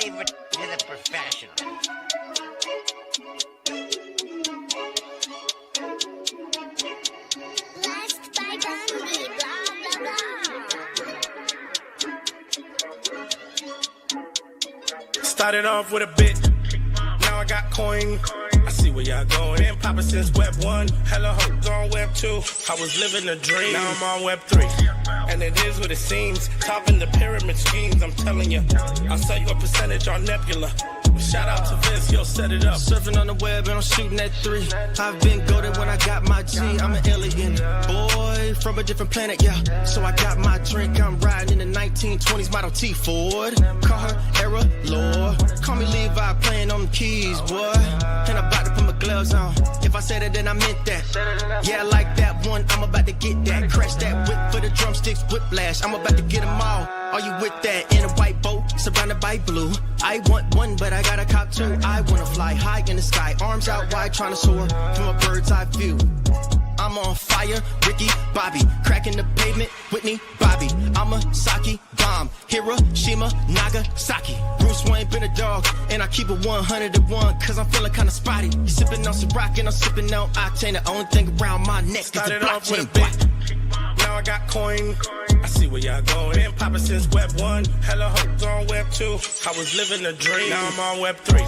leave it to the professionals. Last by Bundy, blah, blah, blah. Started off with a bit, now I got coin. I see where y'all going. Been poppin' since Web 1, hella hoes on Web 2. I was living a dream, now I'm on Web 3. And it is what it seems, topping the pyramid schemes, I'm telling you. I'll sell you a percentage on Nebula. Shout out to Vince, he'll set it up. Surfing on the web and I'm shooting at 3. I've been goated when I got my G. I'm an alien boy from a different planet, yeah. So I got my drink, I'm riding in the 1920s Model T Ford. Call her Era Lord. Call me Levi, playing on the keys, boy. And I'm about to put my gloves on. If I said it, then I meant that. Yeah, I like that one, I'm about to get that. Crash that whip for the drumsticks, whiplash. I'm about to get them all. Are you with that? In a white boat, surrounded by blue. I want one, but I got a cop too. I wanna fly high in the sky, arms out wide, trying to soar from a bird's eye view. I'm on fire, Ricky, Bobby, cracking the pavement, Whitney, Bobby. I'm a Saki bomb, Hiroshima, Nagasaki. Bruce Wayne been a dog, and I keep it 101, cause I'm feeling kinda spotty. You sipping on some rock, and I'm sipping on octane. The only thing around my neck is the Started off with a blockchain. bit, now I got coin. I see where y'all going. Been poppin' since Web 1, hella hoes on Web 2. I was living a dream, now I'm on Web 3.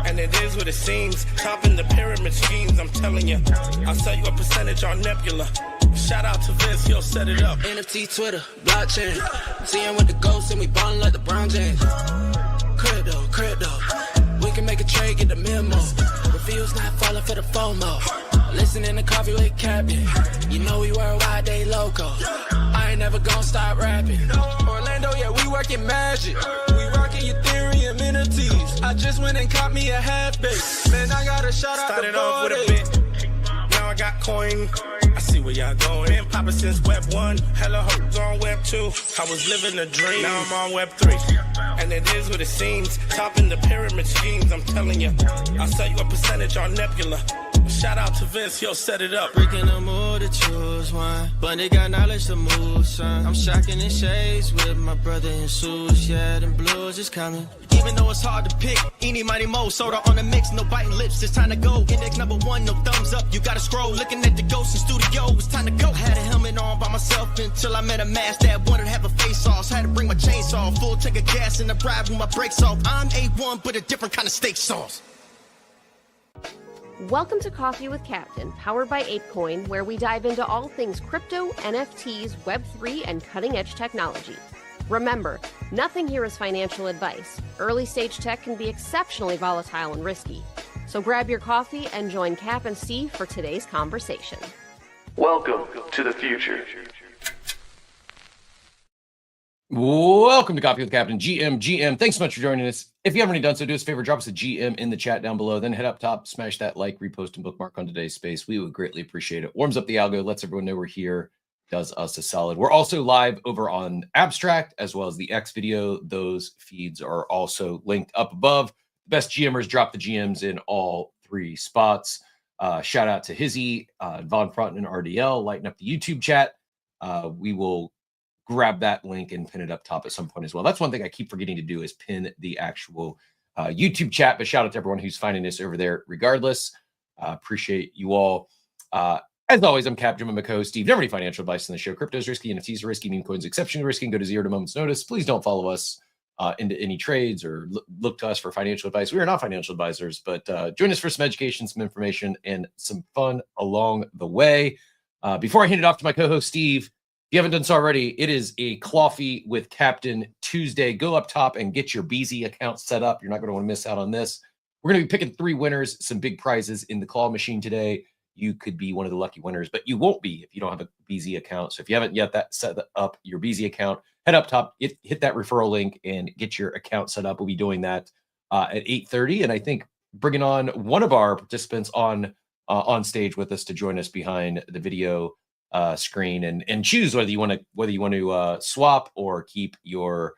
And it is what it seems, topping the pyramid schemes, I'm telling you. I'll sell you a percentage on Nebula. Shout out to Vince, he'll set it up. NFT, Twitter, blockchain. Seeing with the ghosts and we ballin' like the Brown James. Crypto. We can make a trade, get the memo. Refuse not falling for the FOMO. Listening to Coffee with Captain. You know we worldwide, they loco. I ain't never gonna stop rapping. Orlando, yeah, we working magic. We rocking Ethereum entities. I just went and caught me a half base. Man, I gotta shout out Started the off with a 40. bit, now I got coin. I see where y'all going. Been poppin' since Web 1, hella hoes on Web 2. I was living a dream, now I'm on Web 3. And it is what it seems, topping the pyramid schemes, I'm telling you. I'll sell you a percentage on Nebula. Shout out to Vince, he'll set it up. Breaking the mood to choose one, but they got knowledge to move, son. I'm shocking in shades with my brother in shoes. Yeah, them blues is coming. Even though it's hard to pick, eeny, mighty, mo, soda on the mix, no biting lips, it's time to go. Index number 1, no thumbs up, you gotta scroll. Looking at the ghost in studio, it's time to go. Had a helmet on by myself until I met a mask that wanted to have a face off. So had to bring my chainsaw, full tank of gas in the ride with my brakes off. I'm A1, but a different kind of steak sauce. Welcome to Coffee with Captain, powered by ApeCoin, where we dive into all things crypto, NFTs, Web3, and cutting-edge technology. Remember, nothing here is financial advice. Early-stage tech can be exceptionally volatile and risky. So grab your coffee and join Cap and Steve for today's conversation. Welcome to the future. Welcome to Coffee with Captain, GM. Thanks so much for joining us. If you haven't already done so, do us a favor, drop us a GM in the chat down below, then head up top, smash that like, repost, and bookmark on today's space. We would greatly appreciate it. Warms up the algo, lets everyone know we're here, does us a solid. We're also live over on Abstract, as well as the X video. Those feeds are also linked up above. The best GMers drop the GMs in all 3 spots. Shout out to Hizzy, Von Fronten, and RDL, lighting up the YouTube chat. We will grab that link and pin it up top at some point as well. That's one thing I keep forgetting to do is pin the actual YouTube chat, but shout out to everyone who's finding this over there regardless. Appreciate you all. As always, I'm Cap, Jim, and my co-host Steve. Never any financial advice on the show. Crypto is risky, NFTs are risky, meme coins exceptionally risky, and go to 0 to moment's notice. Please don't follow us into any trades or look to us for financial advice. We are not financial advisors, but join us for some education, some information, and some fun along the way. Before I hand it off to my co-host Steve, if you haven't done so already, it is a Coffee with Captain Tuesday. Go up top and get your BZ account set up. You're not going to want to miss out on this. We're going to be picking 3 winners, some big prizes in the claw machine today. You could be one of the lucky winners, but you won't be if you don't have a BZ account. So if you haven't yet set up your BZ account, head up top, hit that referral link, and get your account set up. We'll be doing that at 8:30, and I think bringing on one of our participants on stage with us to join us behind the video screen and choose whether you want to swap or keep your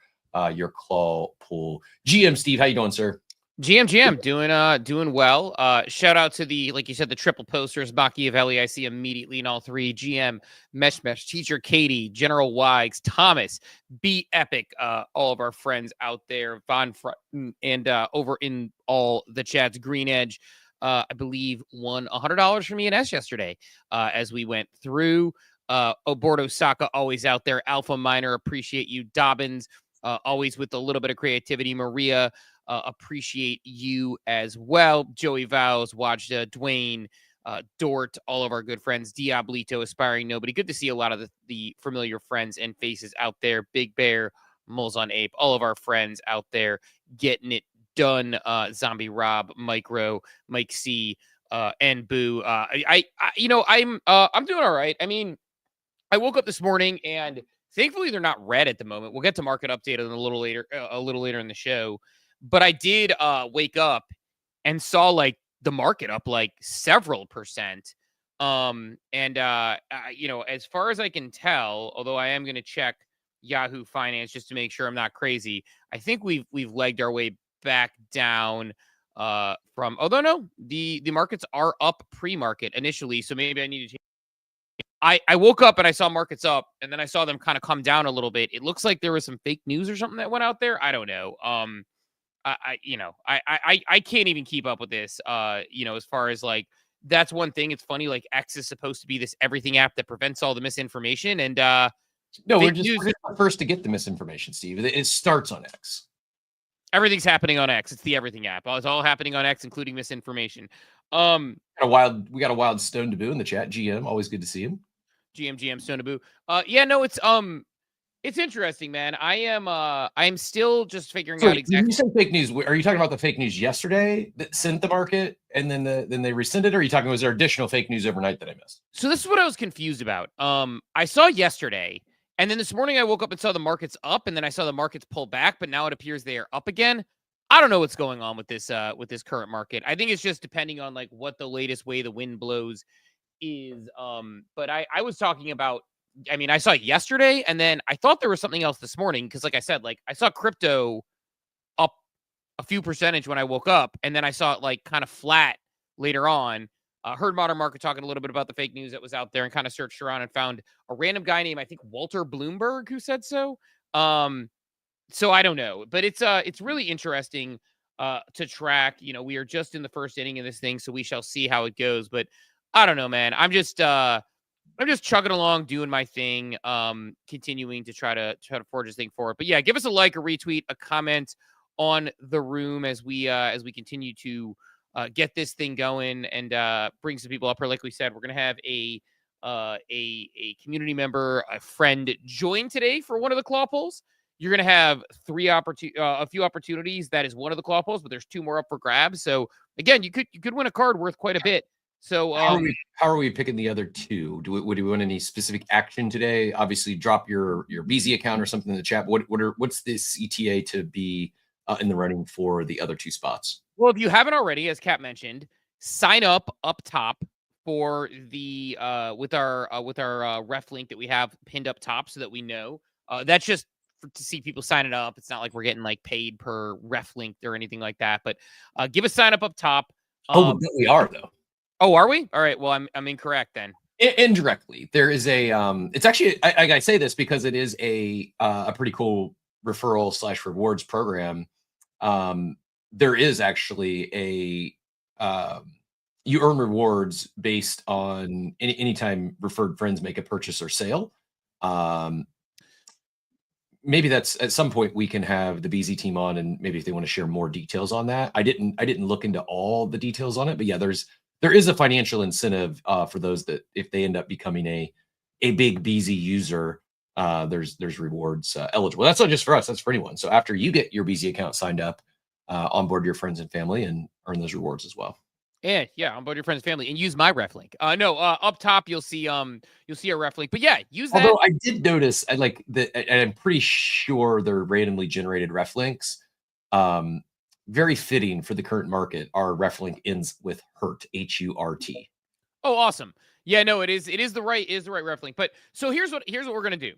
claw pool. GM Steve, how you doing, sir? GM doing well. Shout out to the, like you said, the triple posters, Machiavelli. I see immediately in all three. GM, Mesh, Teacher Katie, General Wags, Thomas, Be Epic, all of our friends out there, Von Frutton, and over in all the chats, Green Edge, I believe won $100 from ENS yesterday as we went through. Obordo Saka always out there. Alpha Minor, appreciate you. Dobbins, always with a little bit of creativity. Maria, appreciate you as well. Joey Vows, Wajda, Dwayne, Dort, all of our good friends. Diablito, Aspiring Nobody. Good to see a lot of the familiar friends and faces out there. Big Bear, Moles on Ape, all of our friends out there getting it done. Zombie Rob, Micro, Mike C, and Boo. I'm doing all right. I mean, I woke up this morning and thankfully they're not red at the moment. We'll get to market update a little later in the show. But I did wake up and saw like the market up like several percent. As far as I can tell, although I am going to check Yahoo Finance just to make sure I'm not crazy, I think we've legged our way back down from. Although no, the markets are up pre-market initially, so maybe I need to. I woke up and I saw markets up, and then I saw them kind of come down a little bit. It looks like there was some fake news or something that went out there. I don't know. I can't even keep up with this. As far as like, that's one thing. It's funny. Like X is supposed to be this everything app that prevents all the misinformation. And no, we're just the first to get the misinformation, Steve. It starts on X. Everything's happening on X. It's the everything app. It's all happening on X, including misinformation. We got a wild Stone Taboo in the chat. GM, always good to see him. GM Stone Taboo. It's interesting, man. I'm still just figuring out exactly. When you say fake news, are you talking about the fake news yesterday that sent the market and then they rescinded? Or are you talking, was there additional fake news overnight that I missed? So this is what I was confused about. I saw yesterday, and then this morning I woke up and saw the markets up, and then I saw the markets pull back, but now it appears they are up again. I don't know what's going on with this current market. I think it's just depending on like what the latest way the wind blows is. But I was talking about, I mean, I saw it yesterday, and then I thought there was something else this morning because, like I said, like I saw crypto up a few percentage when I woke up, and then I saw it like kind of flat later on. Heard Modern Market talking a little bit about the fake news that was out there, and kind of searched around and found a random guy named, I think, Walter Bloomberg, who said so. So I don't know, but it's really interesting to track. You know, we are just in the first inning of this thing, so we shall see how it goes. But I don't know, man. I'm just chugging along, doing my thing, continuing to try to forge this thing forward. But yeah, give us a like, a retweet, a comment on the room as we continue to get this thing going and bring some people up here. Like we said, we're gonna have a community member, a friend, join today for one of the claw polls. You're gonna have a few opportunities. That is one of the claw polls, but there's two more up for grabs. So again, you could win a card worth quite a bit. So how are we picking the other two? Would you want any specific action today? Obviously, drop your BZ account or something in the chat. What's this ETA to be in the running for the other two spots? Well, if you haven't already, as Cap mentioned, sign up top for the with our ref link that we have pinned up top, so that we know. That's just to see people signing up. It's not like we're getting like paid per ref link or anything like that. But give a sign up top. We are though. Oh, are we? All right. Well, I'm incorrect then. Indirectly, there is a it's actually I say this because it is a pretty cool referral / rewards program. There is actually a you earn rewards based on anytime referred friends make a purchase or sale. Maybe that's at some point we can have the BZ team on, and maybe if they want to share more details on that. I didn't look into all the details on it, but yeah, there is a financial incentive for those that if they end up becoming a big BZ user, there's rewards eligible. That's not just for us; that's for anyone. So after you get your BZ account signed up, onboard your friends and family and earn those rewards as well. Yeah, onboard your friends and family and use my ref link. Up top you'll see a ref link. But yeah, use that. Although I did notice, I like that, and I'm pretty sure they're randomly generated ref links. Very fitting for the current market. Our ref link ends with HURT, HURT. Oh, awesome. Yeah, no, it is the right ref link. But so here's what we're gonna do.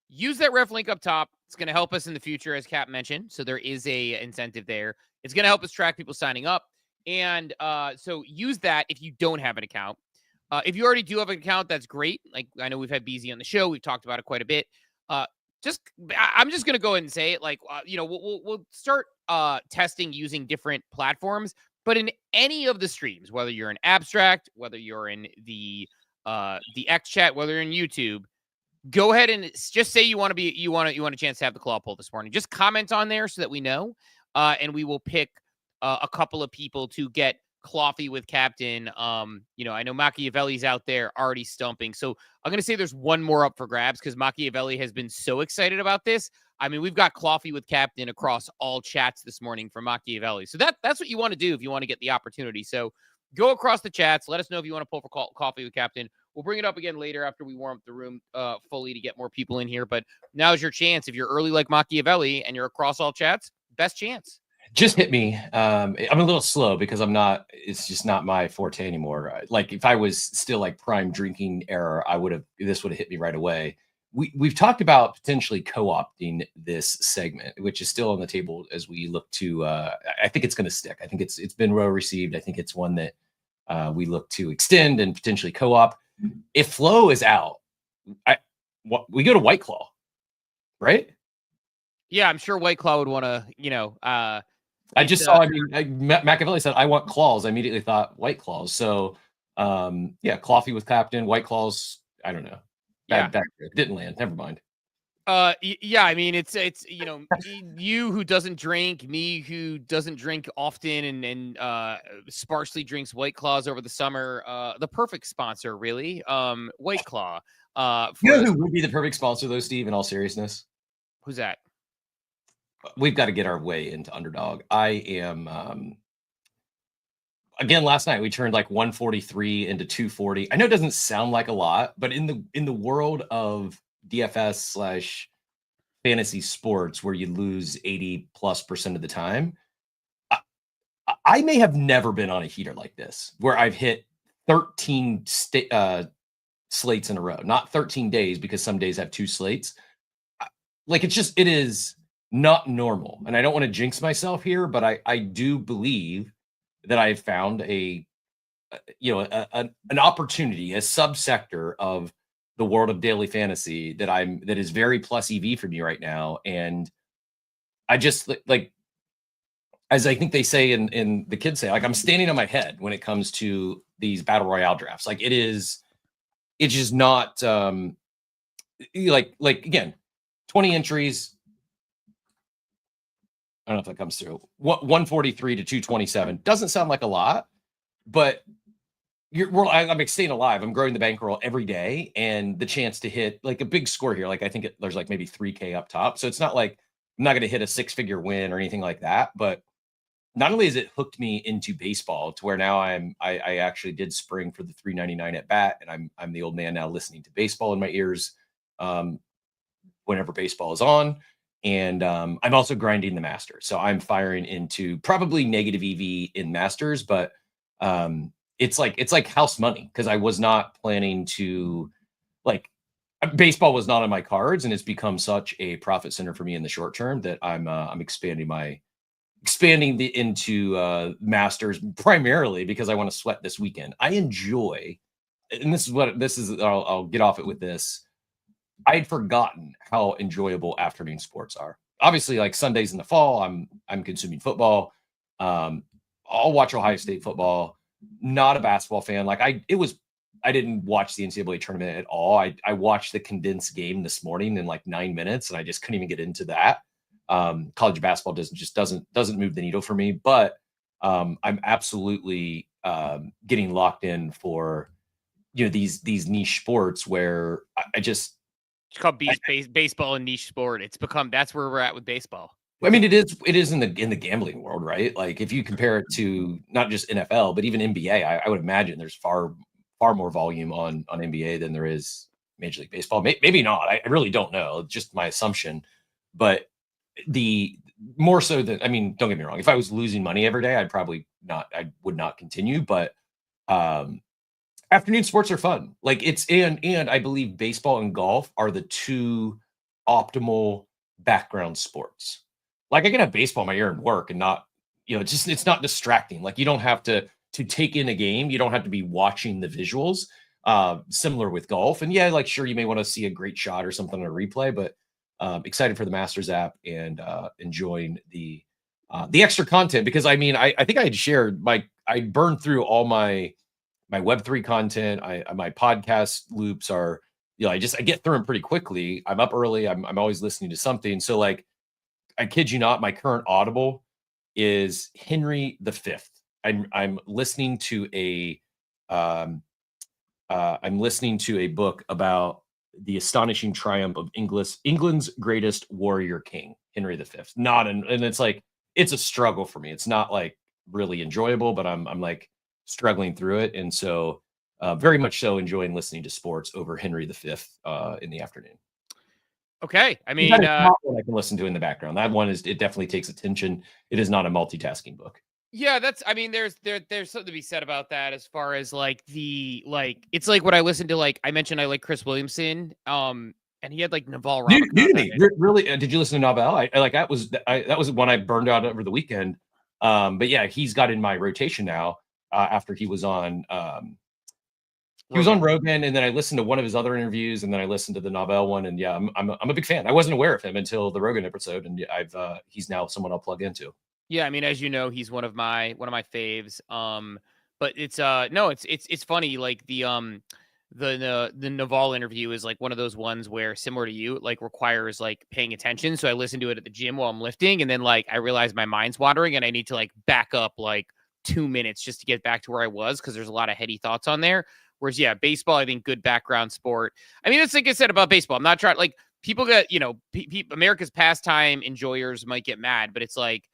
Use that ref link up top. It's going to help us in the future, as Cap mentioned. So there is a incentive there. It's going to help us track people signing up. And so use that if you don't have an account. If you already do have an account, that's great. Like, I know we've had BZ on the show. We've talked about it quite a bit. I'm just going to go ahead and say it. Like, we'll start testing using different platforms. But in any of the streams, whether you're in Abstract, whether you're in the X chat, whether you're in YouTube, go ahead and just say you want a chance to have the claw pull this morning. Just comment on there so that we know, and we will pick a couple of people to get Coffee with Captain. I know Machiavelli's out there already stumping, so I'm going to say there's one more up for grabs because Machiavelli has been so excited about this. I mean, we've got Coffee with Captain across all chats this morning for Machiavelli. So that's what you want to do if you want to get the opportunity. So go across the chats. Let us know if you want to pull for Coffee with Captain. We'll bring it up again later after we warm up the room fully to get more people in here. But now's your chance. If you're early like Machiavelli and you're across all chats, best chance. Just hit me. I'm a little slow because it's just not my forte anymore. Like if I was still like prime drinking era, this would have hit me right away. We've talked about potentially co-opting this segment, which is still on the table as we look to, I think it's going to stick. I think it's been well received. I think it's one that we look to extend and potentially co-op. If Flo is out, we go to White Claw, right? Yeah, I'm sure White Claw would want to, I just saw, Machiavelli said, I want claws. I immediately thought White Claws. So, Coffee with Captain, White Claws. I don't know. Bad didn't land. Never mind. I mean, it's you who doesn't drink, me who doesn't drink often and sparsely drinks White Claws over the summer. The perfect sponsor, really. White Claw. Who would be the perfect sponsor, though, Steve? In all seriousness, who's that? We've got to get our way into Underdog. I am. Again, last night we turned like 143 into 240. I know it doesn't sound like a lot, but in the world of DFS / fantasy sports where you lose 80+% of the time, I may have never been on a heater like this where I've hit 13 slates in a row, not 13 days because some days have 2 slates. Like it is not normal. And I don't want to jinx myself here, but I do believe that I've found an opportunity, a subsector of the world of daily fantasy that is very plus EV for me right now. And I just like, as I think they say in the kids say, like I'm standing on my head when it comes to these battle royale drafts. Like it's just not like again, 20 entries. I don't know if that comes through. 143 to 227 doesn't sound like a lot, but I'm staying alive. I'm growing the bankroll every day, and the chance to hit like a big score here. Like I think there's like maybe 3K up top, so it's not like I'm not going to hit a 6-figure win or anything like that. But not only has it hooked me into baseball to where now I actually did spring for the 399 at bat, and I'm the old man now listening to baseball in my ears whenever baseball is on. And I'm also grinding the Masters. So I'm firing into probably negative EV in Masters, but it's like house money because I was not planning to like baseball was not on my cards, and it's become such a profit center for me in the short term that I'm expanding into Masters primarily because I want to sweat this weekend. I enjoy, and I'll get off it with this. I had forgotten how enjoyable afternoon sports are. Obviously, like Sundays in the fall, I'm consuming football. I'll watch Ohio State football. Not a basketball fan. Like I didn't watch the NCAA tournament at all. I watched the condensed game this morning in like 9 minutes, and I just couldn't even get into that. College basketball doesn't move the needle for me, but I'm absolutely getting locked in for these niche sports where I just. It's called baseball and niche sport. That's where we're at with baseball. I mean, it is in the gambling world, right? Like if you compare it to not just NFL, but even NBA, I would imagine there's far more volume on NBA than there is Major League Baseball. Maybe not. I really don't know. It's just my assumption. But the more so than, I mean, don't get me wrong. If I was losing money every day, I would not continue. But afternoon sports are fun. Like and I believe baseball and golf are the two optimal background sports. Like I can have baseball in my ear and work and not, it's not distracting. Like you don't have to take in a game. You don't have to be watching the visuals. Similar with golf. And yeah, like sure, you may want to see a great shot or something on a replay, but excited for the Masters app and enjoying the extra content because I mean, I think I had shared I burned through all my Web3 content. My podcast loops are, I get through them pretty quickly. I'm up early. I'm always listening to something. So like, I kid you not, my current Audible is Henry V. I'm listening to I'm listening to a book about the astonishing triumph of England's greatest warrior king, Henry V. And it's like it's a struggle for me. It's not like really enjoyable, but I'm like struggling through it, and so very much so enjoying listening to sports over Henry V in the afternoon. Okay, I mean, one I can listen to in the background. That one it definitely takes attention. It is not a multitasking book. Yeah, I mean, there's something to be said about that as far as like it's like what I listened to, like I mentioned, I like Chris Williamson, and he had like Naval Ravikant. Really? Did you listen to Naval? I like that was one I burned out over the weekend. But yeah, he's got in my rotation now after he was on Rogan, and then I listened to one of his other interviews, and then I listened to the Naval one, and yeah, I'm a big fan. I wasn't aware of him until the Rogan episode, and he's now someone I'll plug into. Yeah, I mean, as you know, he's one of my faves. But it's no, it's funny. Like the Naval interview is like one of those ones where, similar to you, like requires like paying attention. So I listen to it at the gym while I'm lifting, and then like I realize my mind's wandering, and I need to like back up like 2 minutes just to get back to where I was because there's a lot of heady thoughts on there. Whereas yeah, baseball, I think good background sport. I mean, it's like I said about baseball. I'm not trying like people get America's pastime enjoyers might get mad, but it's like,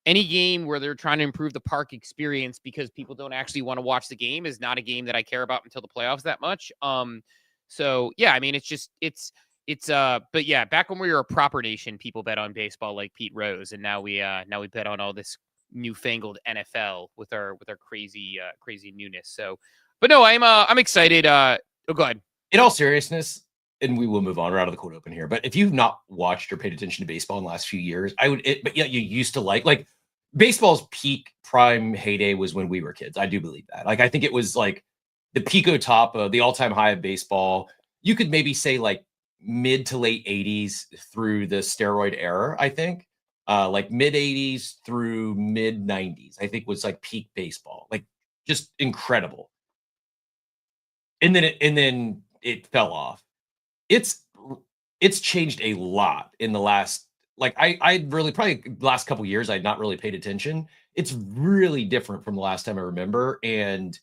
any game where they're trying to improve the park experience because people don't actually want to watch the game is not a game that I care about until the playoffs that much. So yeah, I mean, but yeah, back when we were a proper nation, people bet on baseball like Pete Rose, and now we bet on all this newfangled NFL with our crazy newness. So, but no, I'm excited. Go ahead. In all seriousness, and we will move on. We're out of the cold open here. But if you've not watched or paid attention to baseball in the last few years, but yeah, you used to like baseball's peak prime heyday was when we were kids. I do believe that. Like, I think it was like the pico top of the all-time high of baseball. You could maybe say like mid to late 80s through the steroid era, I think. Like mid 80s through mid 90s, I think was like peak baseball. Like just incredible. And then it fell off. It's changed a lot in the last, like I really probably last couple years I'd not really paid attention. It's really different from the last time I remember. And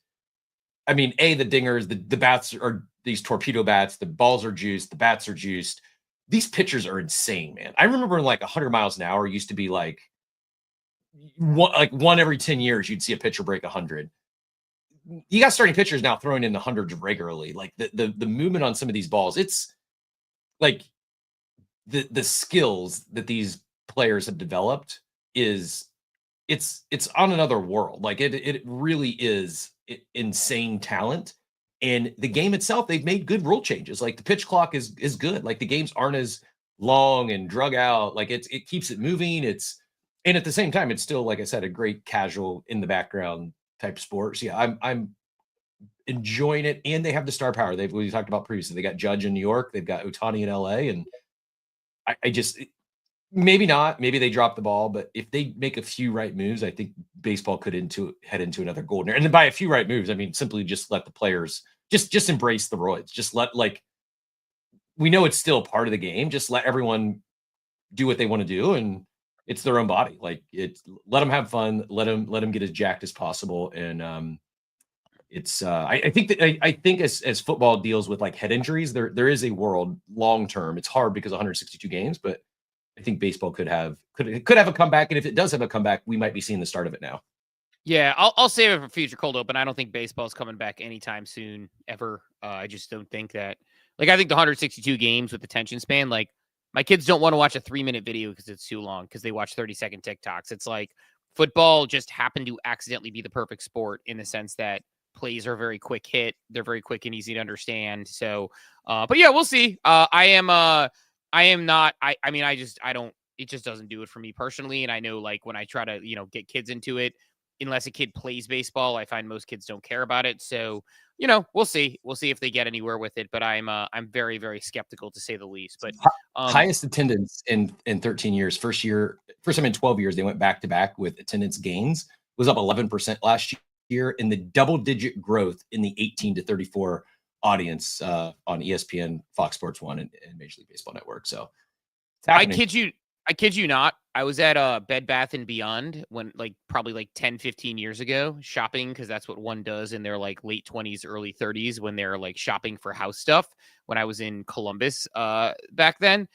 I mean, the dingers, the bats are these torpedo bats, the balls are juiced, the bats are juiced. These pitchers are insane, man. I remember like 100 miles an hour used to be like one every 10 years you'd see a pitcher break 100. You got starting pitchers now throwing in the hundreds regularly. Like the movement on some of these balls, it's like the skills that these players have developed it's on another world. Like it really is insane talent. And the game itself, they've made good rule changes. Like the pitch clock is good. Like the games aren't as long and drug out. Like it keeps it moving. And at the same time, it's still, like I said, a great casual in the background type sport. So yeah, I'm enjoying it. And they have the star power. We talked about previously. They got Judge in New York. They've got Ohtani in LA. And I just, maybe not. Maybe they drop the ball. But if they make a few right moves, I think baseball could head into another golden era. And then by a few right moves, I mean simply just let the players just embrace the roids. Just let, like, we know it's still part of the game. Just let everyone do what they want to do, and it's their own body. Like, let them have fun. Let them get as jacked as possible. And I think as football deals with like head injuries, there is a world long term. It's hard because 162 games, but I think baseball could have a comeback. And if it does have a comeback, we might be seeing the start of it now. Yeah, I'll save it for future cold open. I don't think baseball's coming back anytime soon, ever. I just don't think that. Like, I think the 162 games with attention span, like, my kids don't want to watch a 3-minute video because it's too long, because they watch 30-second TikToks. It's like football just happened to accidentally be the perfect sport in the sense that plays are very quick hit. They're very quick and easy to understand. So, but yeah, we'll see. I I am not. I mean, I don't. It just doesn't do it for me personally. And I know, like, when I try to, get kids into it, unless a kid plays baseball, I find most kids don't care about it. So, we'll see. We'll see if they get anywhere with it. But I'm very, very skeptical, to say the least. But Highest attendance in 13 years. First time in 12 years they went back to back with attendance gains. Was up 11% last year, and the double-digit growth in the 18 to 34 audience on ESPN, Fox Sports 1, and Major League Baseball Network. So it's happening. I kid you not. I was at Bed Bath and Beyond when probably 10, 15 years ago, shopping, because that's what one does in their late 20s, early 30s, when they're shopping for house stuff, when I was in Columbus back then.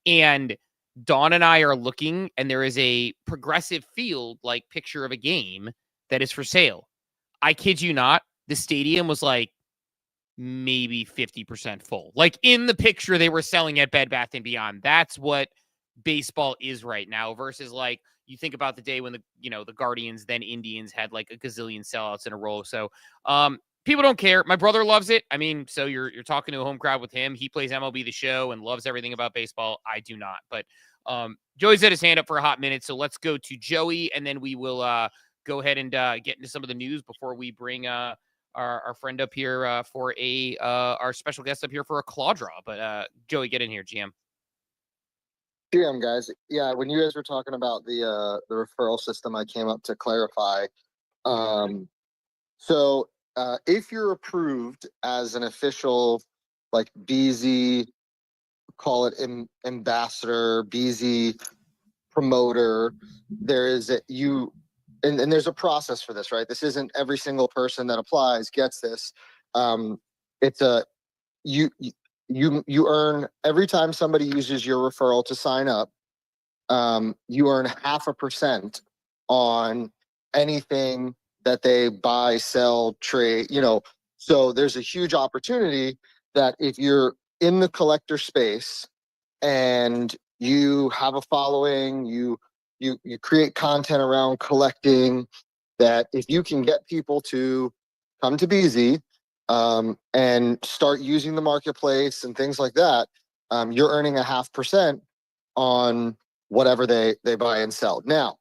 And Dawn and I are looking, and there is a Progressive Field picture of a game that is for sale. I kid you not. The stadium was maybe 50% full. In the picture they were selling at Bed Bath and Beyond. That's what baseball is right now, versus you think about the day when the Guardians, then Indians, had a gazillion sellouts in a row. So people don't care. My brother loves it. I mean, so you're talking to a home crowd with him. He plays MLB The Show and loves everything about baseball. I do not. But Joey's had his hand up for a hot minute, so let's go to Joey, and then we will go ahead and get into some of the news before we bring our friend up here for our special guest up here for a claw draw. But Joey, get in here, GM. GM, guys. Yeah, when you guys were talking about the referral system, I came up to clarify. So if you're approved as an official, BZ, call it ambassador, BZ promoter, there is and there's a process for this, right? This isn't every single person that applies gets this. It's you earn, every time somebody uses your referral to sign up, you earn 0.5% on anything that they buy, sell, trade, so there's a huge opportunity that if you're in the collector space and you have a following, you create content around collecting, that if you can get people to come to BZ and start using the marketplace and things like that, you're earning 0.5% on whatever they buy and sell. Now,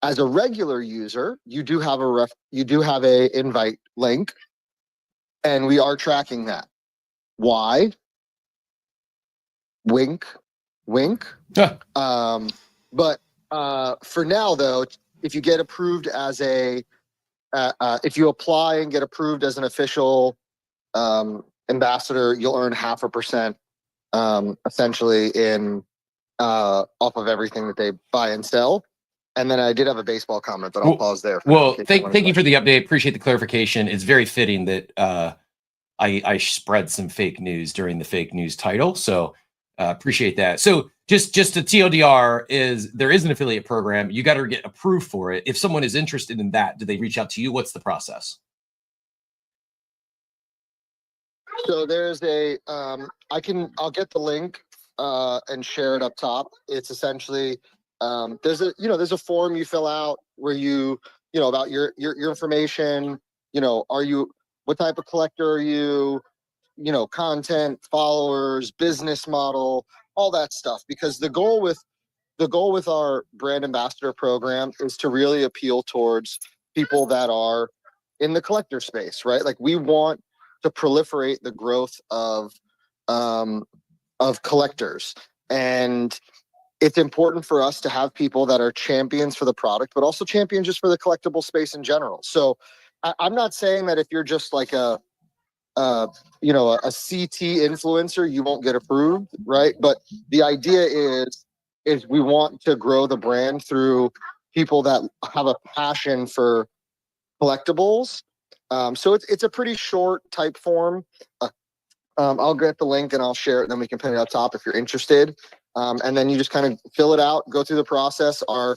as a regular user, you do have a invite link, and we are tracking that. Why? Wink, wink. But for now, though, if you get approved as if you apply and get approved as an official ambassador, you'll earn 0.5% essentially in off of everything that they buy and sell. And then I did have a baseball comment, but I'll pause there. Thank you for the update. Appreciate the clarification. It's very fitting that I spread some fake news during the fake news title. So appreciate that. So just a TLDR is there is an affiliate program. You got to get approved for it. If someone is interested in that, do they reach out to you? What's the process? So there's I'll get the link and share it up top. It's essentially there's a form you fill out where you about your information, what type of collector are you, content, followers, business model, all that stuff. Because the goal with our brand ambassador program is to really appeal towards people that are in the collector space, right? We want to proliferate the growth of collectors. And it's important for us to have people that are champions for the product, but also champions just for the collectible space in general. So I'm not saying that if you're just a CT influencer, you won't get approved, right? But the idea is we want to grow the brand through people that have a passion for collectibles. So it's a pretty short type form. I'll get the link and I'll share it, and then we can pin it up top if you're interested. And then you just kind of fill it out, go through the process. Our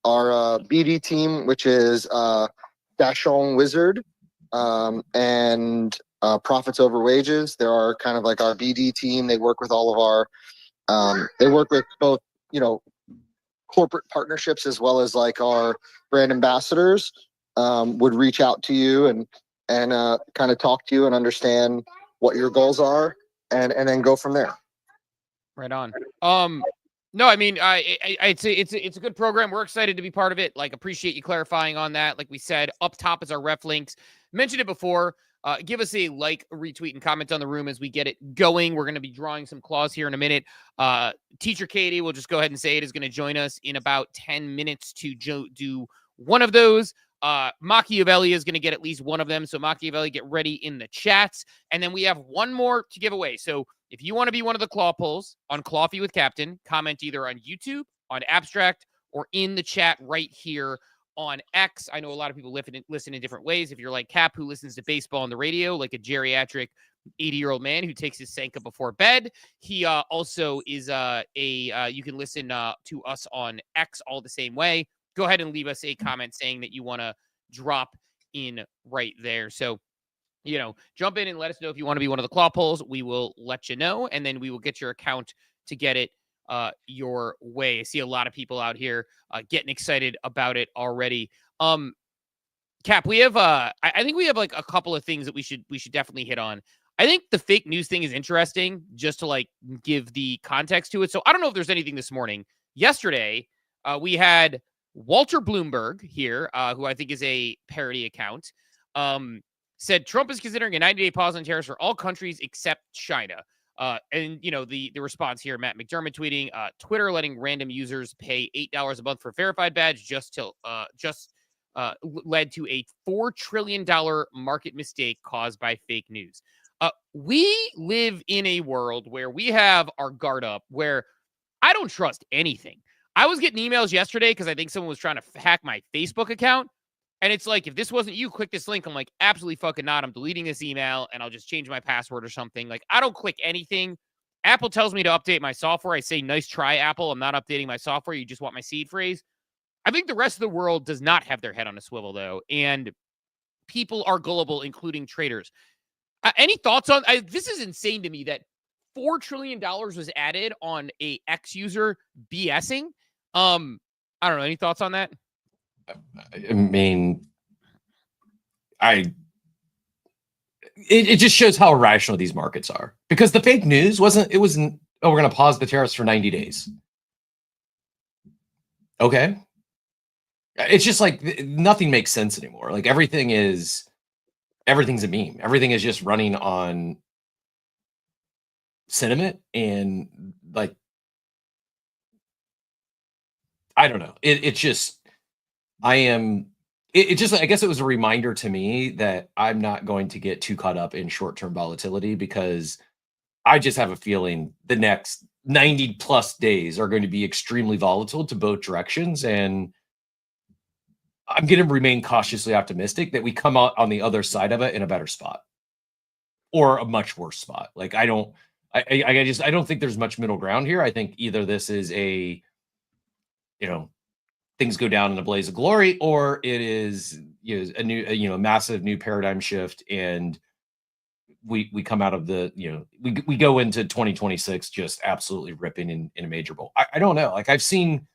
BD team, which is Dashong Wizard and Profits Over Wages, there are kind of our BD team. They work with all of our, they work with both, corporate partnerships as well as our brand ambassadors would reach out to you and kind of talk to you and understand what your goals are and then go from there. Right on. No, I mean, it's a good program. We're excited to be part of it. Like, appreciate you clarifying on that. Like we said, up top is our ref links. Mentioned it before. Give us a like, retweet, and comment on the room as we get it going. We're going to be drawing some claws here in a minute. Teacher Katie, we'll just go ahead and say it, is going to join us in about 10 minutes to do one of those. Machiavelli is going to get at least one of them. So Machiavelli, get ready in the chats. And then we have one more to give away. So if you want to be one of the claw pulls on Clawfee with Captain, comment either on YouTube, on Abstract, or in the chat right here on X. I know a lot of people listen in different ways. If you're like Cap, who listens to baseball on the radio, like a geriatric 80-year-old man who takes his Sanka before bed, he also is you can listen to us on X all the same way. Go ahead and leave us a comment saying that you want to drop in right there. So, jump in and let us know if you want to be one of the claw polls. We will let you know, and then we will get your account to get it your way. I see a lot of people out here getting excited about it already. Cap, we have I think we have like a couple of things that we should definitely hit on. I think the fake news thing is interesting, just to like give the context to it. So I don't know if there's anything this morning. Yesterday, we had Walter Bloomberg here, who I think is a parody account, said Trump is considering a 90-day pause on tariffs for all countries except China. And, the response here, Matt McDermott tweeting, Twitter letting random users pay $8 a month for a verified badge just led to a $4 trillion market mistake caused by fake news. We live in a world where we have our guard up, where I don't trust anything. I was getting emails yesterday because I think someone was trying to hack my Facebook account. And it's like, if this wasn't you, click this link. I'm like, absolutely fucking not. I'm deleting this email and I'll just change my password or something. Like, I don't click anything. Apple tells me to update my software. I say, nice try, Apple. I'm not updating my software. You just want my seed phrase. I think the rest of the world does not have their head on a swivel, though. And people are gullible, including traders. Any thoughts on this? Is insane to me that $4 trillion was added on a X user BSing. I don't know. Any thoughts on that? I mean, it just shows how irrational these markets are, because the fake news wasn't, oh, we're going to pause the tariffs for 90 days. Okay. It's just like nothing makes sense anymore. Like everything's a meme. Everything is just running on sentiment and like, I don't know. It's just, I guess it was a reminder to me that I'm not going to get too caught up in short-term volatility, because I just have a feeling the next 90 plus days are going to be extremely volatile to both directions. And I'm going to remain cautiously optimistic that we come out on the other side of it in a better spot, or a much worse spot. Like, I don't think there's much middle ground here. I think either this is things go down in a blaze of glory, or it is a new massive new paradigm shift, and we come out of the we go into 2026 just absolutely ripping in a major bull. I don't know. Like, I've seen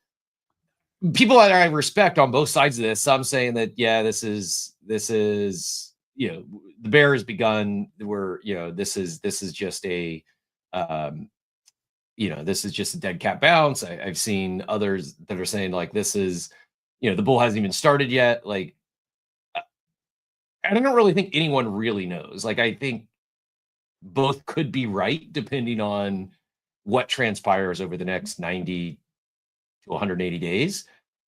people that I respect on both sides of this. Some saying that this is the bear has begun. This is just a this is just a dead cat bounce. I've seen others that are saying like this is, the bull hasn't even started yet. Like, I don't really think anyone really knows. Like, I think both could be right depending on what transpires over the next 90 to 180 days.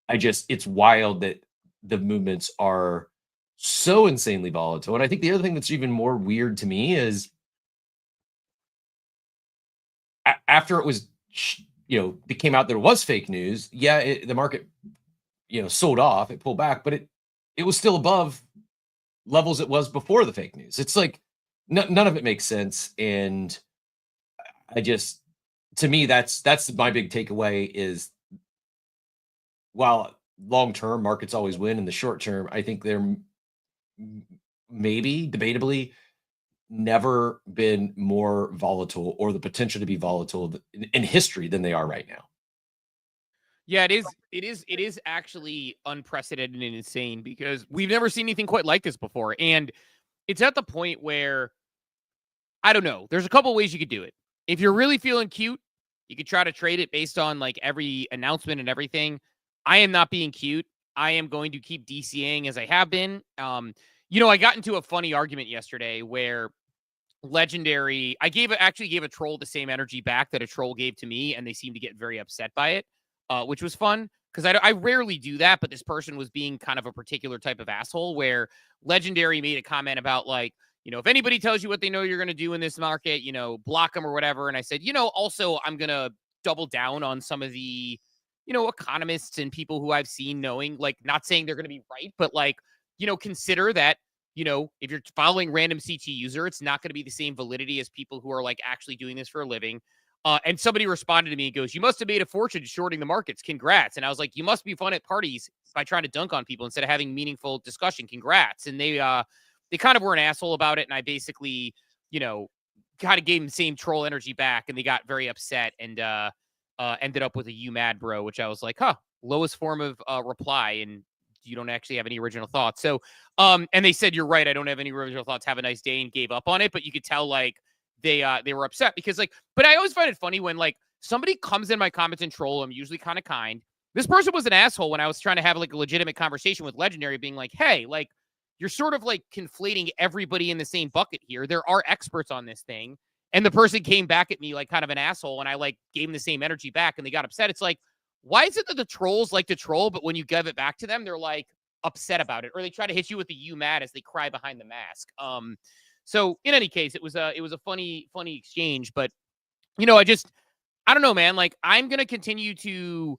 It's wild that the movements are so insanely volatile. And I think the other thing that's even more weird to me is, after it was, it came out that it was fake news. Yeah, the market, sold off. It pulled back, but it was still above levels it was before the fake news. It's like none of it makes sense. And to me, that's my big takeaway is, while long term markets always win, in the short term, I think they're maybe debatably never been more volatile, or the potential to be volatile in history than they are right now. Yeah, it is actually unprecedented and insane, because we've never seen anything quite like this before. And it's at the point where, I don't know, there's a couple ways you could do it. If you're really feeling cute, You could try to trade it based on like every announcement and everything. I am not being cute. I am going to keep DCAing as I have been. I got into a funny argument yesterday where Legendary, actually gave a troll the same energy back that a troll gave to me, and they seemed to get very upset by it, which was fun because I rarely do that. But this person was being kind of a particular type of asshole where Legendary made a comment about like, if anybody tells you what they know you're going to do in this market, block them or whatever. And I said, also I'm going to double down on some of the, economists and people who I've seen knowing, like, not saying they're going to be right, but like, consider that, if you're following random CT user, it's not going to be the same validity as people who are like actually doing this for a living. And somebody responded to me and goes, "You must have made a fortune shorting the markets. Congrats." And I was like, "You must be fun at parties by trying to dunk on people instead of having meaningful discussion. Congrats." And they kind of were an asshole about it. And I basically, kind of gave them the same troll energy back, and they got very upset and ended up with a "you mad, bro," which I was like, lowest form of reply. And you don't actually have any original thoughts. So, and they said, "You're right. I don't have any original thoughts. Have a nice day," and gave up on it. But you could tell like they were upset because like, but I always find it funny when like somebody comes in my comments and troll. I'm usually kind of kind. This person was an asshole when I was trying to have like a legitimate conversation with Legendary, being like, "Hey, like you're sort of like conflating everybody in the same bucket here. There are experts on this thing." And the person came back at me like kind of an asshole, and I like gave them the same energy back, and they got upset. It's like, why is it that the trolls like to troll, but when you give it back to them, they're like upset about it, or they try to hit you with the "you mad" as they cry behind the mask. So in any case, it was a funny exchange, but I don't know, man. Like I'm gonna continue to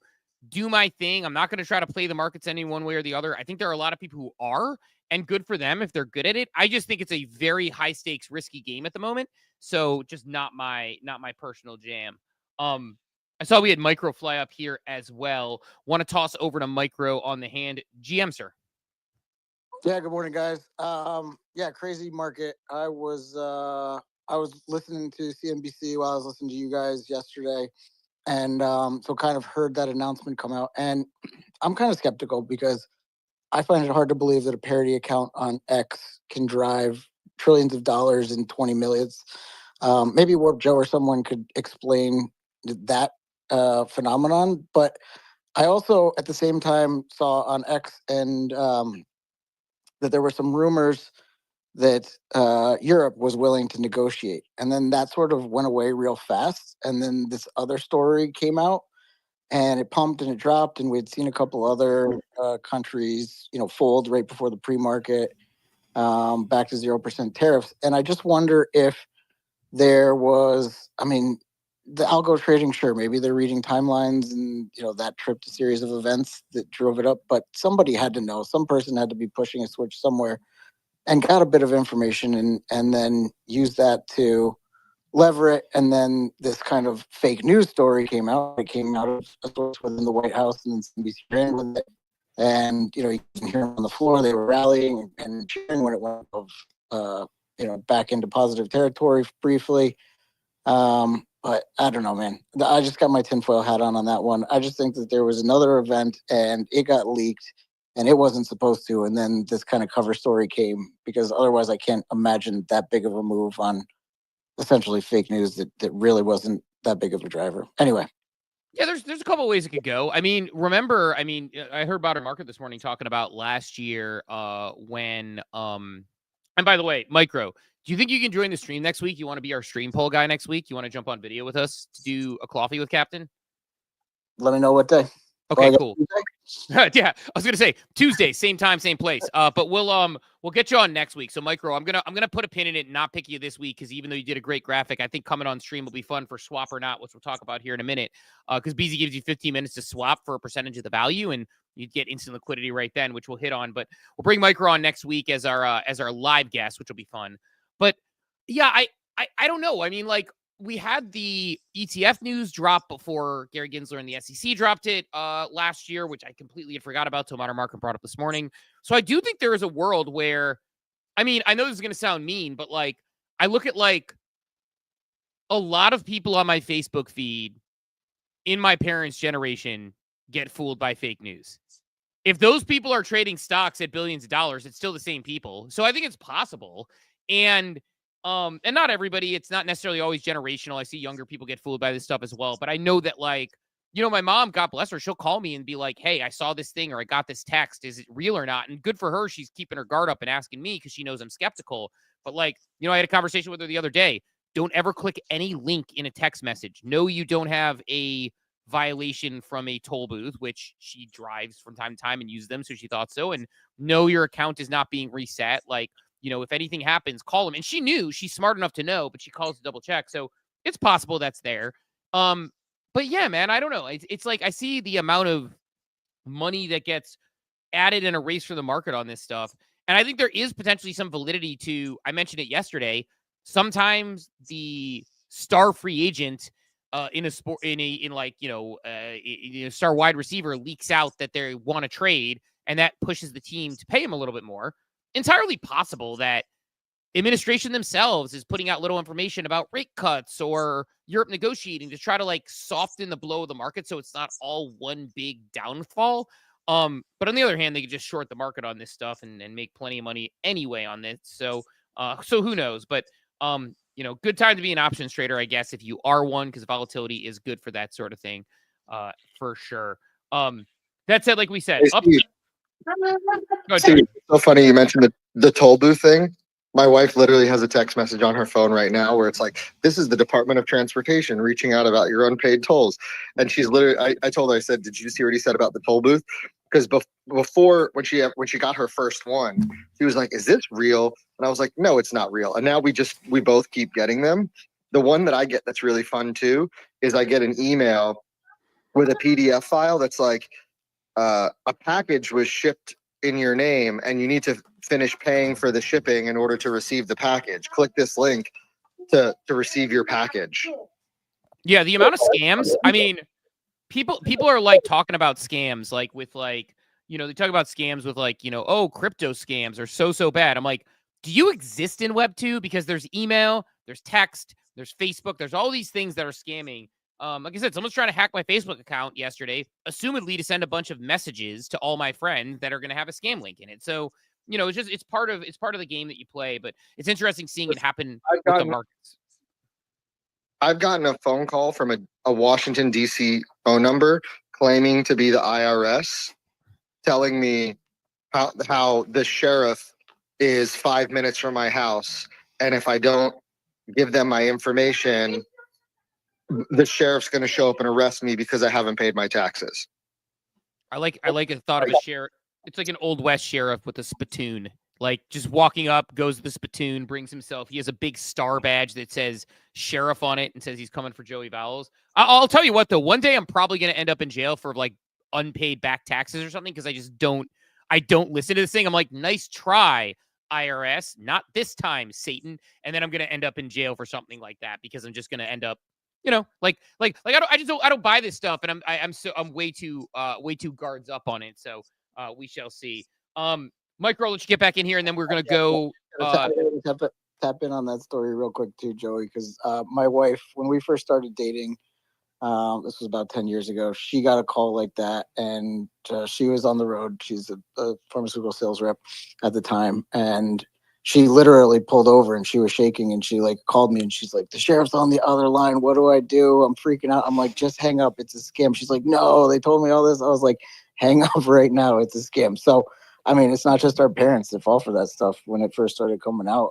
do my thing. I'm not gonna try to play the markets any one way or the other. I think there are a lot of people who are, and good for them if they're good at it. I just think it's a very high stakes, risky game at the moment. So just not my personal jam. I saw we had Micro fly up here as well. Want to toss over to Micro on the hand. GM, sir. Yeah, good morning, guys. Yeah, crazy market. I was listening to CNBC while I was listening to you guys yesterday, and so kind of heard that announcement come out. And I'm kind of skeptical because I find it hard to believe that a parody account on X can drive trillions of dollars in 20 millions. Maybe Warp Joe or someone could explain that phenomenon. But I also, at the same time, saw on X and that there were some rumors that Europe was willing to negotiate. And then that sort of went away real fast. And then this other story came out, and it pumped and it dropped. And we'd seen a couple other countries, fold right before the pre-market, back to 0% tariffs. And I just wonder if there was, the algo trading, sure, maybe they're reading timelines and, that tripped a series of events that drove it up. But somebody had to know. Some person had to be pushing a switch somewhere and got a bit of information and then used that to lever it. And then this kind of fake news story came out. It came out of a source within the White House, and then CNBC ran with it. And, you can hear them on the floor. They were rallying and cheering when it went back into positive territory briefly. But I don't know, man. I just got my tinfoil hat on that one. I just think that there was another event and it got leaked and it wasn't supposed to. And then this kind of cover story came, because otherwise I can't imagine that big of a move on essentially fake news that really wasn't that big of a driver. Anyway. Yeah, there's a couple of ways it could go. Remember, I heard about a market this morning talking about last year when and by the way, Micro, do you think you can join the stream next week? You want to be our stream poll guy next week? You want to jump on video with us to do a coffee with Captain? Let me know what day. Okay, cool. Yeah, I was gonna say Tuesday, same time, same place. But we'll get you on next week. So, Micro, I'm gonna put a pin in it and not pick you this week because even though you did a great graphic, I think coming on stream will be fun for swap or not, which we'll talk about here in a minute. Because BZ gives you 15 minutes to swap for a percentage of the value, and you'd get instant liquidity right then, which we'll hit on. But we'll bring Micro on next week as our live guest, which will be fun. But yeah, I don't know. We had the ETF news drop before Gary Gensler and the SEC dropped it last year, which I completely had forgot about till Modern Market brought up this morning. So I do think there is a world where, I know this is going to sound mean, but like I look at like a lot of people on my Facebook feed in my parents' generation get fooled by fake news. If those people are trading stocks at billions of dollars, it's still the same people. So I think it's possible. And And not everybody, it's not necessarily always generational. I see younger people get fooled by this stuff as well. But I know that, like, you know, my mom, God bless her, she'll call me and be like, hey, I saw this thing or I got this text. Is it real or not? And good for her. She's keeping her guard up and asking me because she knows I'm skeptical. But, like, you know, I had a conversation with her the other day. Don't ever click any link in a text message. No, you don't have a violation from a toll booth, which she drives from time to time and uses them. So she thought so. And no, your account is not being reset. Like, you know, if anything happens, call him. And she knew, she's smart enough to know, but she calls to double check. So it's possible that's there. But yeah, man, I don't know. It's like I see the amount of money that gets added in a race for the market on this stuff. And I think there is potentially some validity to, I mentioned it yesterday, sometimes the star free agent in a sport, in like, you know, star wide receiver leaks out that they want to trade, and that pushes the team to pay him a little bit more. Entirely possible that administration themselves is putting out little information about rate cuts or Europe negotiating to try to like soften the blow of the market so it's not all one big downfall. But on the other hand, they could just short the market on this stuff and make plenty of money anyway on this. So who knows? But you know, good time to be an options trader, I guess, if you are one, because volatility is good for that sort of thing, for sure. That said, like we said, Hey, Steve, it's so funny you mentioned the toll booth thing. My wife literally has a text message on her phone right now where it's like, this is the Department of Transportation reaching out about your unpaid tolls. And she's literally, I told her, I said, did you see what he said about the toll booth? Because before, when she got her first one, she was like, is this real? And I was like, no, it's not real. And now we both keep getting them. The one that I get that's really fun too is I get an email with a PDF file that's like, a package was shipped in your name and you need to finish paying for the shipping in order to receive the package. Click this link to receive your package. Yeah, the amount of scams. I mean, people are like talking about scams, like with like, you know, they talk about scams with like, you know, oh, crypto scams are so bad. I'm like, do you exist in Web 2? Because there's email, there's text, there's Facebook, there's all these things that are scamming. Like I said, someone's trying to hack my Facebook account yesterday, assumedly to send a bunch of messages to all my friends that are going to have a scam link in it. So, you know, it's part of the game that you play, but it's interesting seeing it happen with the markets. I've gotten a phone call from a Washington, D.C. phone number claiming to be the IRS, telling me how the sheriff is 5 minutes from my house. And if I don't give them my information, the sheriff's going to show up and arrest me because I haven't paid my taxes. I like a thought of a sheriff. It's like an Old West sheriff with a spittoon, like just walking up, goes to the spittoon, brings himself. He has a big star badge that says sheriff on it and says he's coming for Joey Vowels. I'll tell you what, though, one day I'm probably going to end up in jail for like unpaid back taxes or something because I don't listen to this thing. I'm like, nice try, IRS. Not this time, Satan. And then I'm going to end up in jail for something like that because I'm just going to end up, you know, like I don't buy this stuff, and I'm way too guards up on it. So we shall see. Mike, let's get back in here, and then we're gonna go tap in on that story real quick too, Joey, because my wife, when we first started dating, this was about 10 years ago, she got a call like that, and she was on the road. She's a pharmaceutical sales rep at the time, and she literally pulled over and she was shaking, and she like called me and she's like, the sheriff's on the other line. What do I do? I'm freaking out. I'm like, just hang up. It's a scam. She's like, no, they told me all this. I was like, hang up right now. It's a scam. So, I mean, it's not just our parents that fall for that stuff. When it first started coming out,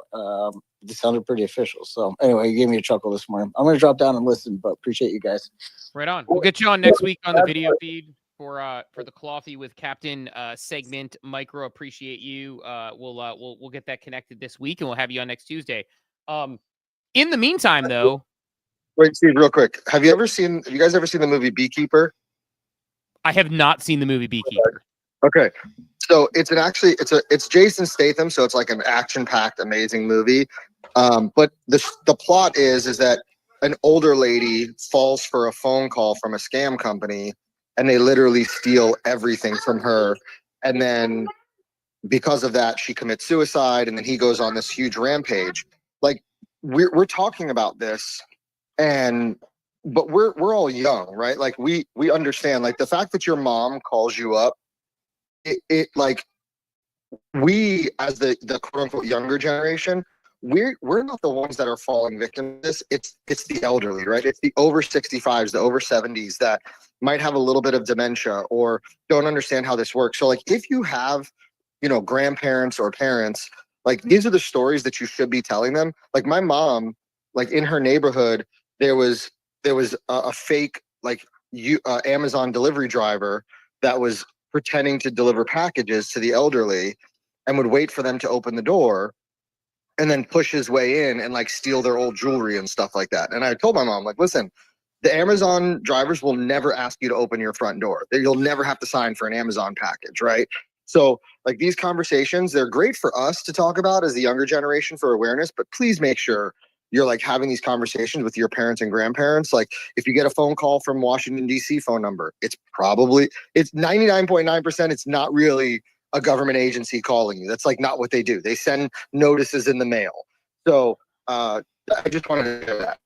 it sounded pretty official. So anyway, you gave me a chuckle this morning. I'm going to drop down and listen, but appreciate you guys. Right on. We'll get you on next week on the video feed for the Coffee with Captain segment. Micro, appreciate you. We'll get that connected this week, and we'll have you on next Tuesday. In the meantime, though, wait, Steve, real quick, have you guys ever seen the movie Beekeeper? I have not seen the movie Beekeeper. Okay, so it's Jason Statham, so it's like an action-packed, amazing movie. But the plot is that an older lady falls for a phone call from a scam company, and they literally steal everything from her. And then because of that, she commits suicide, and then he goes on this huge rampage. Like we're talking about this, but we're all young, right? Like we understand, like the fact that your mom calls you up, it like we as the quote unquote younger generation, we're not the ones that are falling victim to this. It's the elderly, right? It's the over 65s, the over 70s that might have a little bit of dementia or don't understand how this works. So like if you have, grandparents or parents, like these are the stories that you should be telling them. Like my mom, like in her neighborhood, there was a fake Amazon delivery driver that was pretending to deliver packages to the elderly and would wait for them to open the door and then push his way in and like steal their old jewelry and stuff like that. And I told my mom, like, listen, the Amazon drivers will never ask you to open your front door. You'll never have to sign for an Amazon package, right? So like these conversations, they're great for us to talk about as the younger generation for awareness, but please make sure you're like having these conversations with your parents and grandparents. Like if you get a phone call from Washington, D.C. phone number, it's 99.9%. It's not really a government agency calling you. That's like not what they do. They send notices in the mail. So I just wanted to share that.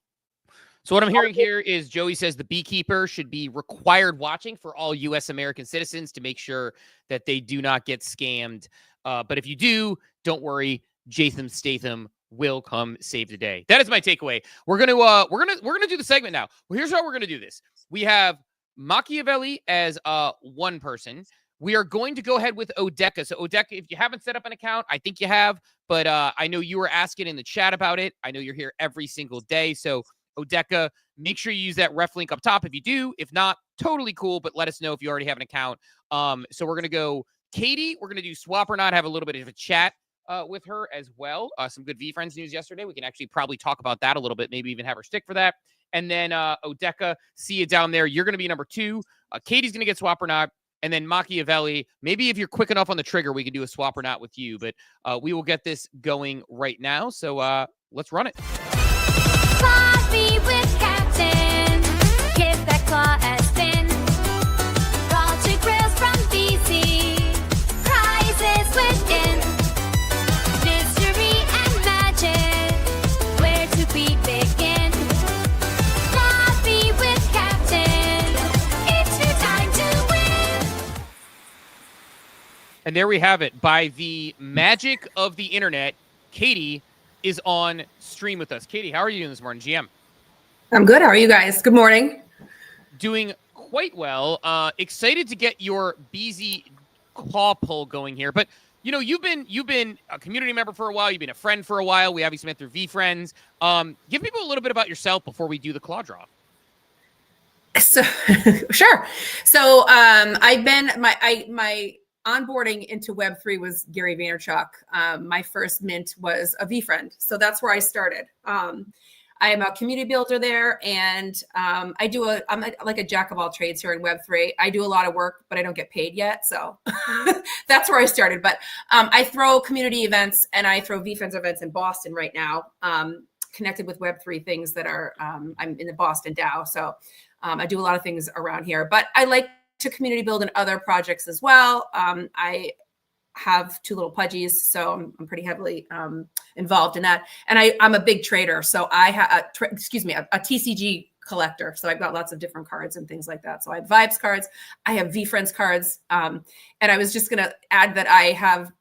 So what I'm hearing here is Joey says the beekeeper should be required watching for all U.S. American citizens to make sure that they do not get scammed. But if you do, don't worry, Jason Statham will come save the day. That is my takeaway. We're gonna do the segment now. Well, here's how we're gonna do this. We have Machiavelli as one person. We are going to go ahead with Odeka. So Odeka, if you haven't set up an account, I think you have, but I know you were asking in the chat about it. I know you're here every single day. So Odeka, make sure you use that ref link up top if you do. If not, totally cool, but let us know if you already have an account. So we're going to go Katie. We're going to do swap or not, have a little bit of a chat with her as well. Some good V-Friends news yesterday. We can actually probably talk about that a little bit, maybe even have her stick for that. And then Odeka, see you down there. You're going to be number 2. Katie's going to get swap or not. And then Machiavelli, maybe if you're quick enough on the trigger, we can do a swap or not with you. But we will get this going right now. So let's run it. Coffee with Captain. Give that claw a spin. Culture grills from DC. Prizes within. Mystery and magic. Where to begin? Coffee with Captain. It's your time to win. And there we have it. By the magic of the internet, Katie is on stream with us. Katie, how are you doing this morning, GM? I'm good. How are you guys? Good morning. Doing quite well. Excited to get your BZ claw pull going here. But you've been a community member for a while. You've been a friend for a while. We obviously met through V-Friends. Give people a little bit about yourself before we do the claw draw. So sure. So I've been my onboarding into Web3 was Gary Vaynerchuk. My first mint was a V-Friend. So that's where I started. I am a community builder there, and I'm like a jack of all trades here in Web3. I do a lot of work, but I don't get paid yet. So that's where I started. But I throw community events, and I throw V-Friends events in Boston right now, connected with Web3 things that are, I'm in the Boston DAO. So I do a lot of things around here, but I like to community build in other projects as well. I have 2 little pudgies, so I'm pretty heavily involved in that. And I'm a big trader, so I have a TCG collector. So I've got lots of different cards and things like that. So I have Vibes cards, I have V-Friends cards, and I was just gonna add that I have,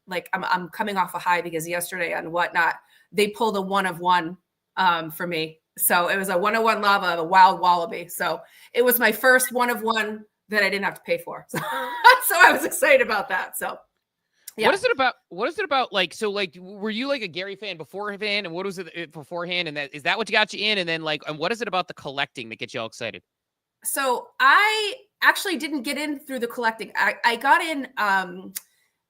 like, I'm coming off a high because yesterday on Whatnot they pulled a 1 of 1 for me. So it was a 1 of 1 lava, a wild wallaby. So it was my first 1 of 1 that I didn't have to pay for. So I was excited about that. So yeah. What is it about like, so like, were you like a Gary fan beforehand, and what was it beforehand? And is that what got you in? And then like, and what is it about the collecting that gets you all excited? So I actually didn't get in through the collecting. I got in,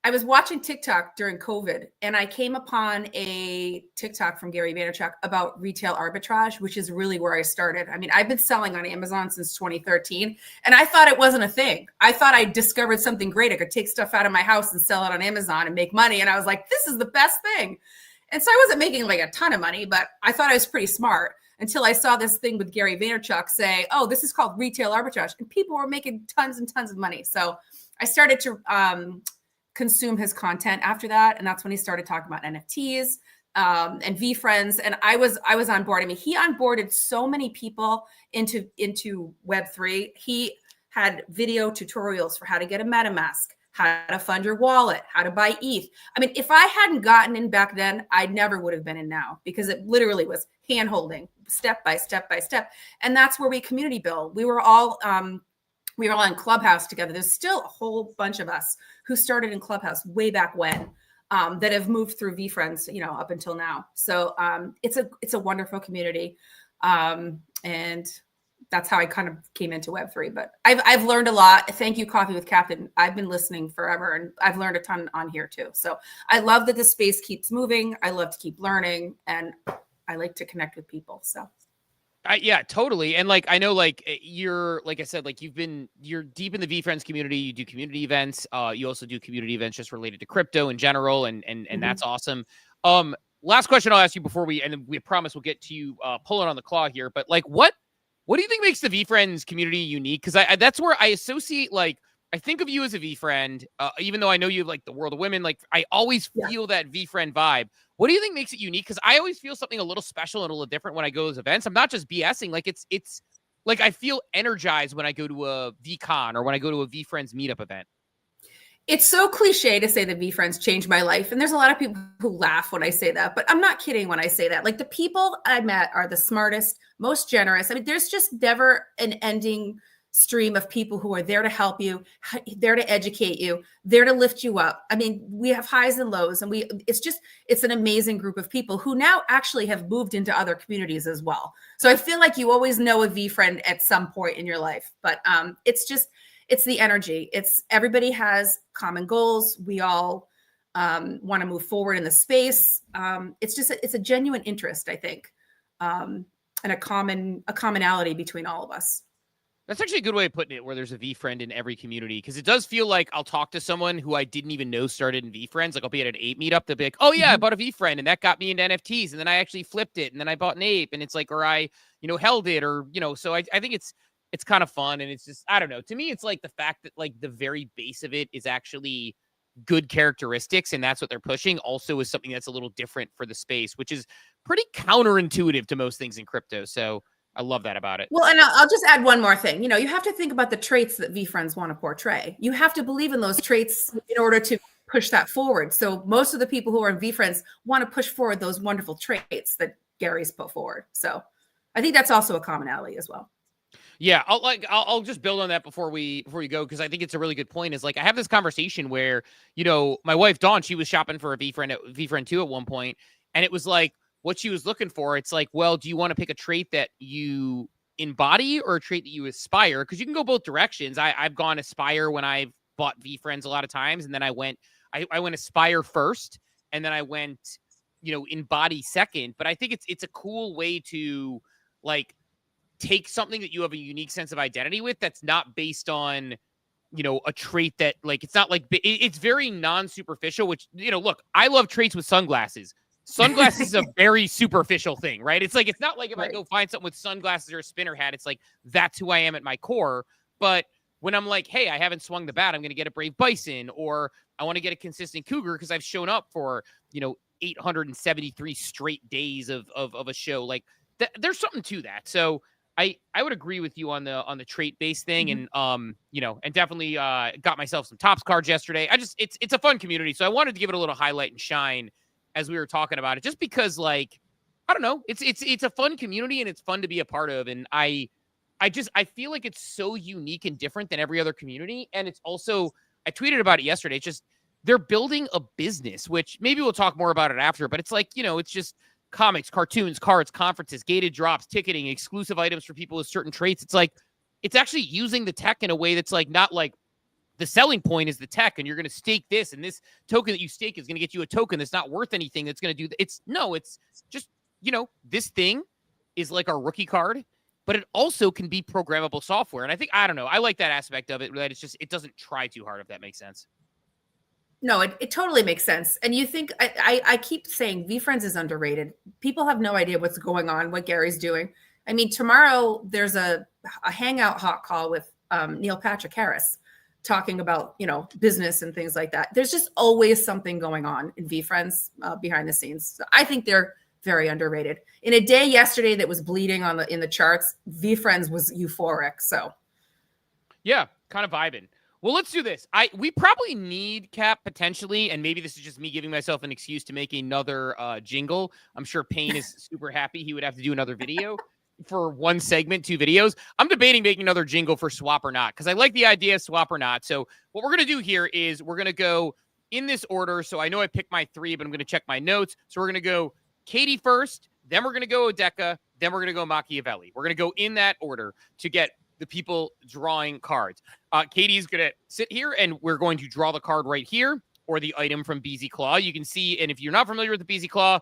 I was watching TikTok during COVID, and I came upon a TikTok from Gary Vaynerchuk about retail arbitrage, which is really where I started. I mean, I've been selling on Amazon since 2013, and I thought it wasn't a thing. I thought I discovered something great. I could take stuff out of my house and sell it on Amazon and make money. And I was like, this is the best thing. And so I wasn't making like a ton of money, but I thought I was pretty smart until I saw this thing with Gary Vaynerchuk say, oh, this is called retail arbitrage. And people were making tons and tons of money. So I started to consume his content after that, and that's when he started talking about NFTs and V-Friends. And I was on board. I mean, he onboarded so many people into Web3. He had video tutorials for how to get a MetaMask, how to fund your wallet, how to buy ETH. I mean, if I hadn't gotten in back then, I never would have been in now, because it literally was hand holding, step by step by step. And that's where we community build. We were all in Clubhouse together. There's still a whole bunch of us who started in Clubhouse way back when, that have moved through VFriends, up until now. So it's a wonderful community. And that's how I kind of came into Web3. But I've learned a lot. Thank you, Coffee with Captain. I've been listening forever, and I've learned a ton on here too. So I love that the space keeps moving. I love to keep learning, and I like to connect with people. So. Yeah, totally. And I know you're, like I said, you're deep in the VFriends community. You do community events. You also do community events just related to crypto in general. And that's awesome. Last question I'll ask you before we promise we'll get to you pulling on the claw here. But what do you think makes the VFriends community unique? Because that's where I associate, I think of you as a VFriend, even though I know you have the World of Women. I always feel that VFriend vibe. What do you think makes it unique? Because I always feel something a little special and a little different when I go to those events. I'm not just BSing. It's I feel energized when I go to a VCon or when I go to a VFriends meetup event. It's so cliche to say that VFriends changed my life. And there's a lot of people who laugh when I say that, but I'm not kidding when I say that. The people I met are the smartest, most generous. I mean, there's just never an ending stream of people who are there to help you, there to educate you, there to lift you up. I mean, we have highs and lows, and it's an amazing group of people who now actually have moved into other communities as well. So I feel like you always know a VFriend at some point in your life, but it's the energy. It's everybody has common goals. We all want to move forward in the space. It's a genuine interest, I think, and a commonality between all of us. That's actually a good way of putting it, where there's a VFriend in every community, because it does feel like I'll talk to someone who I didn't even know started in VFriends. I'll be at an ape meetup. They'll be like, oh, yeah, I bought a VFriend, and that got me into NFTs, and then I actually flipped it, and then I bought an ape, and it's or I, held it, or, so I think it's kind of fun, and it's just, I don't know. To me, it's the fact that, the very base of it is actually good characteristics, and that's what they're pushing, also is something that's a little different for the space, which is pretty counterintuitive to most things in crypto. So I love that about it. Well, and I'll just add one more thing. You have to think about the traits that VFriends want to portray. You have to believe in those traits in order to push that forward. So most of the people who are in VFriends want to push forward those wonderful traits that Gary's put forward. So I think that's also a commonality as well. Yeah, I'll just build on that before we go, because I think it's a really good point. Is I have this conversation where, my wife Dawn, she was shopping for a VFriend 2 at one point, and it was what she was looking for. It's well, do you want to pick a trait that you embody or a trait that you aspire? Because you can go both directions. I've gone aspire when I've bought VFriends a lot of times, and then I went aspire first, and then I went, embody second. But I think it's a cool way to take something that you have a unique sense of identity with, that's not based on, a trait that it's not it's very non-superficial, which, look, I love traits with sunglasses. Sunglasses is a very superficial thing, right? It's it's not if I go find something with sunglasses or a spinner hat, it's that's who I am at my core. But when I'm hey, I haven't swung the bat, I'm going to get a brave bison, or I want to get a consistent cougar because I've shown up for, 873 straight days of a show. There's something to that. So I would agree with you on the trait based thing. And, and definitely got myself some Topps cards yesterday. It's a fun community. So I wanted to give it a little highlight and shine as we were talking about it, just because I don't know, it's a fun community and it's fun to be a part of. And I feel like it's so unique and different than every other community. And it's also, I tweeted about it yesterday. It's just, they're building a business, which maybe we'll talk more about it after, but it's it's just comics, cartoons, cards, conferences, gated drops, ticketing, exclusive items for people with certain traits. It's it's actually using the tech in a way that's not the selling point is the tech, and you're going to stake this, and this token that you stake is going to get you a token that's not worth anything. That's going to do it's just, this thing is our rookie card, but it also can be programmable software. And I don't know, I like that aspect of it, that it doesn't try too hard, if that makes sense. No, it totally makes sense. And you think, I keep saying VFriends is underrated. People have no idea what's going on, what Gary's doing. I mean, tomorrow there's a hangout hot call with Neil Patrick Harris talking about, business and things like that. There's just always something going on in VFriends behind the scenes. So I think they're very underrated. In a day yesterday that was bleeding in the charts, VFriends was euphoric. So yeah, kind of vibing. Well, let's do this. We probably need Cap potentially, and maybe this is just me giving myself an excuse to make another jingle. I'm sure Payne is super happy he would have to do another video for one segment, 2 videos. I'm debating making another jingle for swap or not because I like the idea of swap or not. So what we're gonna do here is we're gonna go in this order. So I know I picked my 3, but I'm gonna check my notes. So we're gonna go Katie first, then we're gonna go Odeka, then we're gonna go Machiavelli. We're gonna go in that order to get the people drawing cards. Katie's going to sit here, and we're going to draw the card right here, or the item from BZ Claw. You can see, and if you're not familiar with the BZ Claw,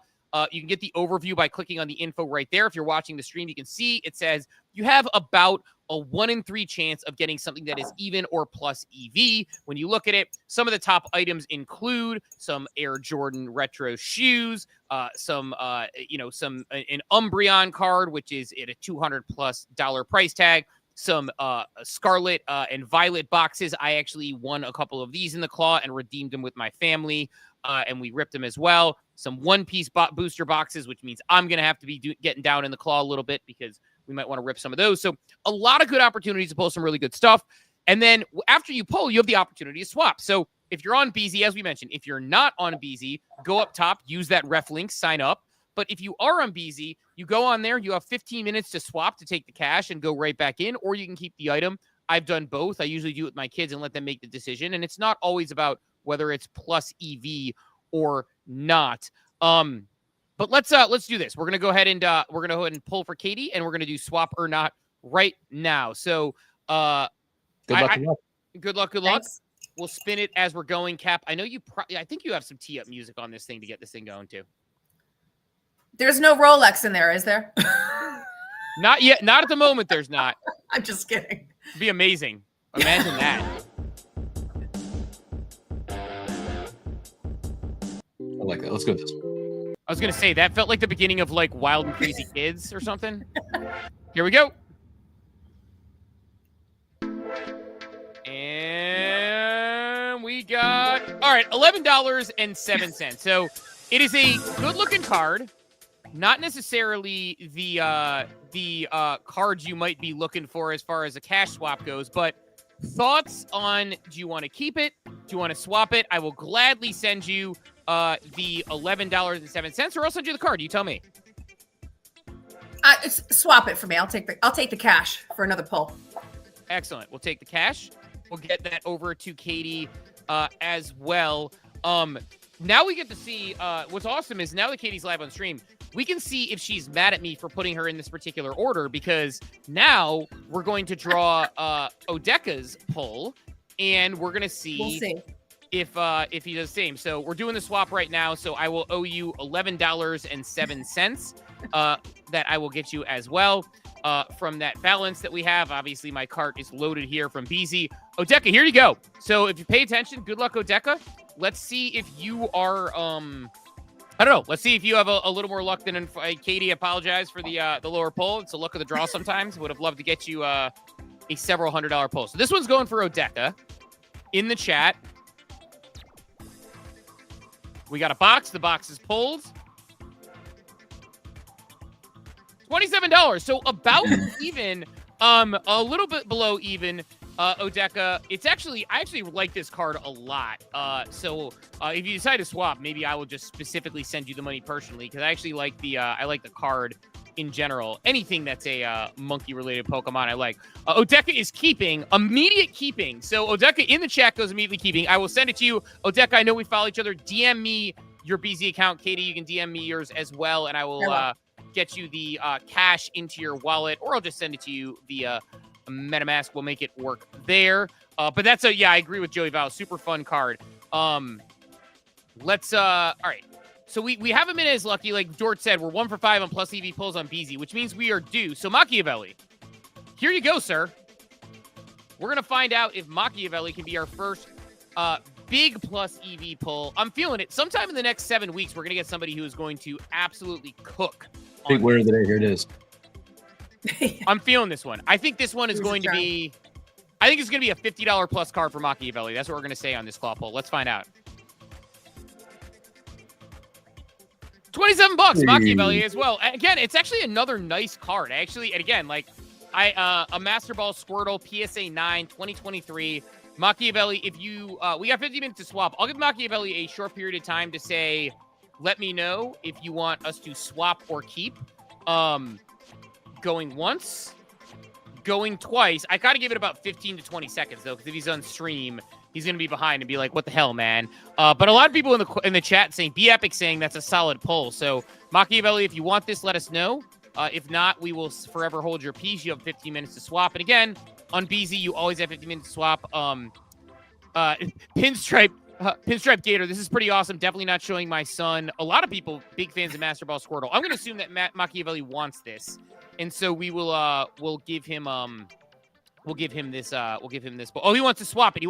you can get the overview by clicking on the info right there. If you're watching the stream, you can see it says you have about a 1 in 3 chance of getting something that is even or plus EV. When you look at it, some of the top items include some Air Jordan retro shoes, an Umbreon card, which is at a $200+ price tag. Some Scarlet and Violet boxes. I actually won a couple of these in the Claw and redeemed them with my family, and we ripped them as well. Some one-piece booster boxes, which means I'm going to have to be getting down in the Claw a little bit because we might want to rip some of those. So a lot of good opportunities to pull some really good stuff. And then after you pull, you have the opportunity to swap. So if you're on BZ, as we mentioned, if you're not on BZ, go up top, use that ref link, sign up. But if you are on BZ, you go on there, you have 15 minutes to swap to take the cash and go right back in, or you can keep the item. I've done both. I usually do it with my kids and let them make the decision. And it's not always about whether it's plus EV or not. But let's do this. We're gonna go ahead and pull for Katie, and we're gonna do swap or not right now. So Good luck. Good luck. Thanks. We'll spin it as we're going, Cap. I know I think you have some tee up music on this thing to get this thing going too. There's no Rolex in there, is there? Not yet. Not at the moment. There's not. I'm just kidding. It'd be amazing. Imagine that. I like that. Let's go with this one. I was going to say, that felt like the beginning of like Wild and Crazy Kids or something. Here we go. And we got, all right, $11.07. So it is a good looking card. Not necessarily the cards you might be looking for as far as a cash swap goes, but thoughts on, do you want to keep it? Do you want to swap it? I will gladly send you the $11.07, or I'll send you the card. You tell me. Swap it for me. I'll take the cash for another pull. Excellent. We'll take the cash. We'll get that over to Katie as well. Now we get to see what's awesome is now that Katie's live on stream, we can see if she's mad at me for putting her in this particular order, because now we're going to draw Odeka's pull, and we're going to see, we'll see if he does the same. So we're doing the swap right now, so I will owe you $11.07 that I will get you as well from that balance that we have. Obviously, my cart is loaded here from BZ. Odeka, here you go. So if you pay attention, good luck, Odeka. Let's see if you are, I don't know. Let's see if you have a little more luck than Katie. Apologize for the lower pull. It's a luck of the draw sometimes. Would have loved to get you a several $100 pull. So this one's going for Odeka in the chat. We got a box. The box is pulled. $27. So about even, a little bit below even. Odeka, I actually like this card a lot. So if you decide to swap, maybe I will just specifically send you the money personally, because I actually like the card in general. Anything that's a monkey related Pokemon I like. Odeka is keeping, immediate keeping. So Odeka in the chat goes immediately keeping. I will send it to you. Odeka, I know we follow each other. DM me your BZ account. Katie, you can DM me yours as well, and I will get you the cash into your wallet, or I'll just send it to you via MetaMask. Will make it work there. But that's I agree with Joey Val. Super fun card. Let's all right. So we have him in as lucky. Like George said, we're 1 for 5 on plus EV pulls on BZ, which means we are due. So Machiavelli, here you go, sir. We're gonna find out if Machiavelli can be our first big plus EV pull. I'm feeling it. Sometime in the next 7 weeks, we're gonna get somebody who is going to absolutely cook. Big winner of the day. Here it is. I'm feeling this one. I think this one is going to be, I think it's going to be a $50 plus card for Machiavelli. That's what we're going to say on this claw pull. Let's find out. $27 Machiavelli as well. Again, it's actually another nice card. Actually, and again, like a Master Ball Squirtle PSA 9 2023. Machiavelli, if you we got 50 minutes to swap. I'll give Machiavelli a short period of time to say, let me know if you want us to swap or keep. Going once, going twice. I gotta give it about 15 to 20 seconds though, because if he's on stream, he's gonna be behind and be like, "What the hell, man?" But a lot of people in the chat saying, "Be Epic," saying that's a solid pull. So Machiavelli, if you want this, let us know. If not, we will forever hold your peace. You have 15 minutes to swap. And again, on BZ, you always have 15 minutes to swap. Pinstripe Gator, this is pretty awesome. Definitely not showing my son. A lot of people, big fans of Master Ball Squirtle. I'm gonna assume that Machiavelli wants this. And so we will we'll give him this oh, he wants to swap it.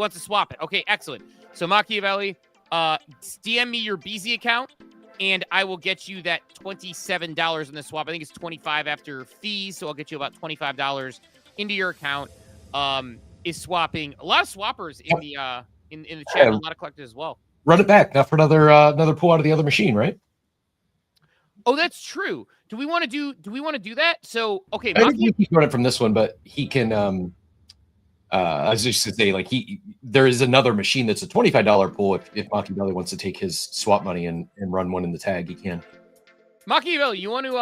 Okay, excellent. So Machiavelli, DM me your BZ account and I will get you that $27 in the swap. I think it's $25 after fees, so I'll get you about $25 into your account. Is swapping. A lot of swappers in the chat, a lot of collectors as well. Run it back, now for another pull out of the other machine, right? Oh, that's true. Do we want to do that? So, okay, I think we can run it from this one, but he can. I was just to say, like there is another machine that's a $25 pull. If Machiavelli wants to take his swap money and run one in the tag, he can. Machiavelli, you want to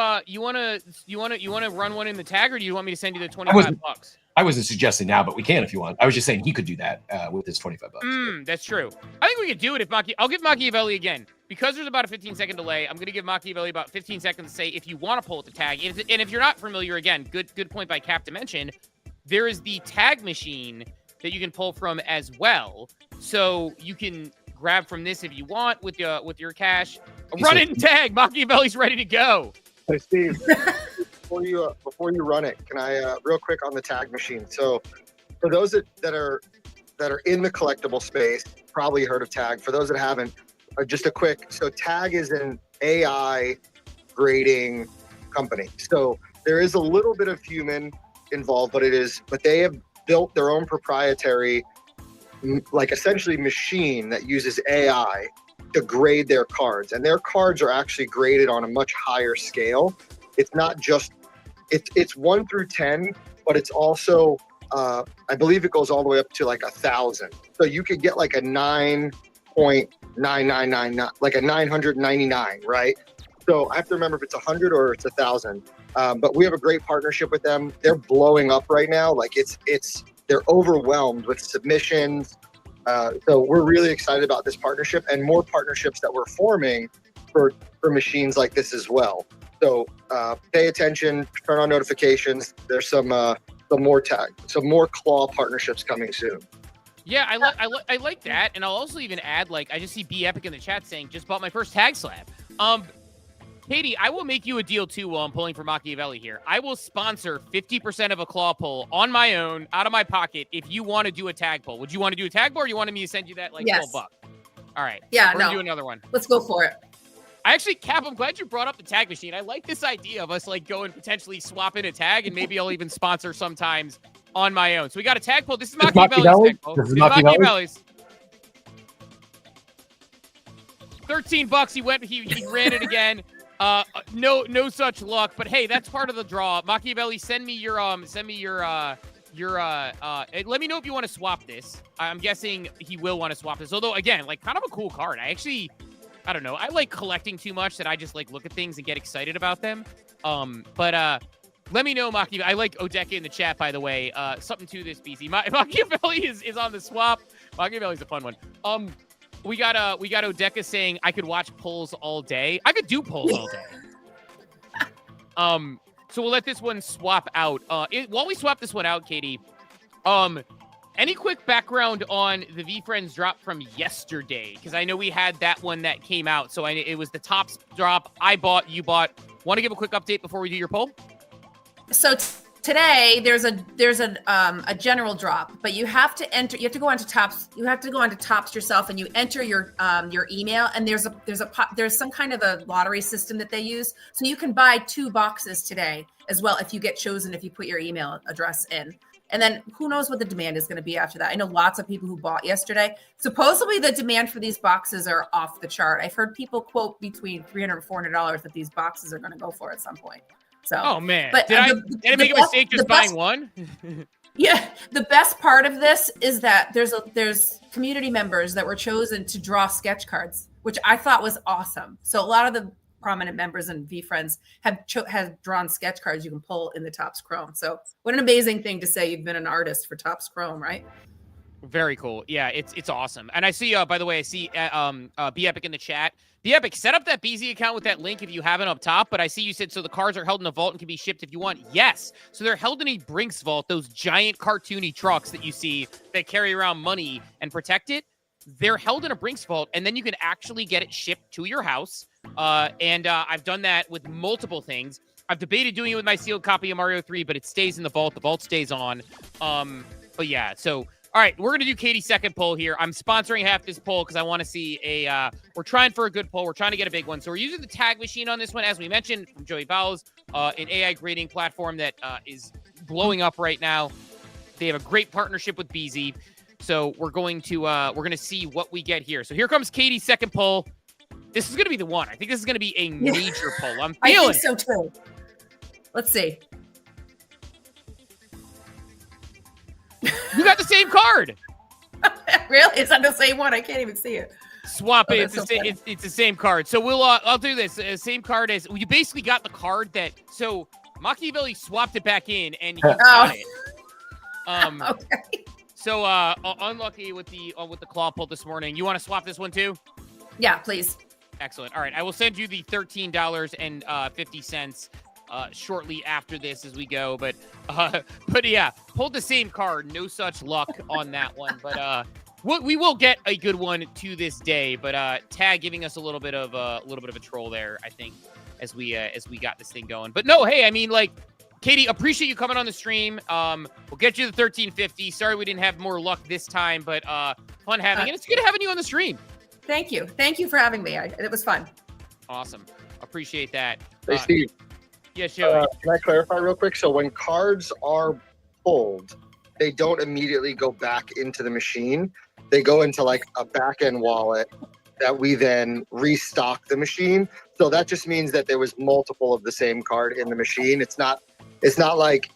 run one in the tag, or do you want me to send you the $25? I wasn't suggesting now, but we can if you want. I was just saying he could do that with his $25. That's true. I think we could do it if I'll give Machiavelli again. Because there's about a 15-second delay, I'm going to give Machiavelli about 15 seconds to say if you want to pull at the tag. And if you're not familiar, again, good point by Cap to mention, there is the tag machine that you can pull from as well. So you can grab from this if you want with your cash. Run it and tag. Machiavelli's ready to go. Hey, Steve, before you run it, can I real quick on the tag machine? So for those that are in the collectible space, probably heard of tag. For those that haven't, just a quick. So tag is an AI grading company. So there is a little bit of human involved, but they have built their own proprietary, like essentially machine that uses AI to grade their cards, and their cards are actually graded on a much higher scale. It's not just it's 1 through 10, but it's also I believe it goes all the way up to like 1,000. So you could get like a 9.9999, like a 999, right? So I have to remember if it's 100 or it's 1,000. But we have a great partnership with them. They're blowing up right now. Like they're overwhelmed with submissions. So we're really excited about this partnership and more partnerships that we're forming for machines like this as well. So pay attention, turn on notifications. There's some more claw partnerships coming soon. Yeah, I like that, and I'll also even add, like, I just see B Epic in the chat saying just bought my first tag slab. Katie, I will make you a deal too while I'm pulling for Machiavelli here. I will sponsor 50% of a claw pull on my own, out of my pocket, if you want to do a tag pull. Would you want to do a tag pull, or you wanted me to send you that like $12? All right. Yeah, we're gonna do another one. Let's go for it. I actually, Cap, I'm glad you brought up the tag machine. I like this idea of us like going potentially swap in a tag, and maybe I'll even sponsor sometimes on my own. So we got a tag pull. This is Machiavelli's tag pull. This is Machiavelli's. $13. He ran it again. No such luck, but hey, that's part of the draw. Machiavelli, send me your let me know if you want to swap this. I'm guessing he will want to swap this. Although again, like kind of a cool card. I don't know. I like collecting too much that I just like look at things and get excited about them. But let me know, Machiavelli. I like Odeka in the chat, by the way. Something to this, BC. Machiavelli is on the swap. Machiavelli's a fun one. We got Odeka saying I could watch polls all day. I could do polls all day. So we'll let this one swap out. While we swap this one out, Katie, any quick background on the V-Friends drop from yesterday? Because I know we had that one that came out. So it was the Topps drop. I bought, you bought. Want to give a quick update before we do your poll? So today there's a general drop, but you have to enter. You have to go onto Topps. You have to go onto Topps yourself, and you enter your email. And there's some kind of a lottery system that they use, so you can buy 2 boxes today as well if you get chosen, if you put your email address in. And then who knows what the demand is going to be after that. I know lots of people who bought yesterday. Supposedly the demand for these boxes are off the chart. I've heard people quote between $300 and $400 that these boxes are going to go for at some point. So, oh man, but did I make a mistake just buying one? Yeah, the best part of this is that there's community members that were chosen to draw sketch cards, which I thought was awesome. So a lot of the prominent members and V Friends have drawn sketch cards you can pull in the Topps Chrome. So what an amazing thing to say you've been an artist for Topps Chrome, right? Very cool. Yeah, it's awesome. And I see, by the way, I see Be Epic in the chat. Be Epic, set up that BZ account with that link if you haven't up top. But I see you said, so the cards are held in a vault and can be shipped if you want. Yes. So they're held in a Brinks vault, those giant cartoony trucks that you see that carry around money and protect it. They're held in a Brinks vault, and then you can actually get it shipped to your house. And I've done that with multiple things. I've debated doing it with my sealed copy of Mario 3, but it stays in the vault. The vault stays on. But yeah, so... All right, we're going to do Katie's second poll here. I'm sponsoring half this poll because I want to see we're trying for a good poll. We're trying to get a big one. So we're using the tag machine on this one, as we mentioned, from Joey Bowles, an AI grading platform that is blowing up right now. They have a great partnership with BZ. So we're going to see what we get here. So here comes Katie's second poll. This is going to be the one. I think this is going to be a major poll. I'm feeling I think so too. Let's see. You got the same card. Really? It's not the same one. I can't even see it. Swap it. It's the same card. So we'll I'll do this. Same card as you basically got the card that. So Machiavelli swapped it back in, and you got it. Okay. So unlucky with the claw pull this morning. You want to swap this one too? Yeah, please. Excellent. All right, I will send you the $13.50 shortly after this as we go. But yeah, pulled the same card. No such luck on that one. But we will get a good one to this day. But Tag giving us a little bit of a troll there, I think, as we got this thing going. But no, hey, I mean, like, Katie, appreciate you coming on the stream. We'll get you the $13.50. Sorry we didn't have more luck this time, but fun having it. It's good having you on the stream. Thank you. Thank you for having me. It was fun. Awesome. Appreciate that. Hey, Steve. Yeah, sure. Can I clarify real quick? So when cards are pulled, they don't immediately go back into the machine. They go into like a back-end wallet that we then restock the machine. So that just means that there was multiple of the same card in the machine. It's not like,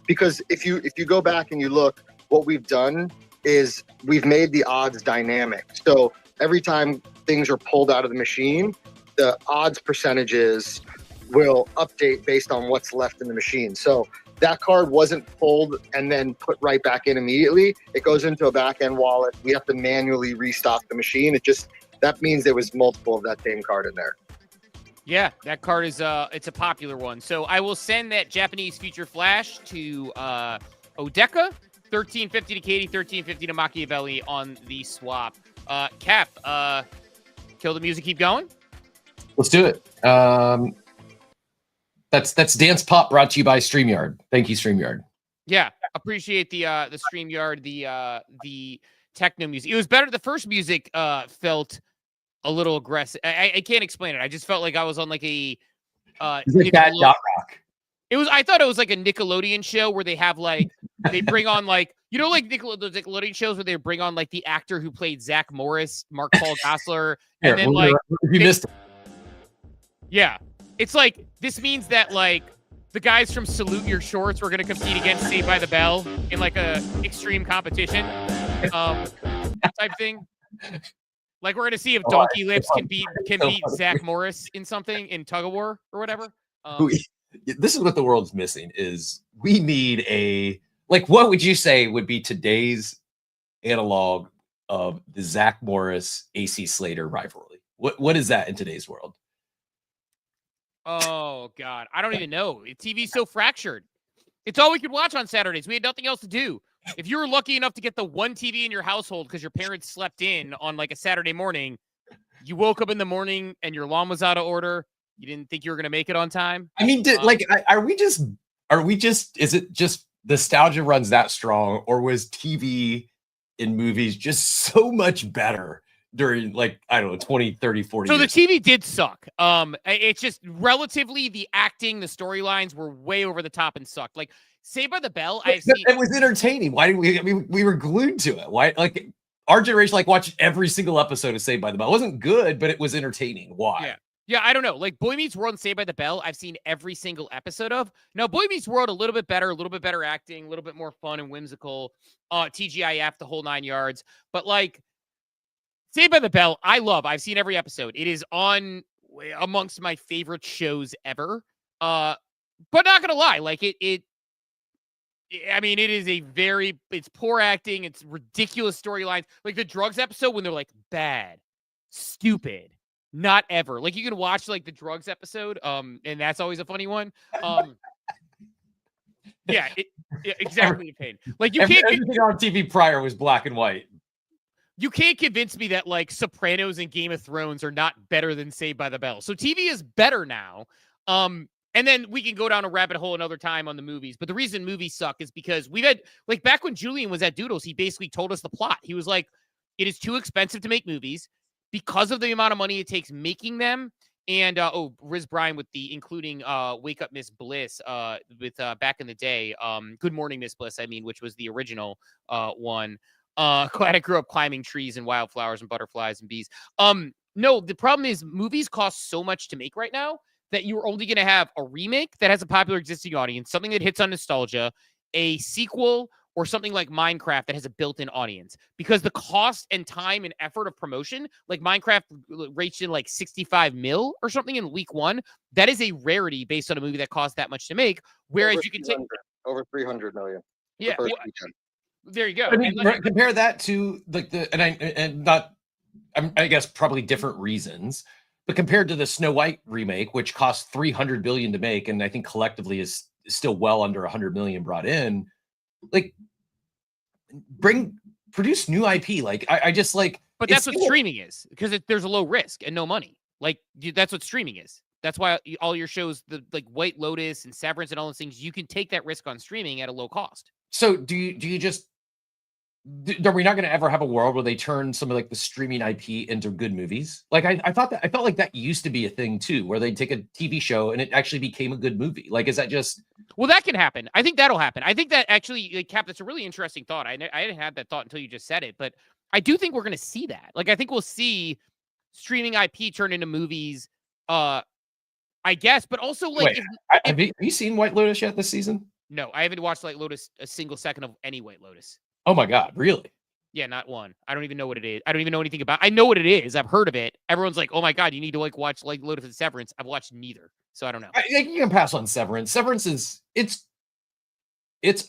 because if you go back and you look, what we've done is we've made the odds dynamic. So every time things are pulled out of the machine, the odds percentages will update based on what's left in the machine. So that card wasn't pulled and then put right back in immediately. It goes into a back-end wallet. We have to manually restock the machine. That means there was multiple of that same card in there. Yeah, that card is it's a popular one. So I will send that Japanese Future Flash to Odeka, $13.50 to Katie, $13.50 to Machiavelli on the swap. Cap, kill the music, keep going. Let's do it. That's Dance Pop brought to you by StreamYard. Thank you, StreamYard. Yeah, appreciate the StreamYard, the techno music. It was better. The first music felt a little aggressive. I can't explain it. I just felt like I was on like a Yacht Rock. I thought it was like a Nickelodeon show where they have like they bring on like like those Nickelodeon shows where they bring on like the actor who played Zach Morris, Mark Paul Gosselaar, and then like you missed it. Yeah. It's like, this means that, like, the guys from Salute Your Shorts were going to compete against Saved by the Bell in, like, a extreme competition type thing. Like, we're going to see if Donkey Lips can beat Zach Morris in something, in Tug of War or whatever. This is what the world's missing, is we need what would you say would be today's analog of the Zach Morris, AC Slater rivalry? What is that in today's world? Oh, God. I don't even know. TV's so fractured. It's all we could watch on Saturdays. We had nothing else to do. If you were lucky enough to get the one TV in your household because your parents slept in on like a Saturday morning, you woke up in the morning and your lawn was out of order. You didn't think you were going to make it on time. I mean, are we just, is it just nostalgia runs that strong, or was TV in movies just so much better during, like, I don't know, 20, 30, 40 So years? the TV did suck. It's just relatively the acting, the storylines were way over the top and sucked. Like Saved by the Bell, it was entertaining. Why did we were glued to it? Why, like, our generation watched every single episode of Saved by the Bell. It wasn't good, but it was entertaining. Why? Yeah, I don't know. Like Boy Meets World and Saved by the Bell, I've seen every single episode of. Now, Boy Meets World, a little bit better acting, a little bit more fun and whimsical. TGIF, the whole 9 yards. But like Saved by the Bell, I love. I've seen every episode. It is on amongst my favorite shows ever. But not gonna lie, like I mean, it is it's poor acting, it's ridiculous storylines. Like the drugs episode when they're like bad, stupid, not ever. Like you can watch like the drugs episode, and that's always a funny one. Yeah, exactly. A pain. Like you can't everything on TV prior was black and white. You can't convince me that like Sopranos and Game of Thrones are not better than Saved by the Bell. So TV is better now. And then we can go down a rabbit hole another time on the movies. But the reason movies suck is because we've had, like, back when Julian was at Doodles, he basically told us the plot. He was like, it is too expensive to make movies because of the amount of money it takes making them. And, Riz Bryan with the, including Wake Up Miss Bliss with back in the day. Good Morning Miss Bliss, I mean, which was the original one. Glad I grew up climbing trees and wildflowers and butterflies and bees. No, the problem is movies cost so much to make right now that you're only going to have a remake that has a popular existing audience, something that hits on nostalgia, a sequel, or something like Minecraft that has a built-in audience. Because the cost and time and effort of promotion, like Minecraft reached in like 65 mil or something in week 1, that is a rarity based on a movie that costs that much to make. Whereas you can take over 300 million. Yeah. There you go. I mean, compare that to like I guess probably different reasons, but compared to the Snow White remake, which cost 300 billion to make, and I think collectively is still well under 100 million brought in, like produce new IP. Like I just like, but that's what streaming is, because there's a low risk and no money. Like that's what streaming is. That's why all your shows, the like White Lotus and Severance and all those things, you can take that risk on streaming at a low cost. So do you just, are we not going to ever have a world where they turn some of like the streaming IP into good movies? Like I felt like that used to be a thing too, where they'd take a TV show and it actually became a good movie. Like, is that just? Well, that can happen. I think that'll happen. I think that actually, like, Cap, that's a really interesting thought. I didn't have that thought until you just said it, but I do think we're going to see that. Like, I think we'll see streaming IP turn into movies. I guess, but also like, wait, have you seen White Lotus yet this season? No, I haven't watched White Lotus a single second of any White Lotus. Oh my God, really? Yeah, not one. I don't even know what it is. I don't even know anything about it. I know what it is. I've heard of it. Everyone's like, oh my God, you need to like watch like Lotus and Severance. I've watched neither. So I don't know. You can pass on Severance. Severance is it's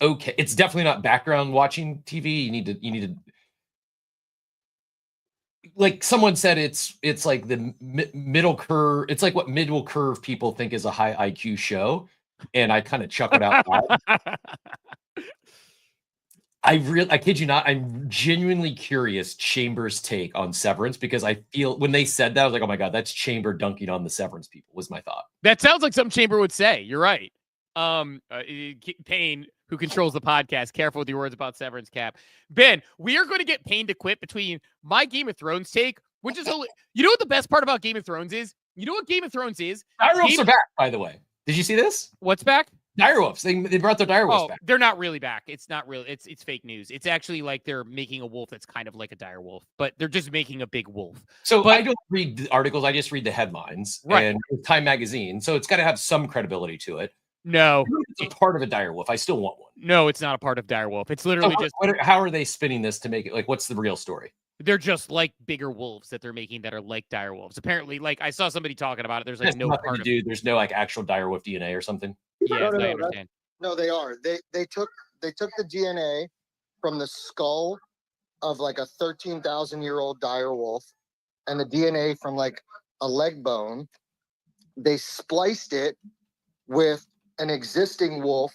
okay. It's definitely not background watching TV. You need to like someone said it's like the middle curve. It's like what middle curve people think is a high IQ show. And I kind of chuckled out loud. I kid you not, I'm genuinely curious Chambers' take on Severance, because I feel when they said that, I was like, oh my God, that's Chamber dunking on the Severance people, was my thought. That sounds like some Chamber would say. You're right. Payne, who controls the podcast, careful with your words about Severance, Cap. Ben, we are going to get Payne to quit between my Game of Thrones take, which is, you know what the best part about Game of Thrones is? You know what Game of Thrones is? Direwolves are back, by the way. Did you see this? What's back? Direwolves. They brought the direwolves back. They're not really back. It's not real. It's fake news. It's actually like they're making a wolf that's kind of like a direwolf, but they're just making a big wolf. So I don't read the articles. I just read the headlines. Right. And Time Magazine. So it's got to have some credibility to it. No. It's a part of a direwolf. I still want one. No, it's not a part of direwolf. It's literally how are they spinning this to make it like, what's the real story? They're just like bigger wolves that they're making that are like direwolves. Apparently, like I saw somebody talking about it. There's like no part of it. There's no like actual direwolf DNA or something. Yeah, I understand. No, they are. They took the DNA from the skull of like a 13,000-year-old direwolf and the DNA from like a leg bone. They spliced it with an existing wolf.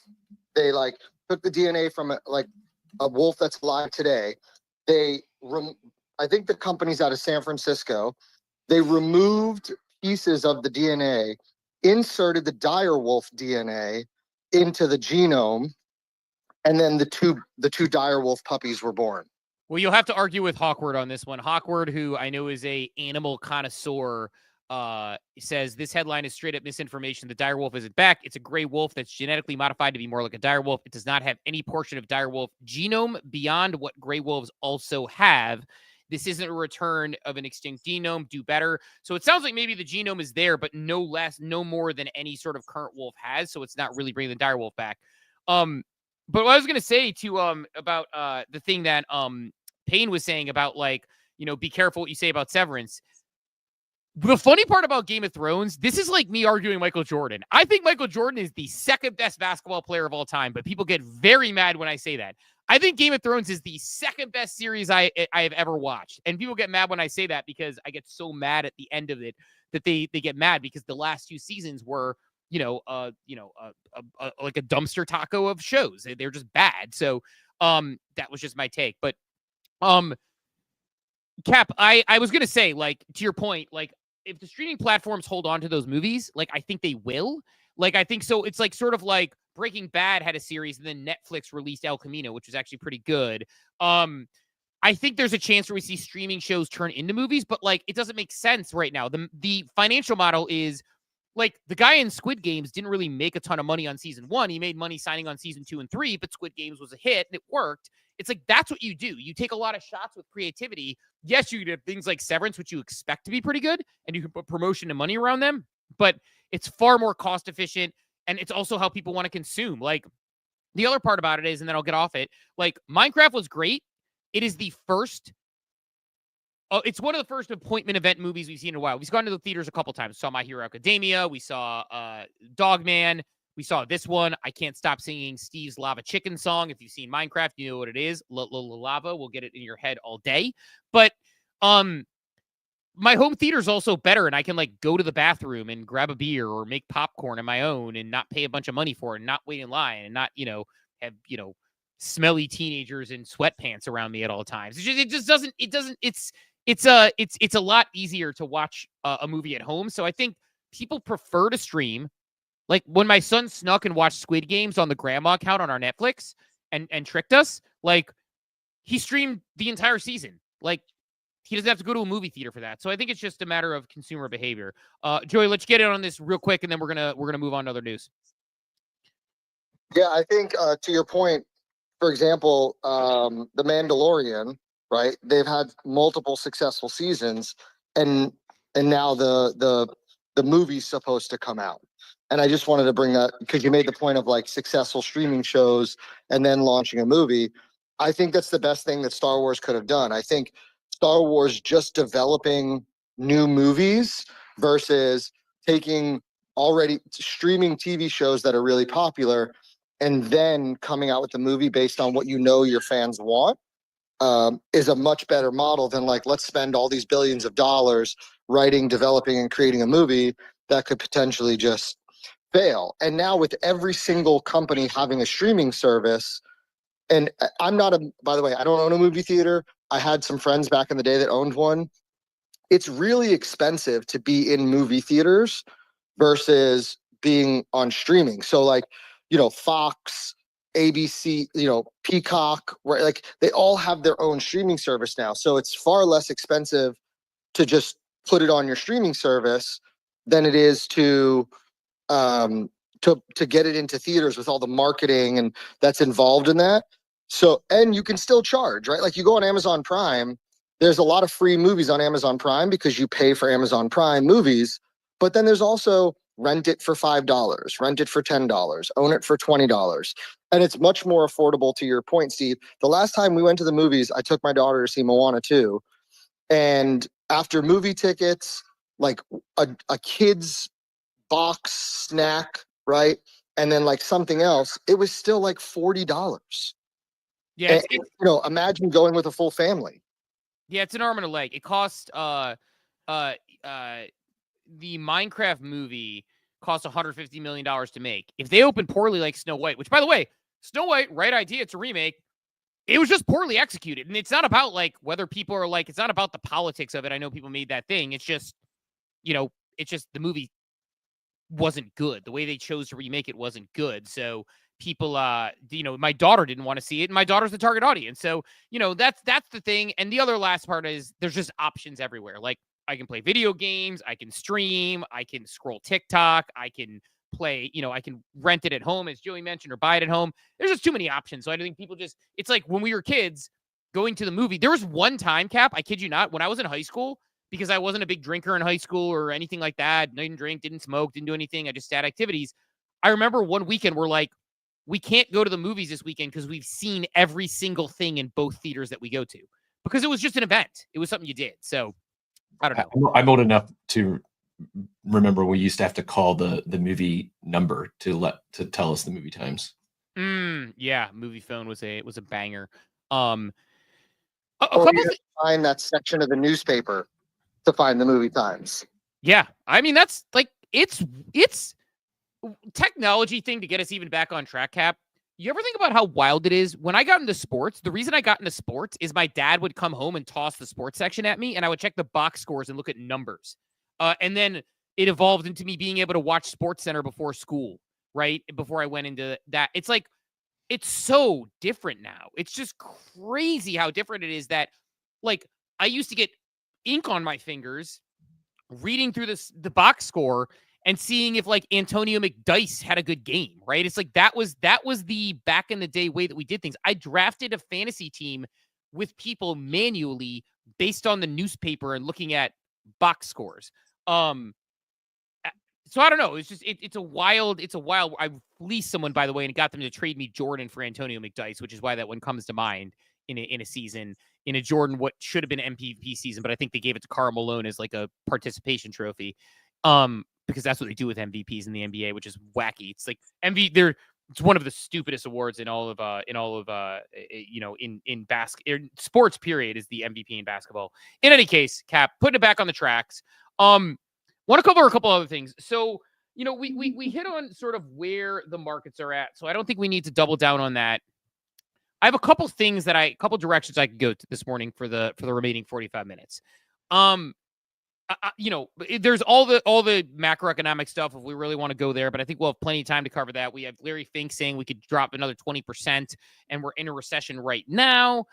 They like took the DNA from a wolf that's alive today. I think the company's out of San Francisco. They removed pieces of the DNA, inserted the direwolf DNA into the genome, and then the two direwolf puppies were born. Well, you'll have to argue with Hawkward on this one. Hawkward, who I know is a animal connoisseur, says this headline is straight up misinformation. The direwolf isn't back. It's a gray wolf that's genetically modified to be more like a direwolf. It does not have any portion of direwolf genome beyond what gray wolves also have. This isn't a return of an extinct genome. Do better. So it sounds like maybe the genome is there, but no more than any sort of current wolf has. So it's not really bringing the dire wolf back. But what I was going to say to about the thing that Payne was saying about, like, be careful what you say about Severance. The funny part about Game of Thrones, this is like me arguing Michael Jordan. I think Michael Jordan is the second best basketball player of all time, but people get very mad when I say that. I think Game of Thrones is the second best series I have ever watched. And people get mad when I say that because I get so mad at the end of it that they get mad because the last 2 seasons were, like a dumpster taco of shows. They're just bad. So that was just my take. But Cap, I was going to say, like, to your point, like, if the streaming platforms hold on to those movies, like, I think they will. Like, I think so. It's like sort of like Breaking Bad had a series, and then Netflix released El Camino, which was actually pretty good. I think there's a chance where we see streaming shows turn into movies, but, like, it doesn't make sense right now. The financial model is, like, the guy in Squid Games didn't really make a ton of money on season 1. He made money signing on season 2 and 3, but Squid Games was a hit and it worked. It's like, that's what you do. You take a lot of shots with creativity. Yes, you do things like Severance, which you expect to be pretty good, and you can put promotion and money around them, but it's far more cost efficient. And it's also how people want to consume. Like, the other part about it is, and then I'll get off it, like, Minecraft was great. It is the first, it's one of the first appointment event movies we've seen in a while. We've gone to the theaters a couple times. We saw My Hero Academia. We saw Dogman. We saw this one. I can't stop singing Steve's Lava Chicken song. If you've seen Minecraft, you know what it is. Lava. We'll get it in your head all day. But my home theater is also better, and I can, like, go to the bathroom and grab a beer or make popcorn on my own and not pay a bunch of money for it and not wait in line and not, have, smelly teenagers in sweatpants around me at all times. It's a lot easier to watch a movie at home. So I think people prefer to stream. Like, when my son snuck and watched Squid Games on the grandma account on our Netflix and tricked us, like, he streamed the entire season. Like, he doesn't have to go to a movie theater for that. So I think it's just a matter of consumer behavior. Joey, let's get in on this real quick, and then we're gonna move on to other news. Yeah, I think to your point, for example, The Mandalorian, right? They've had multiple successful seasons, and now the movie's supposed to come out. And I just wanted to bring that because you made the point of, like, successful streaming shows and then launching a movie. I think that's the best thing that Star Wars could have done. I think Star Wars just developing new movies versus taking already streaming TV shows that are really popular and then coming out with the movie based on what your fans want is a much better model than, like, let's spend all these billions of dollars writing, developing, and creating a movie that could potentially just fail. And now with every single company having a streaming service, and by the way, I don't own a movie theater. I had some friends back in the day that owned one. It's really expensive to be in movie theaters versus being on streaming. So, like, Fox, ABC, Peacock, right? Like, they all have their own streaming service now. So it's far less expensive to just put it on your streaming service than it is to get it into theaters with all the marketing and that's involved in that. So, and you can still charge, right? Like, you go on Amazon Prime, there's a lot of free movies on Amazon Prime because you pay for Amazon Prime movies, but then there's also rent it for $5, rent it for $10, own it for $20. And it's much more affordable, to your point, Steve. The last time we went to the movies, I took my daughter to see Moana 2. And after movie tickets, like a kid's box snack, right? And then, like, something else, it was still like $40. Yeah, And, imagine going with a full family. Yeah, it's an arm and a leg. It cost the Minecraft movie cost $150 million to make. If they open poorly like Snow White, which, by the way, Snow White, right idea, it's a remake. It was just poorly executed. And it's not about, like, whether people are, like, it's not about the politics of it. I know people made that thing. It's just, it's just the movie wasn't good. The way they chose to remake it wasn't good. So people, my daughter didn't want to see it, and my daughter's the target audience. So, that's the thing. And the other last part is there's just options everywhere. Like, I can play video games, I can stream, I can scroll TikTok, I can play, I can rent it at home, as Joey mentioned, or buy it at home. There's just too many options. So I think people it's like when we were kids, going to the movie. There was one time, Cap, I kid you not, when I was in high school, because I wasn't a big drinker in high school or anything like that. Didn't drink, didn't smoke, didn't do anything. I just had activities. I remember one weekend we're like, we can't go to the movies this weekend because we've seen every single thing in both theaters that we go to, because it was just an event. It was something you did. So I don't know. I'm old enough to remember we used to have to call the movie number to tell us the movie times. Yeah, movie phone was a banger. Or you have to find that section of the newspaper to find the movie times. Yeah, I mean that's like it's technology thing to get us even back on track, Cap. You ever think about how wild it is? When I got into sports, the reason I got into sports is my dad would come home and toss the sports section at me, and I would check the box scores and look at numbers. And then it evolved into me being able to watch Sports Center before school, right? Before I went into that. It's like, it's so different now. It's just crazy how different it is that, like, I used to get ink on my fingers reading through the box score and seeing if like Antonio McDice had a good game, right? It's like that was the back in the day way that we did things. I drafted a fantasy team with people manually based on the newspaper and looking at box scores. So I don't know. It's just it's a wild. I fleeced someone, by the way, and got them to trade me Jordan for Antonio McDice, which is why that one comes to mind in a season, in a Jordan what should have been MVP season, but I think they gave it to Karl Malone as like a participation trophy. Because that's what they do with MVPs in the NBA, which is wacky. It's like it's one of the stupidest awards in all of sports period, is the MVP in basketball. In any case, Cap, putting it back on the tracks. Want to cover a couple other things. So, we hit on sort of where the markets are at. So I don't think we need to double down on that. I have a couple directions I could go to this morning for the remaining 45 minutes. There's all the macroeconomic stuff if we really want to go there, but I think we'll have plenty of time to cover that. We have Larry Fink saying we could drop another 20% and we're in a recession right now.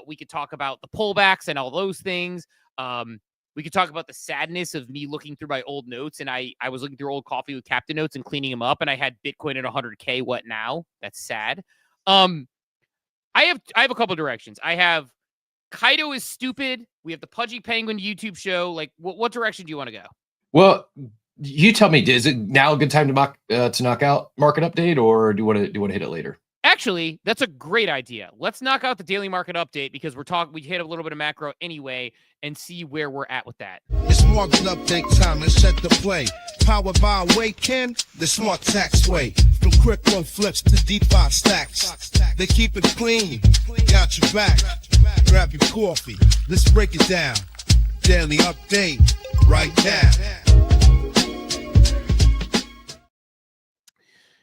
We could talk about the pullbacks and all those things. We could talk about the sadness of me looking through my old notes, and I was looking through old Coffee with Captain notes and cleaning them up, and I had Bitcoin at 100K. What now? That's sad. I have a couple directions. I have Kaito is stupid. We have the Pudgy Penguin YouTube show. Like, what direction do you want to go? Well, you tell me. Is it now a good time to knock out market update, or do you want to hit it later? Actually, that's a great idea. Let's knock out the daily market update because we hit a little bit of macro anyway, and see where we're at with that. It's market update time. Let's set the play. Powered by Awaken, the smart tax way. From crypto flips to DeFi stacks. They keep it clean. Got your back. Grab your coffee. Let's break it down. Daily update right now.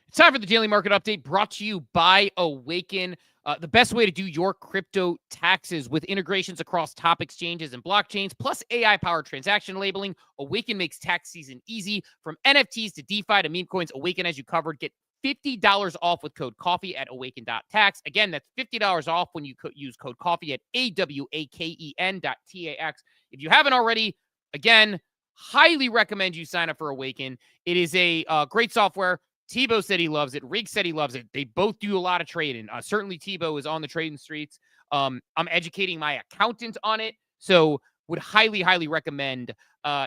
It's time for the daily market update, brought to you by Awaken. The best way to do your crypto taxes with integrations across top exchanges and blockchains, plus AI-powered transaction labeling. Awaken makes tax season easy. From NFTs to DeFi to meme coins, Awaken has you covered. Get $50 off with code coffee at awaken.tax. Again, that's $50 off when you use code coffee at awaken.tax. If you haven't already, again, highly recommend you sign up for Awaken. It is a great software. Tebow said he loves it. Rig said he loves it. They both do a lot of trading. Certainly Tebow is on the trading streets. I'm educating my accountant on it. So would highly, highly recommend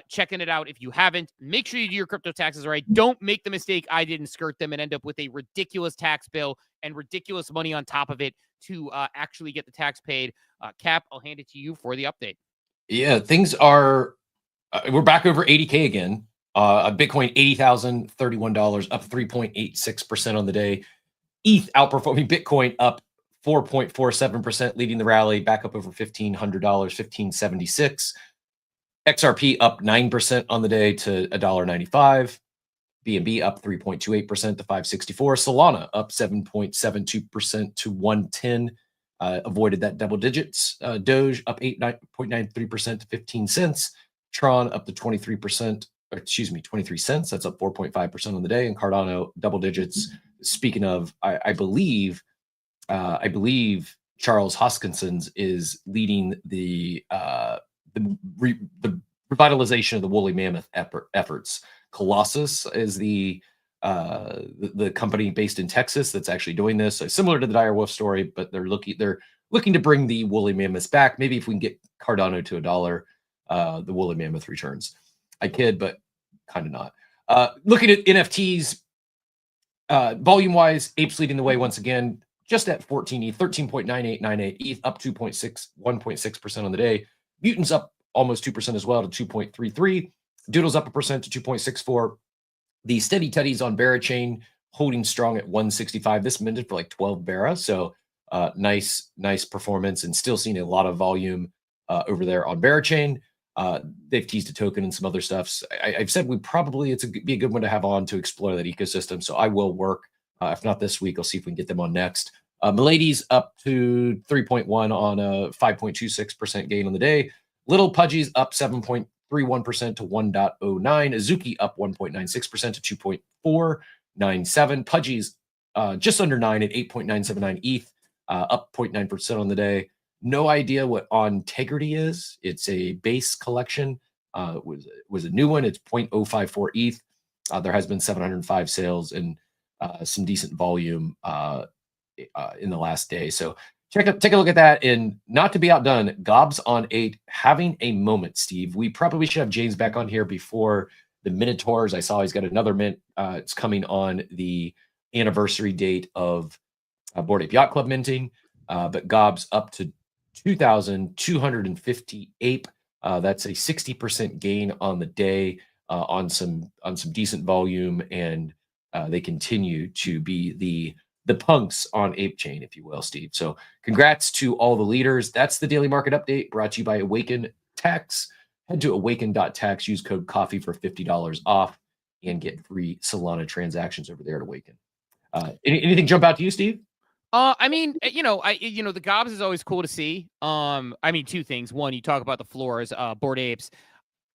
checking it out if you haven't. Make sure you do your crypto taxes right. Don't make the mistake I did and skirt them and end up with a ridiculous tax bill and ridiculous money on top of it to actually get the tax paid. Cap, I'll hand it to you for the update. Yeah, things are, we're back over 80K again. Bitcoin, $80,031, up 3.86% on the day. ETH outperforming Bitcoin, up 4.47%, leading the rally back up over $1,500, $1,576. XRP up 9% on the day to $1.95. BNB up 3.28% to $564. Solana up 7.72% to $110. Avoided that double digits. Doge up 8.93% to 15 cents. Tron up to 23 cents. That's up 4.5% on the day. And Cardano double digits. Speaking of, I believe Charles Hoskinson's is leading the revitalization of the woolly mammoth efforts. Colossus is the company based in Texas that's actually doing this. So similar to the dire wolf story, but they're looking to bring the woolly mammoths back. Maybe if we can get Cardano to $1, the woolly mammoth returns. I kid, but kind of not. Looking at NFTs, volume-wise, apes leading the way once again, just at 14 ETH, 13.9898 ETH, up 1.6% on the day. Mutants up almost 2% as well to 2.33. Doodles up 1% to 2.64. The steady teddies on Barachain holding strong at 165. This minted for like 12 Bara, so nice performance, and still seeing a lot of volume over there on Barachain. They've teased a token and some other stuff. I've said be a good one to have on to explore that ecosystem. So I will work. If not this week, I'll see if we can get them on next. Milady's up to 3.1 on a 5.26% gain on the day. Little Pudgy's up 7.31% to 1.09. Azuki up 1.96% to 2.497. Pudgy's just under 9 at 8.979 ETH, up 0.9% on the day. No idea what Integrity is. It's a base collection. Was a new one. It's 0.054 ETH. There has been 705 sales and some decent volume in the last day. So take a look at that. And not to be outdone, Gobs on 8 having a moment, Steve. We probably should have James back on here before the Minotaurs. I saw he's got another mint. It's coming on the anniversary date of Bored Ape Yacht Club minting. But Gobs up to 2,250 ape. That's a 60% gain on the day on some decent volume, and they continue to be the punks on Ape Chain, if you will, Steve. So congrats to all the leaders. That's the daily market update brought to you by Awaken Tax. Head to awaken.tax, use code coffee for $50 off, and get free Solana transactions over there at Awaken. Anything jump out to you, Steve? I mean, the Gobs is always cool to see. I mean, two things. One, you talk about the floors, Bored Apes.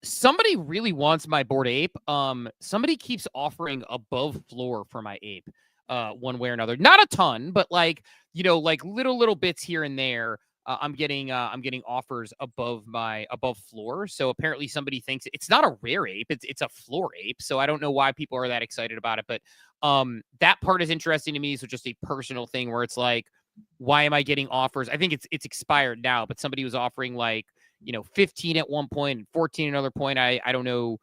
Somebody really wants my Bored Ape. Somebody keeps offering above floor for my ape, one way or another. Not a ton, but like little bits here and there. I'm getting offers above floor. So apparently somebody thinks it's not a rare ape. It's a floor ape. So I don't know why people are that excited about it, but that part is interesting to me. So just a personal thing where it's like, why am I getting offers? I think it's expired now, but somebody was offering 15 at one point and 14 another point. I don't know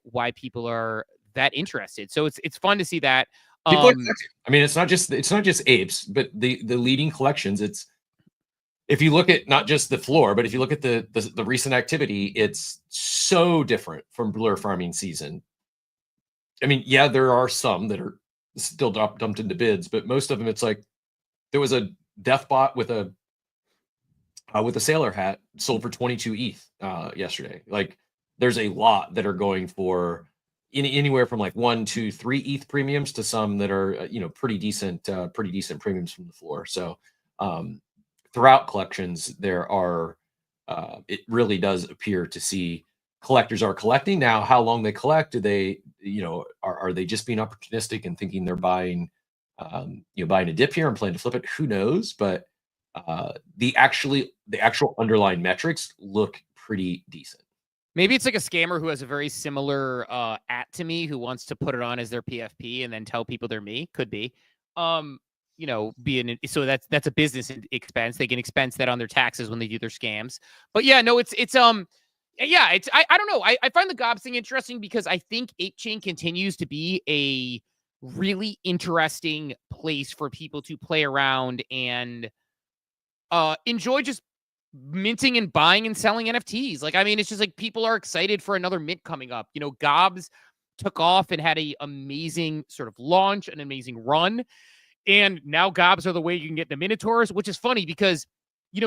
why people are that interested. So it's fun to see that. I mean, it's not just apes, but the leading collections. It's, if you look at not just the floor, but if you look at the recent activity, it's so different from Blur farming season. I mean, yeah, there are some that are still dumped into bids, but most of them, it's like there was a death bot with a sailor hat sold for 22 ETH yesterday. Like, there's a lot that are going for anywhere from like 1, 2, 3 ETH premiums to some that are pretty decent premiums from the floor. So throughout collections, there are it really does appear to see collectors are collecting. Now, how long they collect, do they are they just being opportunistic and thinking they're buying buying a dip here and planning to flip it? Who knows? But the actual underlying metrics look pretty decent. Maybe it's like a scammer who has a very similar to me, who wants to put it on as their PFP and then tell people they're me. Could be. So that's a business expense. They can expense that on their taxes when they do their scams. But yeah, no, I don't know. I find the Gobs thing interesting because I think Ape Chain continues to be a really interesting place for people to play around and enjoy just minting and buying and selling NFTs. Like, I mean, it's just like people are excited for another mint coming up. Gobs took off and had an amazing sort of launch, an amazing run. And now Gobs are the way you can get the Minotaurs, which is funny because,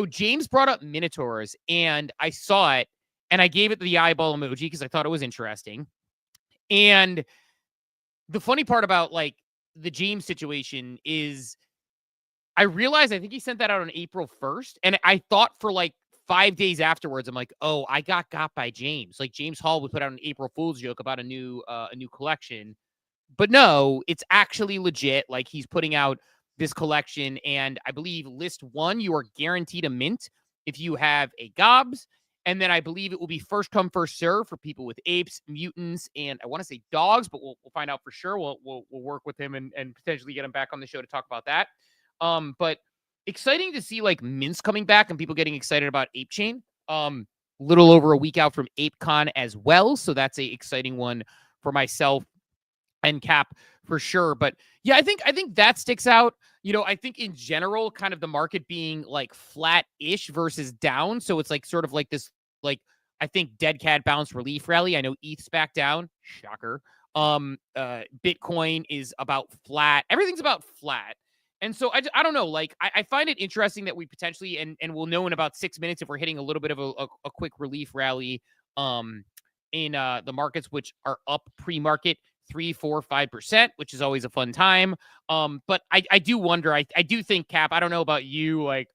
James brought up Minotaurs and I saw it and I gave it the eyeball emoji because I thought it was interesting. And the funny part about the James situation is I realized I think he sent that out on April 1st. And I thought for 5 days afterwards, I'm like, oh, I got by James. Like, James Hall would put out an April Fool's joke about a new collection. But no, it's actually legit. Like, he's putting out this collection, and I believe list 1, you are guaranteed a mint if you have a Gobs. And then I believe it will be first come, first serve for people with apes, mutants, and I want to say dogs, but we'll find out for sure. We'll work with him and potentially get him back on the show to talk about that. But exciting to see like mints coming back and people getting excited about Ape Chain. Little over a week out from ApeCon as well. So that's a exciting one for myself and Cap for sure. But yeah, I think that sticks out. I think in general, kind of the market being like flat-ish versus down. So it's like sort of like this, like, I think dead cat bounce relief rally. I know ETH's back down. Shocker. Bitcoin is about flat. Everything's about flat. And so I don't know, like, I find it interesting that we potentially, and we'll know in about 6 minutes if we're hitting a little bit of a quick relief rally in the markets, which are up pre-market 3, 4, 5%, which is always a fun time. But I do wonder, I do think, Cap, I don't know about you, like,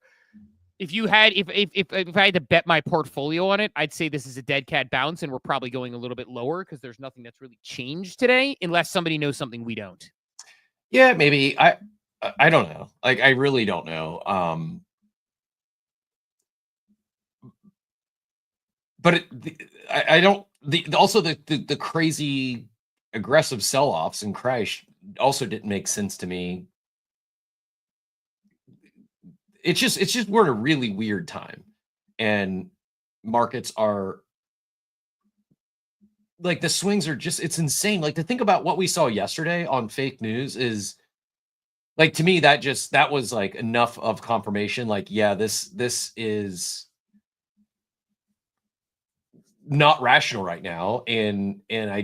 if I had to bet my portfolio on it, I'd say this is a dead cat bounce, and we're probably going a little bit lower because there's nothing that's really changed today, unless somebody knows something we don't. Yeah, maybe. I don't know. Like, I really don't know. But I don't. Also the crazy aggressive sell-offs and crash also didn't make sense to me. It's just we're in a really weird time, and markets are like, the swings are just, it's insane. Like, to think about what we saw yesterday on fake news is, like, to me, that was like enough of confirmation. Like, yeah, this is not rational right now, and I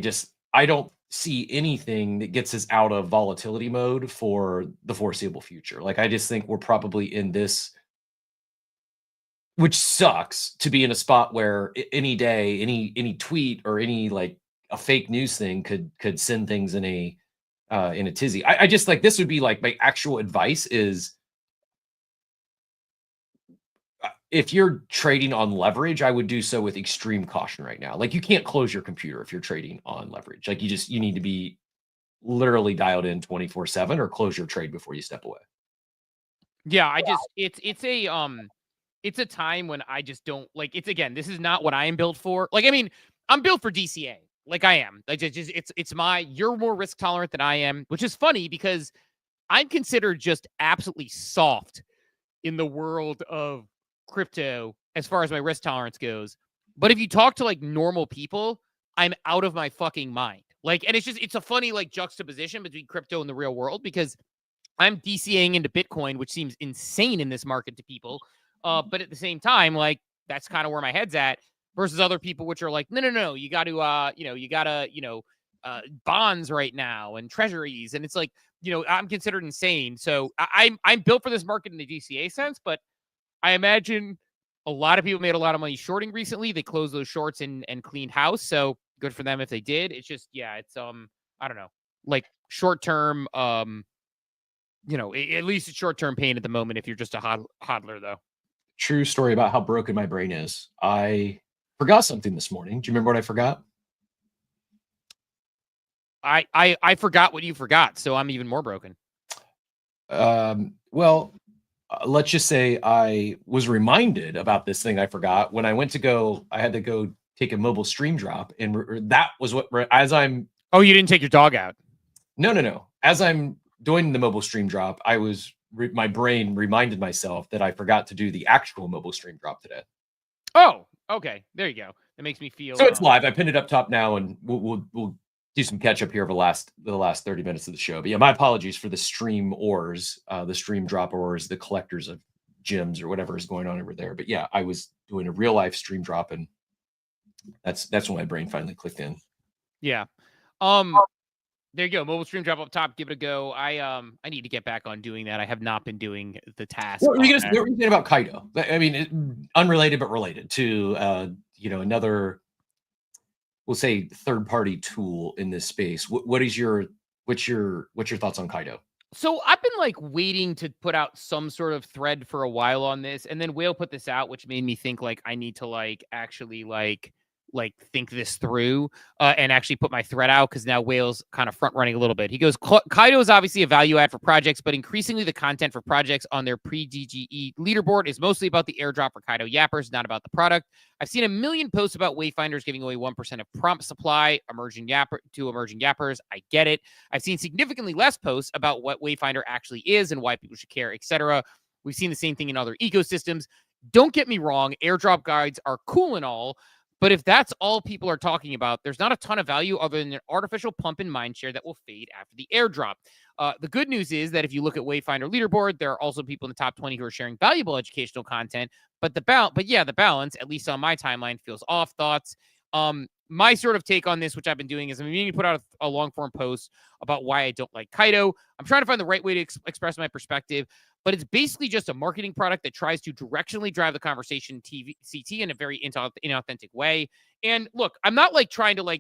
don't see anything that gets us out of volatility mode for the foreseeable future. Like, I just think we're probably in this, which sucks to be in a spot where any day, any tweet or any, like, a fake news thing could send things in a tizzy. I just, like, this would be like my actual advice is, if you're trading on leverage, I would do so with extreme caution right now. Like, you can't close your computer if you're trading on leverage. Like, you need to be literally dialed in 24/7, or close your trade before you step away. Yeah, it's a time when I just don't, like, it's, again, this is not what I am built for. Like, I mean, I'm built for DCA. Like, I am. Like, you're more risk tolerant than I am, which is funny because I'm considered just absolutely soft in the world of crypto as far as my risk tolerance goes. But if you talk to, like, normal people, I'm out of my fucking mind. Like, and it's a funny, like, juxtaposition between crypto and the real world, because I'm DCAing into Bitcoin, which seems insane in this market to people. But at the same time, like, that's kind of where my head's at, versus other people, which are like, no, you got to, bonds right now and treasuries. And it's like, I'm considered insane. So I'm built for this market in the DCA sense, but I imagine a lot of people made a lot of money shorting recently. They closed those shorts and cleaned house. So good for them if they did. It's just, yeah, it's, I don't know, like, short term, at least it's short term pain at the moment if you're just a hodler, though. True story about how broken my brain is. I forgot something this morning. Do you remember what I forgot? I forgot what you forgot, so I'm even more broken. Well, let's just say I was reminded about this thing I forgot when I went to go. I had to go take a mobile stream drop, and that was what, as I'm. Oh, you didn't take your dog out? No. As I'm doing the mobile stream drop, my brain reminded myself that I forgot to do the actual mobile stream drop today. Oh, okay. There you go. That makes me feel. So it's live. I pinned it up top now, and we'll do some catch up here over the last 30 minutes of the show. But yeah, my apologies for the stream ors, the stream drop ors, the collectors of gems or whatever is going on over there. But yeah, I was doing a real life stream drop, and that's when my brain finally clicked in. Yeah. There you go. Mobile stream drop up top. Give it a go. I need to get back on doing that. I have not been doing the task. What were you saying about Kaito? I mean, unrelated but related to another, we'll say, third-party tool in this space. What's your thoughts on Kaito? So I've been, like, waiting to put out some sort of thread for a while on this, and then Whale put this out, which made me think, like, I need to, like, actually like think this through and actually put my thread out, because now Whale's kind of front running a little bit. He goes, Kaito is obviously a value add for projects, but increasingly the content for projects on their pre-DGE leaderboard is mostly about the airdrop for Kaito yappers, not about the product. I've seen a million posts about Wayfinders giving away 1% of prompt supply emerging yappers. I get it. I've seen significantly less posts about what Wayfinder actually is and why people should care, etc. We've seen the same thing in other ecosystems. Don't get me wrong, airdrop guides are cool and all, but if that's all people are talking about, there's not a ton of value other than an artificial pump in mindshare that will fade after the airdrop. The good news is that if you look at Wayfinder leaderboard, there are also people in the top 20 who are sharing valuable educational content. But the balance, at least on my timeline, feels off. Thoughts. My sort of take on this, which I've been doing, is I'm meaning to put out a long form post about why I don't like Kaito. I'm trying to find the right way to express my perspective, but it's basically just a marketing product that tries to directionally drive the conversation CT in a very inauthentic way. And look, I'm not like trying to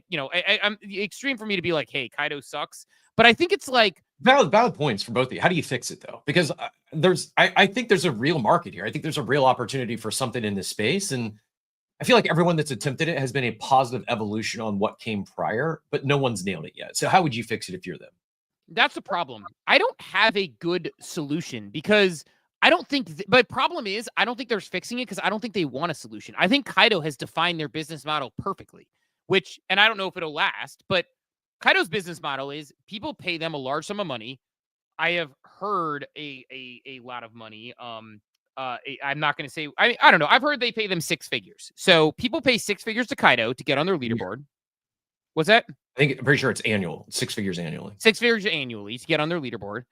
I'm extreme for me to be like, hey, Kaito sucks, but I think it's like valid points for both of you. How do you fix it though? Because I think there's a real market here. I think there's a real opportunity for something in this space, and I feel like everyone that's attempted it has been a positive evolution on what came prior, but no one's nailed it yet. So how would you fix it if you're them? That's the problem. I don't have a good solution because I don't think, but problem is, I don't think they're fixing it because I don't think they want a solution. I think Kaito has defined their business model perfectly, and I don't know if it'll last, but Kaito's business model is people pay them a large sum of money. I have heard a lot of money. I'm not going to say, I don't know. I've heard they pay them 6 figures. So people pay 6 figures to Kaito to get on their leaderboard. What's that? I'm pretty sure it's annual, 6 figures annually. 6 figures annually to get on their leaderboard.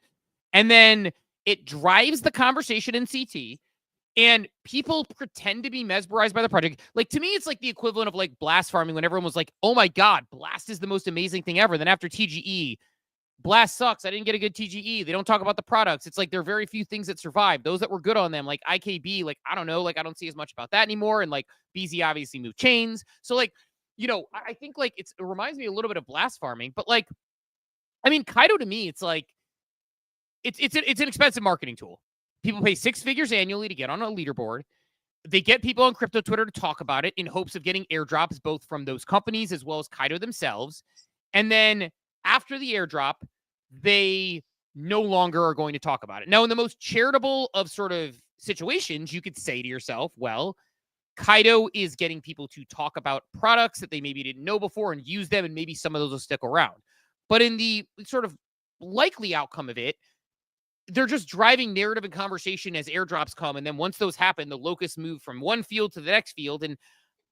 And then it drives the conversation in CT, and people pretend to be mesmerized by the project. Like, to me, it's like the equivalent of like blast farming when everyone was like, oh my God, blast is the most amazing thing ever. Then after TGE, blast sucks. I didn't get a good TGE. They don't talk about the products. It's like there are very few things that survive. Those that were good on them, like IKB, like, I don't know, like I don't see as much about that anymore. And like BZ obviously moved chains. So like, I think like it reminds me a little bit of blast farming, but like, I mean, Kaito to me, it's like, it's an expensive marketing tool. People pay 6 figures annually to get on a leaderboard. They get people on crypto Twitter to talk about it in hopes of getting airdrops, both from those companies as well as Kaito themselves. And then after the airdrop, they no longer are going to talk about it. Now, in the most charitable of sort of situations, you could say to yourself, well, Kaito is getting people to talk about products that they maybe didn't know before and use them, and maybe some of those will stick around. But in the sort of likely outcome of it, they're just driving narrative and conversation as airdrops come. And then once those happen, the locusts move from one field to the next field. And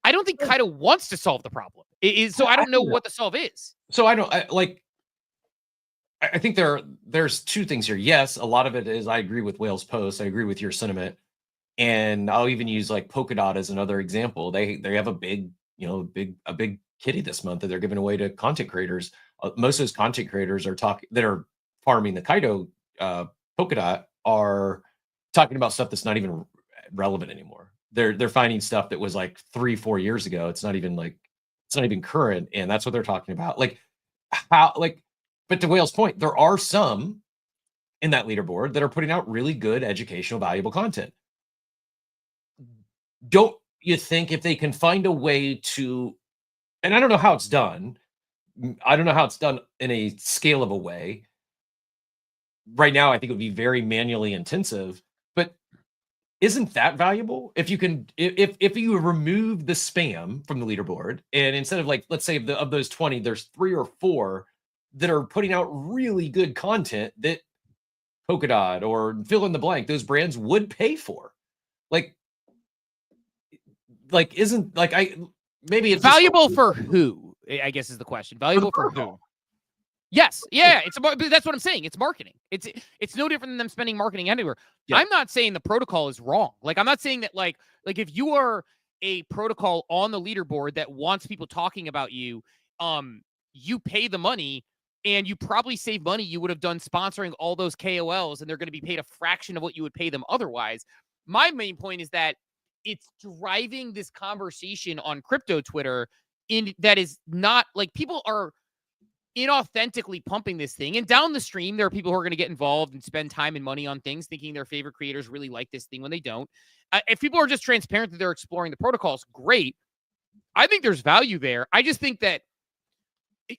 I don't think Kaito wants to solve the problem. So I don't know what the solve is. So I think there's 2 things here. Yes, a lot of it is, I agree with Whale's post. I agree with your sentiment. And I'll even use like Polkadot as another example. They have a big kitty this month that they're giving away to content creators. Most of those content creators that are farming the Kaito Polkadot are talking about stuff that's not even relevant anymore. They're finding stuff that was like 3-4 years ago. It's not even current, and that's what they're talking about. But to Whale's point, there are some in that leaderboard that are putting out really good educational, valuable content. Don't you think if they can find a way to, and I don't know how it's done. I don't know how it's done in a scalable way. Right now, I think it would be very manually intensive, but isn't that valuable? If you can, if you remove the spam from the leaderboard, and instead of like, let's say of those 20, there's 3 or 4 that are putting out really good content that Polkadot or fill in the blank, those brands would pay for. Isn't like maybe it's valuable for who? I guess is the question. Valuable for who? Yes, yeah, but that's what I'm saying. It's marketing. It's no different than them spending marketing anywhere. Yeah. I'm not saying the protocol is wrong. Like, I'm not saying that like if you are a protocol on the leaderboard that wants people talking about you, you pay the money, and you probably save money you would have done sponsoring all those KOLs, and they're going to be paid a fraction of what you would pay them otherwise. My main point is that it's driving this conversation on crypto Twitter that is not like, people are inauthentically pumping this thing. And down the stream, there are people who are going to get involved and spend time and money on things thinking their favorite creators really like this thing when they don't. If people are just transparent that they're exploring the protocols, great. I think there's value there. I just think that,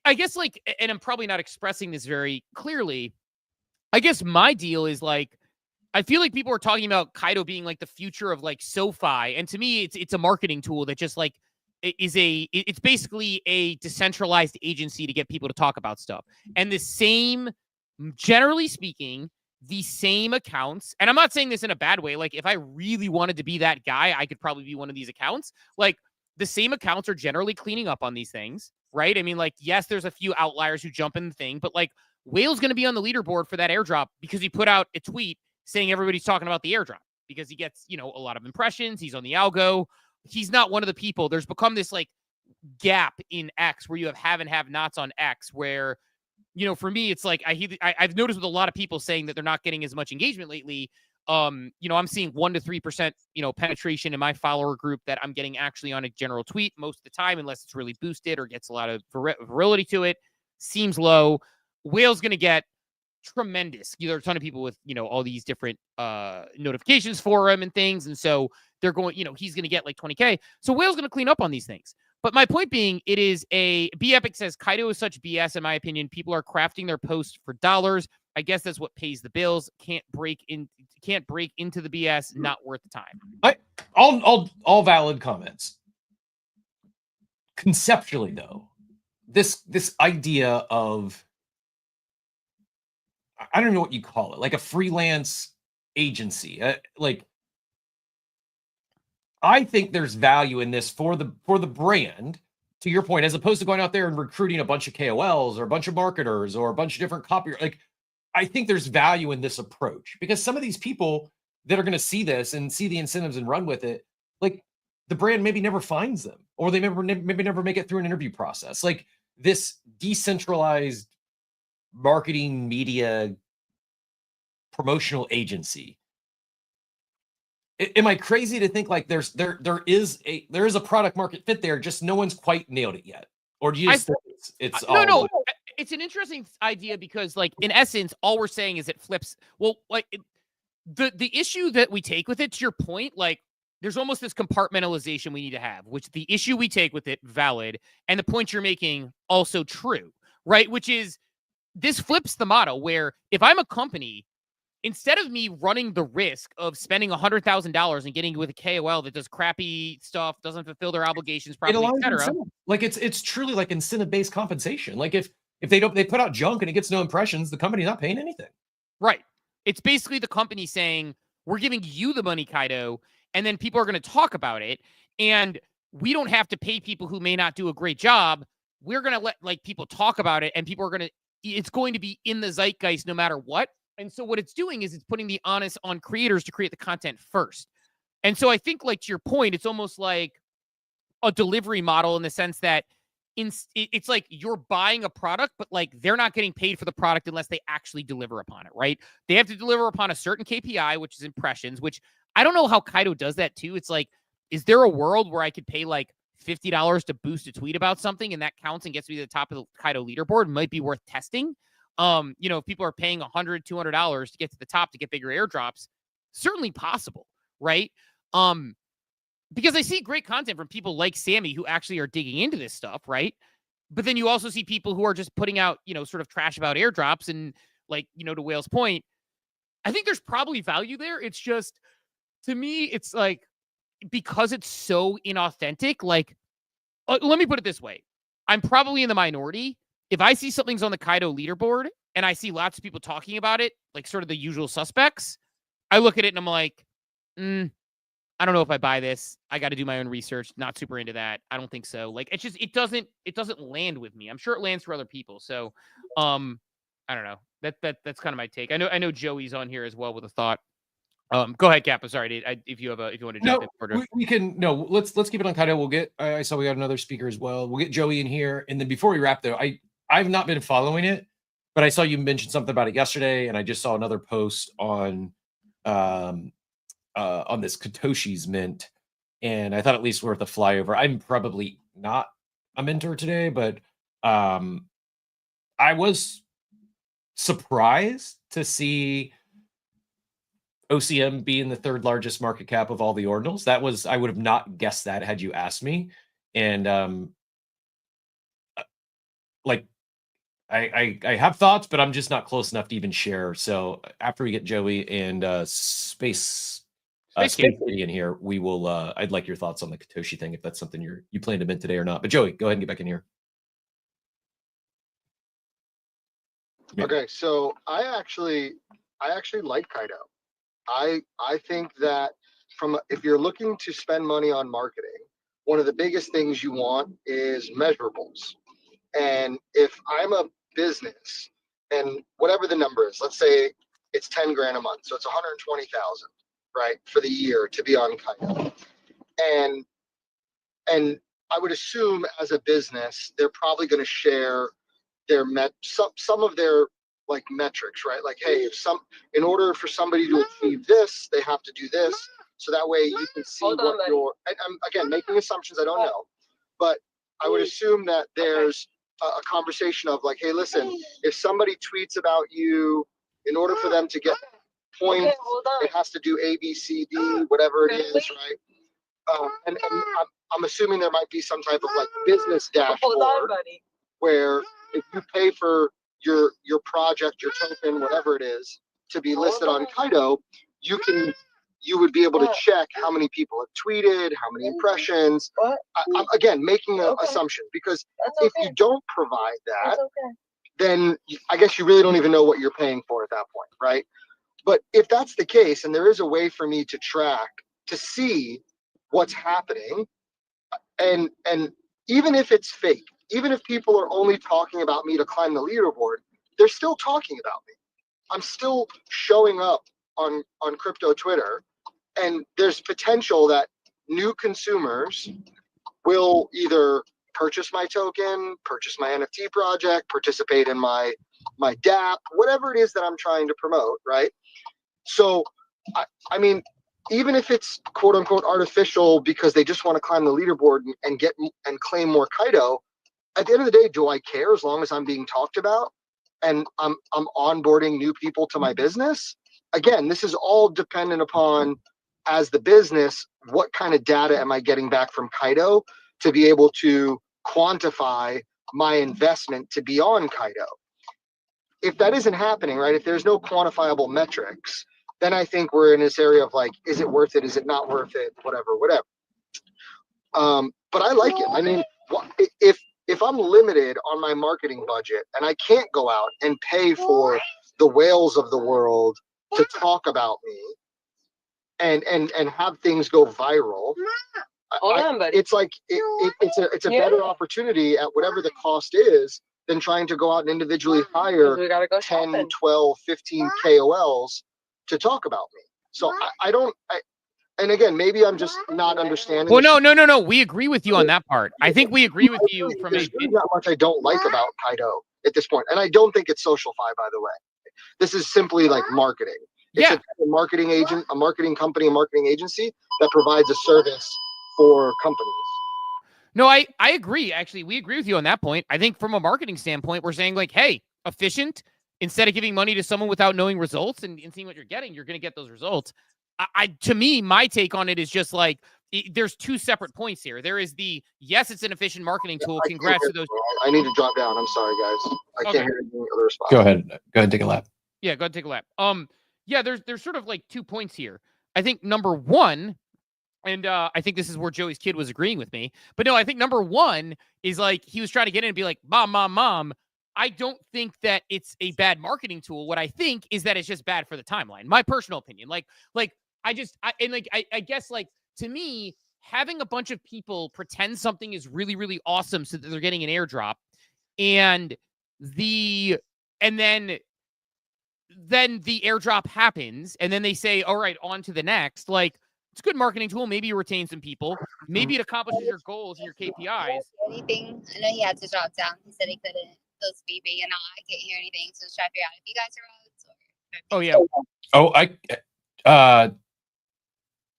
I guess, like, and I'm probably not expressing this very clearly, I guess my deal is like, I feel like people are talking about Kaito being like the future of like SoFi. And to me, it's a marketing tool that just like it's basically a decentralized agency to get people to talk about stuff. And the same, generally speaking, the same accounts, and I'm not saying this in a bad way. Like, if I really wanted to be that guy, I could probably be one of these accounts. Like, the same accounts are generally cleaning up on these things, right? I mean, like, yes, there's a few outliers who jump in the thing, but like, Whale's going to be on the leaderboard for that airdrop because he put out a tweet saying everybody's talking about the airdrop because he gets, you know, a lot of impressions. He's on the algo. He's not one of the people. There's become this like gap in X where you have and have nots on X where, you know, for me, it's like I've noticed with a lot of people saying that they're not getting as much engagement lately. You know, I'm seeing 1 to 3%, you know, penetration in my follower group that I'm getting actually on a general tweet most of the time, unless it's really boosted or gets a lot of virility to it. Seems low. Whale's going to get tremendous. There are a ton of people with, you know, all these different notifications for him and things. And so they're going, you know, he's going to get like 20K. So Whale's going to clean up on these things. But my point being, it is B Epic says Kaito is such BS, in my opinion. People are crafting their posts for dollars. I guess that's what pays the bills. Can't break into the BS. Not worth the time. All valid comments. Conceptually, though, this idea of, I don't know what you call it, like a freelance agency, like, I think there's value in this for the brand, to your point, as opposed to going out there and recruiting a bunch of KOLs or a bunch of marketers or a bunch of different copy. Like, I think there's value in this approach because some of these people that are going to see this and see the incentives and run with it, like, the brand maybe never finds them, or they maybe never make it through an interview process. Like, this decentralized marketing media promotional agency. Am I crazy to think like there is a product market fit there, just no one's quite nailed it yet? Or do you just think it's no, it's an interesting idea because, like, in essence, all we're saying is it flips. Well, like, the issue that we take with it, to your point, like, there's almost this compartmentalization we need to have, which the issue we take with it, valid, and the point you're making, also true, right? Which is, this flips the model where if I'm a company, instead of me running the risk of spending $100,000 and getting with a KOL that does crappy stuff, doesn't fulfill their obligations properly, etc. Like, it's truly like incentive-based compensation. Like, if they put out junk and it gets no impressions, the company's not paying anything. Right. It's basically the company saying, we're giving you the money, Kaito, and then people are going to talk about it. And we don't have to pay people who may not do a great job. We're going to let, like, people talk about it, and people are it's going to be in the zeitgeist no matter what. And so what it's doing is it's putting the onus on creators to create the content first. And so I think, like, to your point, it's almost like a delivery model in the sense that it's like you're buying a product, but like they're not getting paid for the product unless they actually deliver upon it, right? They have to deliver upon a certain KPI, which is impressions, which I don't know how Kaito does that too. It's like, is there a world where I could pay like $50 to boost a tweet about something and that counts and gets me to the top of the Kaito leaderboard? Might be worth testing. You know, if people are paying $100, $200 to get to the top to get bigger airdrops, certainly possible, right? Because I see great content from people like Sammy who actually are digging into this stuff, right? But then you also see people who are just putting out, you know, sort of trash about airdrops. And, like, you know, to Whale's point, I think there's probably value there. It's just, to me, it's like, because it's so inauthentic, like, let me put it this way. I'm probably in the minority. If I see something's on the Kaito leaderboard and I see lots of people talking about it, like sort of the usual suspects, I look at it and I'm like, I don't know if I buy this. I got to do my own research. Not super into that. I don't think so. Like, it's just, it doesn't land with me. I'm sure it lands for other people. So, I don't know. That's kind of my take. I know Joey's on here as well with a thought. Go ahead, Cap. I'm sorry. If you want to jump in. We can, let's keep it on Kaito. We'll get, I saw we got another speaker as well. We'll get Joey in here. And then before we wrap though, I've not been following it, but I saw you mention something about it yesterday. And I just saw another post on this Katoshi's mint. And I thought at least worth a flyover. I'm probably not a mentor today, but I was surprised to see OCM being the third largest market cap of all the ordinals. I would have not guessed that had you asked me. And like, I have thoughts, but I'm just not close enough to even share. So after we get Joey and Space Kitty in here, we will. I'd like your thoughts on the Katoshi thing, if that's something you plan to mint today or not. But Joey, go ahead and get back in here. Okay, so I actually I actually like Kaito. I think that if you're looking to spend money on marketing, one of the biggest things you want is measurables. And if I'm a business and whatever the number is, let's say it's 10 grand a month, so it's 120,000, right, for the year to be on Kaito. And I would assume as a business, they're probably going to share some of their like metrics, right? Like, hey, in order for somebody to achieve this, they have to do this. So that way you can see I'm again making assumptions, I don't know, but I would assume that there's a conversation of like, hey, listen, if somebody tweets about you, in order for them to get points, it has to do A, B, C, D, whatever it is, right? And I'm assuming there might be some type of like business dashboard where if you pay for your project, your token, whatever it is, to be listed on Kaito, you would be able to check how many people have tweeted, how many impressions. I'm again making an assumption because if you don't provide that, then I guess you really don't even know what you're paying for at that point, right? But if that's the case, and there is a way for me to track to see what's happening, and even if it's fake, even if people are only talking about me to climb the leaderboard, they're still talking about me. I'm still showing up on crypto Twitter, and there's potential that new consumers will either purchase my token, purchase my NFT project, participate in my DApp, whatever it is that I'm trying to promote, right? So, I mean, even if it's quote unquote artificial because they just want to climb the leaderboard and claim more Kaito, at the end of the day, do I care as long as I'm being talked about and I'm onboarding new people to my business? Again, this is all dependent upon, as the business, what kind of data am I getting back from Kaito to be able to quantify my investment to be on Kaito. If that isn't happening, right, if there's no quantifiable metrics, then I think we're in this area of like, is it worth it? Is it not worth it? Whatever. But I like it. I mean, if I'm limited on my marketing budget and I can't go out and pay for the whales of the world to talk about me and have things go viral, it's like it's a better opportunity at whatever the cost is than trying to go out and individually hire 10, 12, 15 KOLs to talk about me. So and again, maybe I'm just not understanding. Well, no. We agree with you on that part. I think we agree with you from There's really not much I don't like about Kaito at this point. And I don't think it's SocialFi, by the way. This is simply like marketing. It's a marketing agent, a marketing company, a marketing agency that provides a service for companies. No, I agree. Actually, we agree with you on that point. I think from a marketing standpoint, we're saying like, hey, efficient. Instead of giving money to someone without knowing results and seeing what you're getting, you're going to get those results. To me, my take on it is just like, there's two separate points here. There is yes, it's an efficient marketing tool. Congrats to those. I need to drop down. I'm sorry, guys. I can't hear any other response. Go ahead and take a lap. Yeah, go ahead and take a lap. Yeah, there's sort of like 2 points here. I think number one, and I think this is where Joey's kid was agreeing with me. But no, I think number one is like he was trying to get in and be like, mom. I don't think that it's a bad marketing tool. What I think is that it's just bad for the timeline. My personal opinion. I guess like to me, having a bunch of people pretend something is really, really awesome so that they're getting an airdrop, and then the airdrop happens, and then they say, all right, on to the next. Like, it's a good marketing tool. Maybe you retain some people. Maybe it accomplishes your goals and your KPIs. Anything? I know he had to drop down. He said he couldn't. So speaking, and I can't hear anything. So just try to figure out if you guys are out. Oh yeah.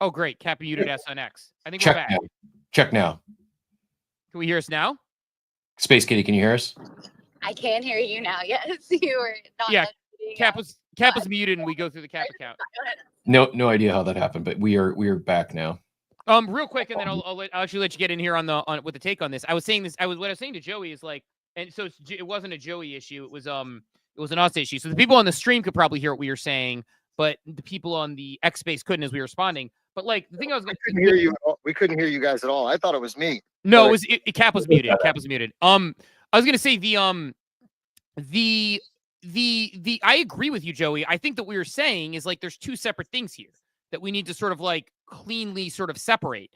Oh great. Cap muted SNX. I think we're back. Check now. Can we hear us now? Space Kitty, can you hear us? I can hear you now. Yes, you were not. Yeah. Cap was muted, and we go through the Cap account. No idea how that happened, but we are back now. Real quick, and then I'll actually let you get in here on with the take on this. What I was saying to Joey is like, and so it wasn't a Joey issue. It was an us issue. So the people on the stream could probably hear what we were saying, but the people on the X space couldn't as we were responding. But like the thing I was going to couldn't hear you. We couldn't hear you guys at all. I thought it was me. No, Cap was muted. Cap was muted. I was going to say I agree with you, Joey. I think that what you're saying is like there's two separate things here that we need to sort of like cleanly sort of separate.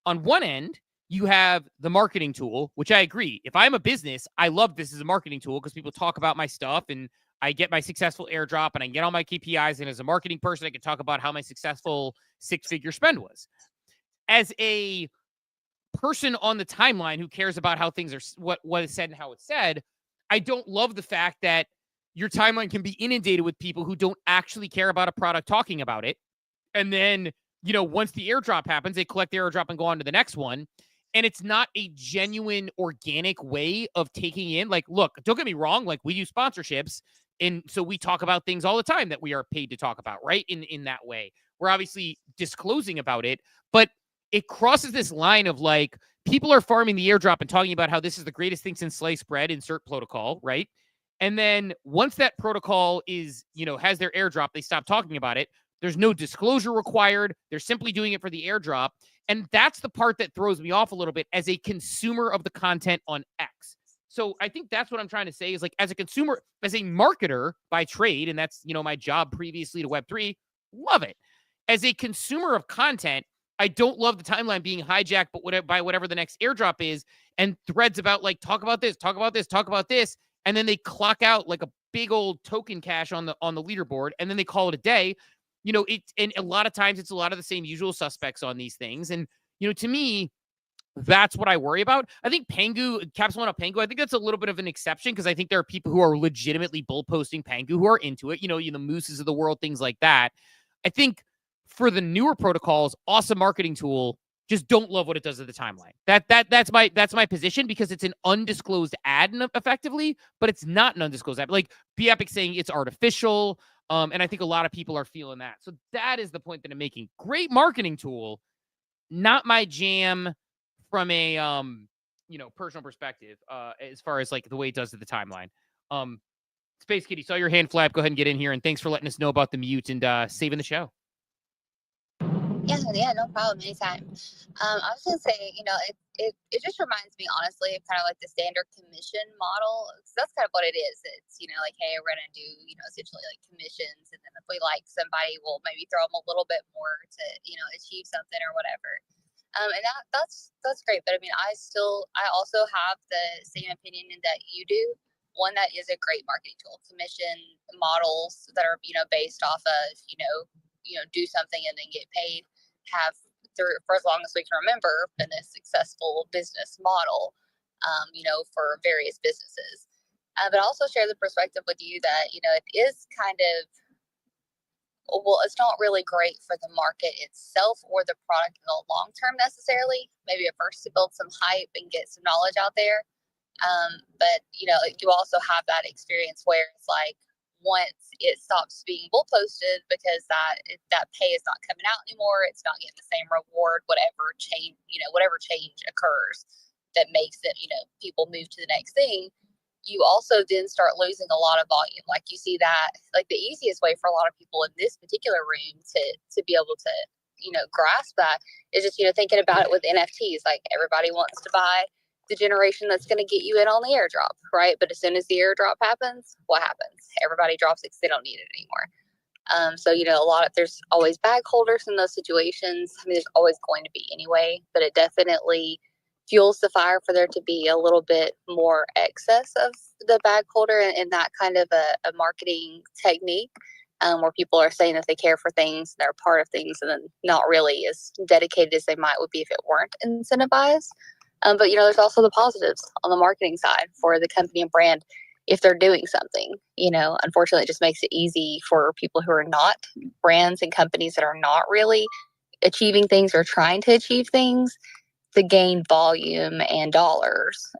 On one end, you have the marketing tool, which I agree. If I'm a business, I love this as a marketing tool because people talk about my stuff and I get my successful airdrop and I get all my KPIs. And as a marketing person, I can talk about how my successful 6-figure spend was. As a person on the timeline who cares about how things are, what is said and how it's said, I don't love the fact that your timeline can be inundated with people who don't actually care about a product talking about it. And then, you know, once the airdrop happens, they collect the airdrop and go on to the next one. And it's not a genuine, organic way of taking in. Like, look, don't get me wrong. Like, we do sponsorships. And so we talk about things all the time that we are paid to talk about, right? In that way, we're obviously disclosing about it, but it crosses this line of like, people are farming the airdrop and talking about how this is the greatest thing since sliced bread, insert protocol, right? And then once that protocol is, you know, has their airdrop, they stop talking about it. There's no disclosure required. They're simply doing it for the airdrop. And that's the part that throws me off a little bit as a consumer of the content on X. So I think that's what I'm trying to say is like, as a consumer, as a marketer by trade, and that's, you know, my job previously to Web3, love it. As a consumer of content, I don't love the timeline being hijacked by whatever the next airdrop is, and threads about like, talk about this, talk about this, talk about this. And then they clock out like a big old token cache on the leaderboard, and then they call it a day. You know, and a lot of times it's a lot of the same usual suspects on these things. And, you know, to me, that's what I worry about. I think Pengu, Caps One Up Pengu, I think that's a little bit of an exception because I think there are people who are legitimately bull posting Pengu who are into it, you know, the Mooses of the world, things like that. I think for the newer protocols, awesome marketing tool, just don't love what it does to the timeline. That's my position because it's an undisclosed ad effectively, but it's not an undisclosed ad. Like Be Epic saying it's artificial. And I think a lot of people are feeling that. So that is the point that I'm making. Great marketing tool, not my jam from a you know, personal perspective, as far as like the way it does to the timeline. Space Kitty, saw your hand flap. Go ahead and get in here, and thanks for letting us know about the mute and saving the show. Yeah, no problem. Anytime. I was gonna say, you know, it just reminds me honestly of kind of like the standard commission model. So that's kind of what it is. It's, you know, like, hey, we're gonna do, you know, essentially like commissions, and then if we like somebody, we'll maybe throw them a little bit more to, you know, achieve something or whatever. And that's great. But I mean, I also have the same opinion in that you do. One, that is a great marketing tool. Commission models that are, you know, based off of, you know, do something and then get paid have, for as long as we can remember, been a successful business model, you know, for various businesses. But also share the perspective with you that, you know, it is kind of, well, it's not really great for the market itself or the product in the long term necessarily. Maybe at first to build some hype and get some knowledge out there. But, you know, you also have that experience where it's like, once it stops being bull posted because that pay is not coming out anymore, it's not getting the same reward, whatever change occurs that makes it, you know, people move to the next thing, you also then start losing a lot of volume. Like you see that, like the easiest way for a lot of people in this particular room to be able to, you know, grasp that is just, you know, thinking about it with NFTs. Like everybody wants to buy the generation that's going to get you in on the airdrop, right? But as soon as the airdrop happens, what happens? Everybody drops it because they don't need it anymore. So, you know, there's always bag holders in those situations. I mean, there's always going to be anyway, but it definitely fuels the fire for there to be a little bit more excess of the bag holder and that kind of a marketing technique, where people are saying that they care for things, they're part of things, and then not really as dedicated as they would be if it weren't incentivized. But, you know, there's also the positives on the marketing side for the company and brand if they're doing something. You know, unfortunately, it just makes it easy for people who are not brands and companies that are not really achieving things or trying to achieve things to gain volume and dollars,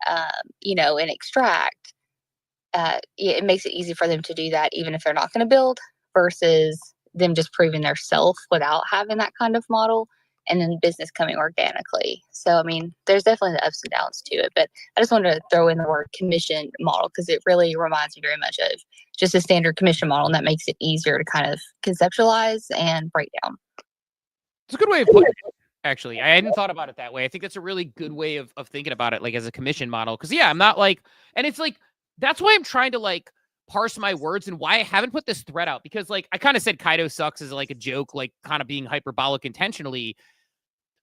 you know, and extract. It makes it easy for them to do that even if they're not going to build versus them just proving their self without having that kind of model. And then business coming organically. So, I mean, there's definitely the ups and downs to it. But I just wanted to throw in the word commission model because it really reminds me very much of just a standard commission model. And that makes it easier to kind of conceptualize and break down. It's a good way of putting it, actually. I hadn't thought about it that way. I think that's a really good way of thinking about it, like as a commission model. Because, yeah, I'm not like, and it's like, that's why I'm trying to like parse my words and why I haven't put this thread out, because like I kind of said Kaito sucks as like a joke, like kind of being hyperbolic intentionally.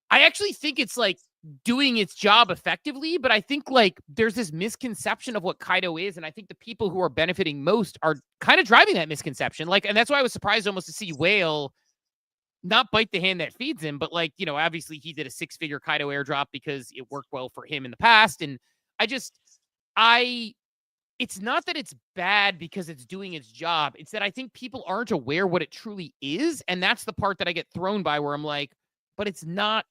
I actually think it's like doing its job effectively, but I think like there's this misconception of what Kaito is, and I think the people who are benefiting most are kind of driving that misconception. Like, and that's why I was surprised almost to see Whale not bite the hand that feeds him, but like, you know, obviously he did a 6-figure Kaito airdrop because it worked well for him in the past. And it's not that it's bad because it's doing its job. It's that I think people aren't aware what it truly is. And that's the part that I get thrown by, where I'm like, but it's not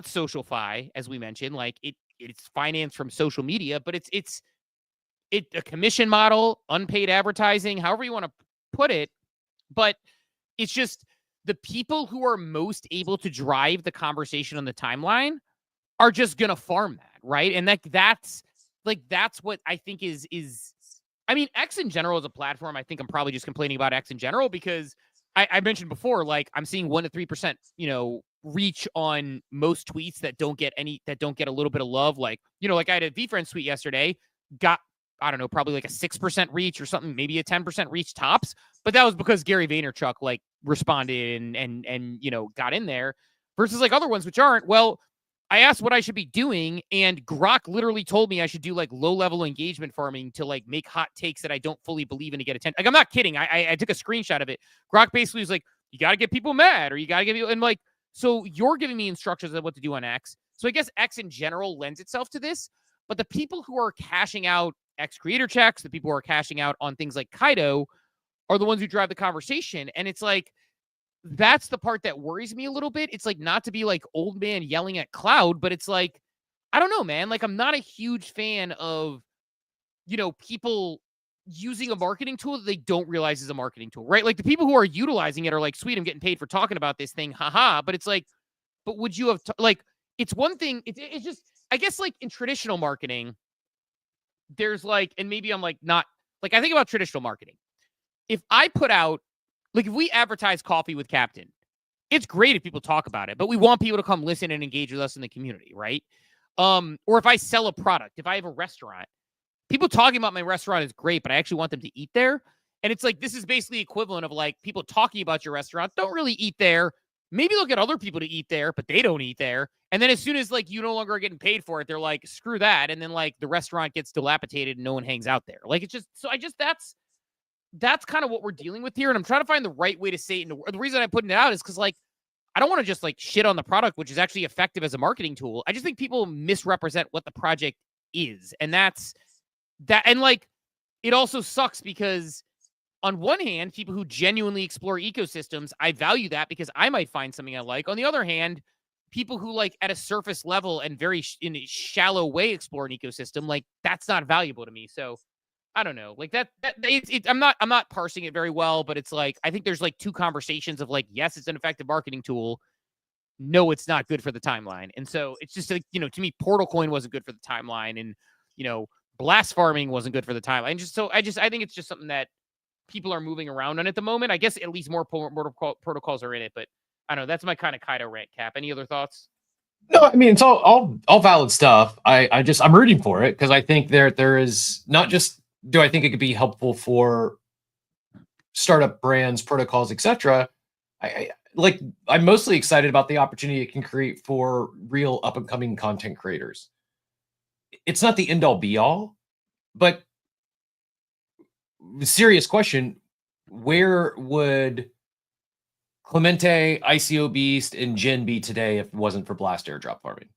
social-fi, as we mentioned. Like it's finance from social media, but it's a commission model, unpaid advertising, however you want to put it. But it's just the people who are most able to drive the conversation on the timeline are just going to farm that, right? And that's what I think is, I mean, X in general as a platform, I think I'm probably just complaining about X in general because I mentioned before, like I'm seeing 1 to 3%, you know, reach on most tweets that don't get a little bit of love. Like, you know, like I had a VFriends tweet yesterday, got, I don't know, probably like a 6% reach or something, maybe a 10% reach tops. But that was because Gary Vaynerchuk like responded and, you know, got in there, versus like other ones, which aren't. Well, I asked what I should be doing, and Grok literally told me I should do like low-level engagement farming to like make hot takes that I don't fully believe in to get attention. Like, I'm not kidding. I took a screenshot of it. Grok basically was like, you got to get people mad, or you got to get people, and like, so you're giving me instructions of what to do on X. So I guess X in general lends itself to this, but the people who are cashing out X creator checks, the people who are cashing out on things like Kaito, are the ones who drive the conversation. And it's like, that's the part that worries me a little bit. It's like, not to be like old man yelling at cloud, but it's like, I don't know, man. Like, I'm not a huge fan of, you know, people using a marketing tool that they don't realize is a marketing tool, right? Like the people who are utilizing it are like, sweet, I'm getting paid for talking about this thing. Haha. But it's like, but would you have like, it's one thing. It's just, I guess like in traditional marketing, there's like, and maybe I'm like, not like, I think about traditional marketing. If I put out, like if we advertise coffee with Captain, it's great if people talk about it, but we want people to come listen and engage with us in the community, right? Or if I sell a product, if I have a restaurant, people talking about my restaurant is great, but I actually want them to eat there. And it's like, this is basically equivalent of like people talking about your restaurant don't really eat there. Maybe they'll get other people to eat there, but they don't eat there. And then as soon as like you no longer are getting paid for it, they're like, screw that. And then like the restaurant gets dilapidated and no one hangs out there. Like, it's just, so that's kind of what we're dealing with here. And I'm trying to find the right way to say it. And the reason I'm putting it out is because like, I don't want to just like shit on the product, which is actually effective as a marketing tool. I just think people misrepresent what the project is. And that's that. And like, it also sucks because on one hand, people who genuinely explore ecosystems, I value that because I might find something I like. On the other hand, people who like at a surface level and very in a shallow way explore an ecosystem, like that's not valuable to me. So I don't know, like I'm not parsing it very well, but it's like, I think there's like two conversations of like, yes, it's an effective marketing tool. No, it's not good for the timeline. And so it's just like, you know, to me, Portal Coin wasn't good for the timeline, and, you know, blast farming wasn't good for the timeline. I think it's just something that people are moving around on at the moment. I guess at least more protocols are in it, but I don't know. That's my kind of Kaito rant, Cap. Any other thoughts? No, I mean, it's all valid stuff. I'm rooting for it because I think there is not just, do I think it could be helpful for startup brands, protocols, etc. I'm mostly excited about the opportunity it can create for real up and coming content creators. It's not the end all be all, but serious question, where would Clemente, ICO Beast, and Jin be today if it wasn't for Blast airdrop farming?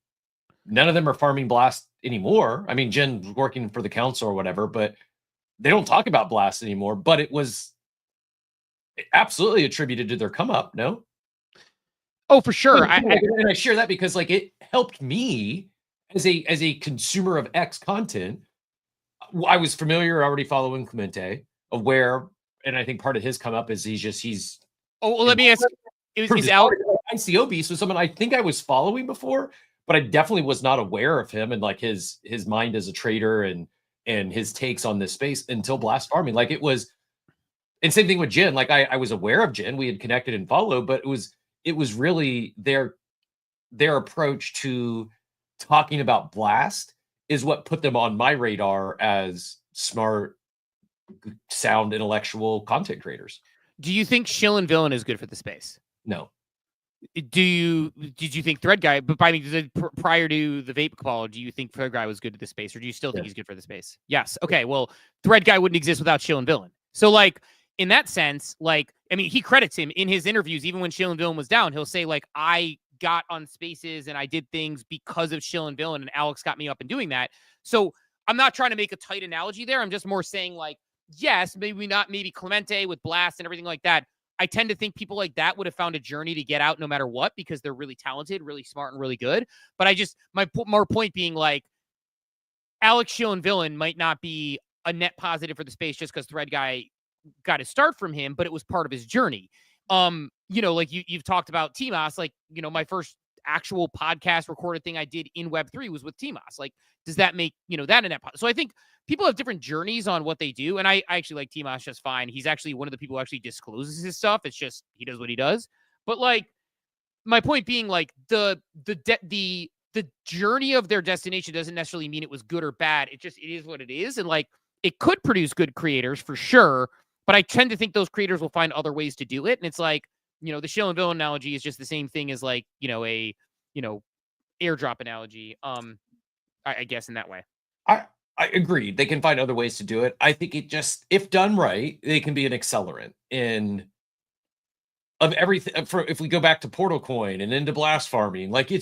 None of them are farming Blast anymore. I mean, Jin's working for the council or whatever, but they don't talk about Blast anymore. But it was absolutely attributed to their come up, no? Oh, for sure. And I share that because like it helped me as a consumer of X content. I was familiar already following Clemente, aware, and I think part of his come up is he's. Oh, well, let me ask. Is out ICO Beast was someone I think I was following before, but I definitely was not aware of him and like his mind as a trader and his takes on this space until Blast Farming. Like it was, and same thing with Jin. Like I was aware of Jin, we had connected and followed, but it was really their approach to talking about Blast is what put them on my radar as smart sound intellectual content creators. Do you think Shill and Villain is good for the space? No. Did you think Thread Guy, but I mean, prior to the vape call, do you think Thread Guy was good to the space, or do you still think he's good for the space? Yes. Okay. Well, Thread Guy wouldn't exist without Shill and Villain. So like in that sense, like, I mean, he credits him in his interviews, even when Shill and Villain was down, he'll say like, I got on spaces and I did things because of Shill and Villain, and Alex got me up and doing that. So I'm not trying to make a tight analogy there. I'm just more saying like, yes, maybe Clemente with Blast and everything like that. I tend to think people like that would have found a journey to get out no matter what, because they're really talented, really smart, and really good. But my more point being like, Alex, Shill, and Villain might not be a net positive for the space just because Thread Guy got his start from him, but it was part of his journey. Like you've talked about T-Moss, like, my first actual podcast recorded thing I did in Web3 was with T-Moss. Like, does that make, that a net positive? So I think people have different journeys on what they do. And I actually like T-Moss just fine. He's actually one of the people who actually discloses his stuff. It's just, he does what he does. But like, my point being like the journey of their destination doesn't necessarily mean it was good or bad. It is what it is. And like, it could produce good creators for sure. But I tend to think those creators will find other ways to do it. And it's like, the Shill and Villain analogy is just the same thing as like, a airdrop analogy. I guess in that way. I agree. They can find other ways to do it. I think it just, if done right, they can be an accelerant of everything. If we go back to Portal Coin and into blast farming, like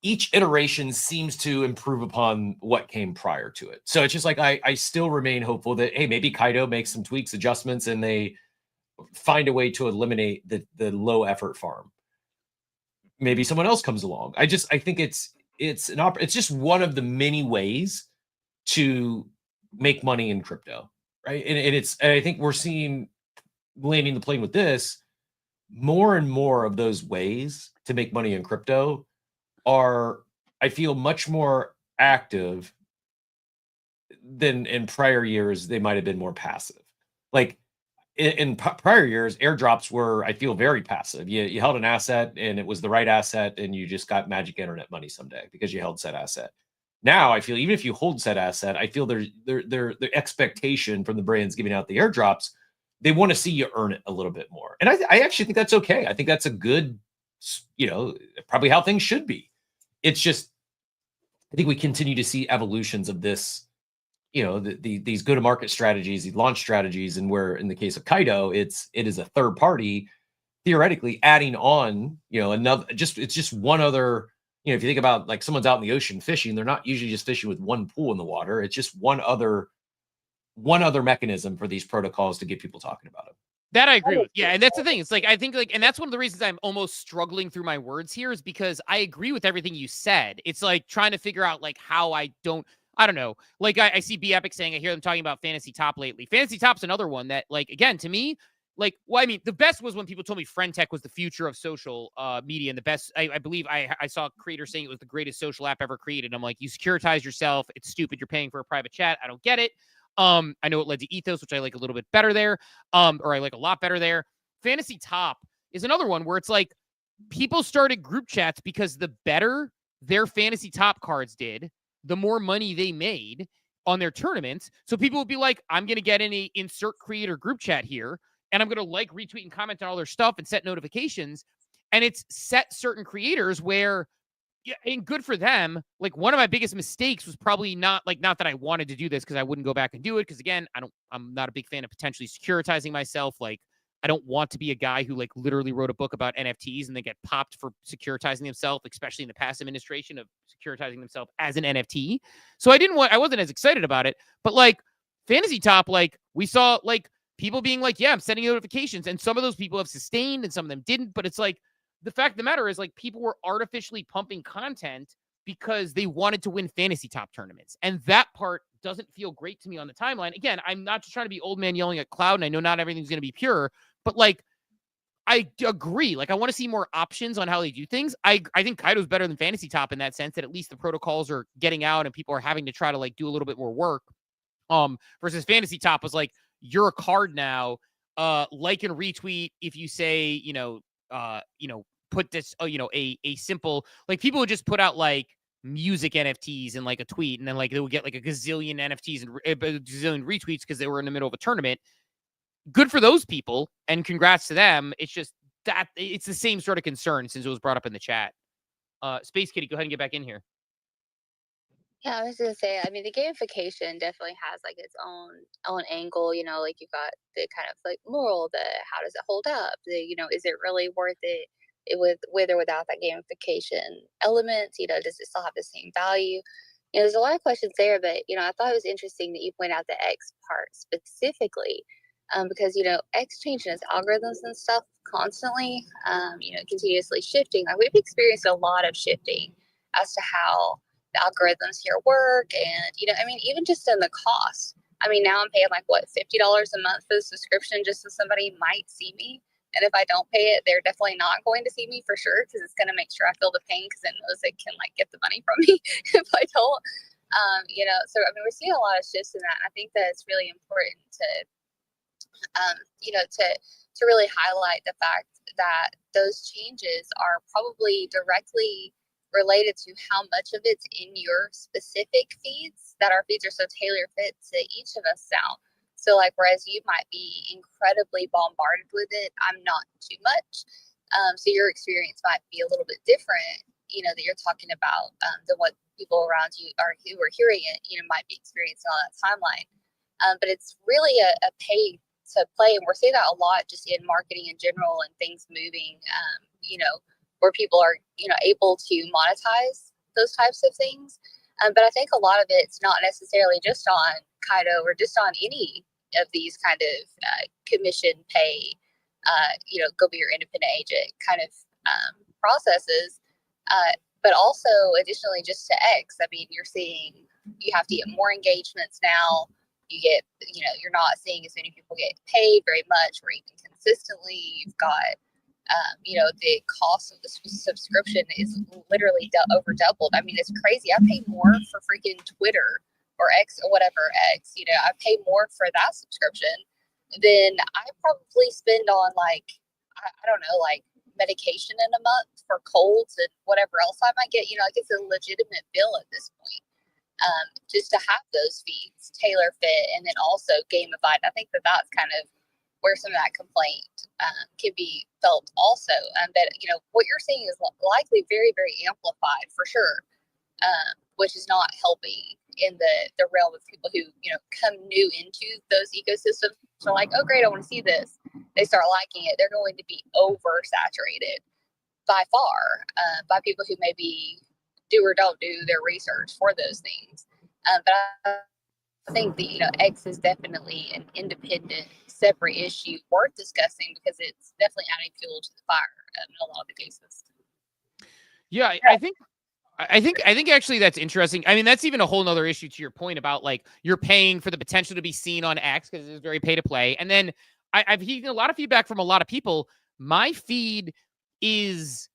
each iteration seems to improve upon what came prior to it. So it's just like, I still remain hopeful that, hey, maybe Kaito makes some tweaks, adjustments, and they find a way to eliminate the low effort farm. Maybe someone else comes along. I think it's just one of the many ways to make money in crypto, right? And I think we're seeing, landing the plane with this, more and more of those ways to make money in crypto are, I feel, much more active than in prior years. They might have been more passive. Like in prior years, airdrops were, I feel, very passive. You held an asset and it was the right asset, and you just got magic internet money someday because you held said asset. Now I feel, even if you hold said asset, I feel the expectation from the brands giving out the airdrops, they want to see you earn it a little bit more. And I actually think that's okay. I think that's a good, probably how things should be. It's just, I think we continue to see evolutions of this, these go-to-market strategies, these launch strategies, and where in the case of Kaito, it is a third party theoretically adding on, it's just one other. If you think about like someone's out in the ocean fishing, they're not usually just fishing with one pool in the water. It's just one other mechanism for these protocols to get people talking about it. That I agree with. Yeah. And that's the thing. It's like, I think like, and that's one of the reasons I'm almost struggling through my words here, is because I agree with everything you said. It's like trying to figure out like how I don't know. Like I see B Epic saying, I hear them talking about Fantasy Top lately. Fantasy Top's another one that, like, again, to me, like, well, I mean, the best was when people told me Friend Tech was the future of social media, and the best, I believe I saw creators saying it was the greatest social app ever created. I'm like, you securitize yourself. It's stupid. You're paying for a private chat. I don't get it. I know it led to Ethos, which I like a little bit better there. Or I like a lot better there. Fantasy Top is another one where it's like people started group chats because the better their Fantasy Top cards did, the more money they made on their tournaments. So people would be like, I'm going to get in a insert creator group chat here, and I'm going to like, retweet, and comment on all their stuff and set notifications. And it's set certain creators where, yeah, and good for them. Like, one of my biggest mistakes was probably not that I wanted to do this because I wouldn't go back and do it. Because again, I'm not a big fan of potentially securitizing myself. Like, I don't want to be a guy who like literally wrote a book about NFTs and then get popped for securitizing himself, especially in the past administration of securitizing themselves as an NFT. So I wasn't as excited about it. But like Fantasy Top, like we saw like people being like, yeah, I'm sending notifications. And some of those people have sustained and some of them didn't. But it's like, the fact of the matter is like people were artificially pumping content because they wanted to win Fantasy Top tournaments. And that part doesn't feel great to me on the timeline. Again, I'm not just trying to be old man yelling at cloud, and I know not everything's going to be pure, but like, I agree. Like, I want to see more options on how they do things. I think Kaito's better than Fantasy Top in that sense, that at least the protocols are getting out and people are having to try to like do a little bit more work. Versus Fantasy Top was like, you're a card now, like and retweet if you say, put this, a simple, like people would just put out like music NFTs in like a tweet, and then like they would get like a gazillion NFTs and a gazillion retweets because they were in the middle of a tournament. Good for those people, and congrats to them. It's just that it's the same sort of concern since it was brought up in the chat. Space Kitty, go ahead and get back in here. Yeah, I was gonna say, I mean, the gamification definitely has like its own angle, you know, like you've got the kind of like moral, the how does it hold up? The, you know, is it really worth it with or without that gamification element? You know, does it still have the same value? You know, there's a lot of questions there, but you know, I thought it was interesting that you point out the X part specifically. Because you know, X changing its algorithms and stuff constantly, you know, continuously shifting. Like we've experienced a lot of shifting as to how the algorithms here work, and you know, I mean, even just in the cost. I mean, now I'm paying like what $50 a month for the subscription just so somebody might see me. And if I don't pay it, they're definitely not going to see me for sure because it's going to make sure I feel the pain because it knows it can like get the money from me if I don't. You know, so I mean, we're seeing a lot of shifts in that. And I think that it's really important to you know, to really highlight the fact that those changes are probably directly related to how much of it's in your specific feeds, that our feeds are so tailor fit to each of us now. So like, whereas you might be incredibly bombarded with it, I'm not too much. So your experience might be a little bit different, you know, that you're talking about than what people around you are who are hearing it, you know, might be experiencing on that timeline. But it's really a pay to play, and we're seeing that a lot just in marketing in general and things moving, you know, where people are, you know, able to monetize those types of things. But I think a lot of it's not necessarily just on Kaito or just on any of these kind of commission pay, you know, go be your independent agent kind of processes. But also additionally just to X, I mean, you're seeing you have to get more engagements now. You get, you know, you're not seeing as many people get paid very much or even consistently. You've got, you know, the cost of the subscription is literally over doubled. I mean, it's crazy. I pay more for freaking Twitter or X or whatever X, you know, I pay more for that subscription than I probably spend on like, I don't know, like medication in a month for colds and whatever else I might get, you know, like it's a legitimate bill at this point. Just to have those feeds tailor fit and then also gamified. I think that that's kind of where some of that complaint can be felt also. That, you know, what you're seeing is likely very, very amplified for sure, which is not helping in the realm of people who, you know, come new into those ecosystems. So like, oh, great, I want to see this. They start liking it. They're going to be oversaturated by far by people who maybe do or don't do their research for those things. But I think that, you know, X is definitely an independent, separate issue worth discussing because it's definitely adding fuel to the fire in a lot of the cases. Yeah, I think actually that's interesting. I mean, that's even a whole nother issue to your point about like you're paying for the potential to be seen on X because it's very pay to play. And then I've heard a lot of feedback from a lot of people. My feed is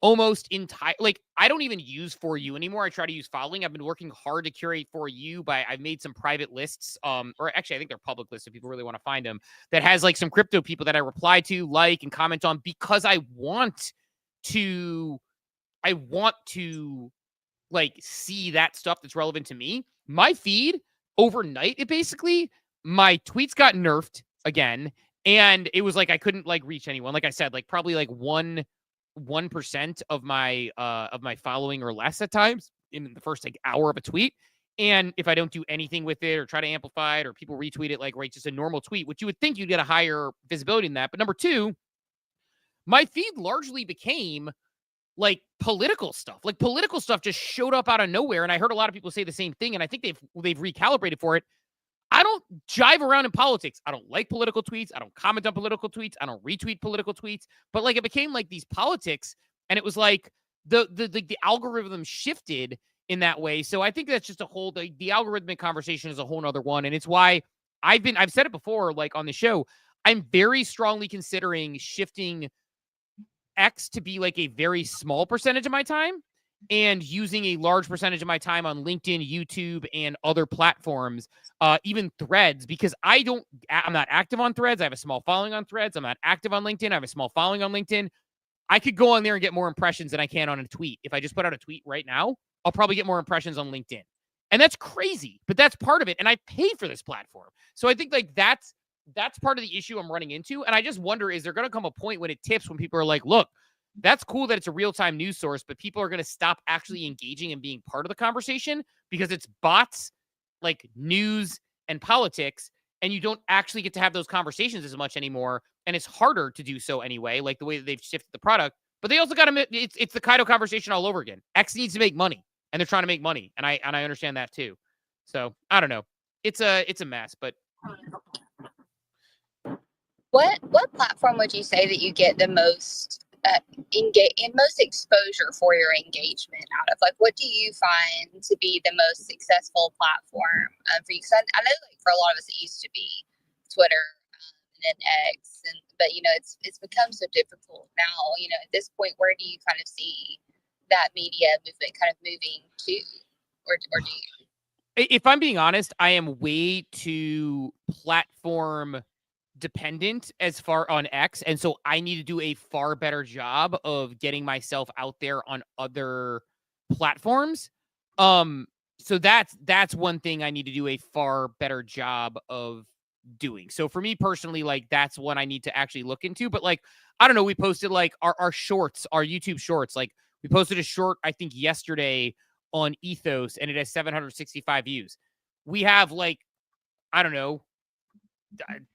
almost entire, like I don't even use For You anymore. I try to use following. I've been working hard to curate For You I've made some private lists, or actually I think they're public lists if people really want to find them, that has like some crypto people that I reply to, like, and comment on because I want to like see that stuff that's relevant to me. My feed overnight, my tweets got nerfed again. And it was like, I couldn't like reach anyone. Like I said, like probably like 1% of my following or less at times in the first like hour of a tweet. And if I don't do anything with it or try to amplify it or people retweet it, like, right, just a normal tweet, which you would think you'd get a higher visibility than that. But number two, my feed largely became like political stuff. Like political stuff just showed up out of nowhere. And I heard a lot of people say the same thing. And I think they've recalibrated for it. I don't jive around in politics. I don't like political tweets. I don't comment on political tweets. I don't retweet political tweets. But like it became like these politics, and it was like the algorithm shifted in that way. So I think that's just a whole the algorithmic conversation is a whole nother one, and it's why I've said it before, like on the show, I'm very strongly considering shifting X to be like a very small percentage of my time and using a large percentage of my time on LinkedIn, YouTube, and other platforms, even Threads, because I'm not active on Threads. I have a small following on Threads. I'm not active on LinkedIn. I have a small following on LinkedIn. I could go on there and get more impressions than I can on a tweet. If I just put out a tweet right now, I'll probably get more impressions on LinkedIn. And that's crazy, but that's part of it. And I pay for this platform. So I think like that's part of the issue I'm running into. And I just wonder, is there going to come a point when it tips when people are like, look, that's cool that it's a real-time news source, but people are going to stop actually engaging and being part of the conversation because it's bots, like news and politics, and you don't actually get to have those conversations as much anymore. And it's harder to do so anyway, like the way that they've shifted the product. But they also got to, it's the Kaito conversation all over again. X needs to make money, and they're trying to make money. And I understand that too. So I don't know. It's a mess, but. What platform would you say that you get the most most exposure for your engagement out of? Like, what do you find to be the most successful platform for you? Because I know, like, for a lot of us, it used to be Twitter and then X, but it's become so difficult now. At this point, where do you kind of see that media movement kind of moving to, or do you? If I'm being honest, I am way too platform dependent as far on X, and so I need to do a far better job of getting myself out there on other platforms. So that's one thing I need to do a far better job of doing. So for me personally, like, that's what I need to actually look into. But like, I don't know, we posted like our shorts, our YouTube shorts. Like, we posted a short, I think yesterday, on Ethos, and it has 765 views. We have like, I don't know,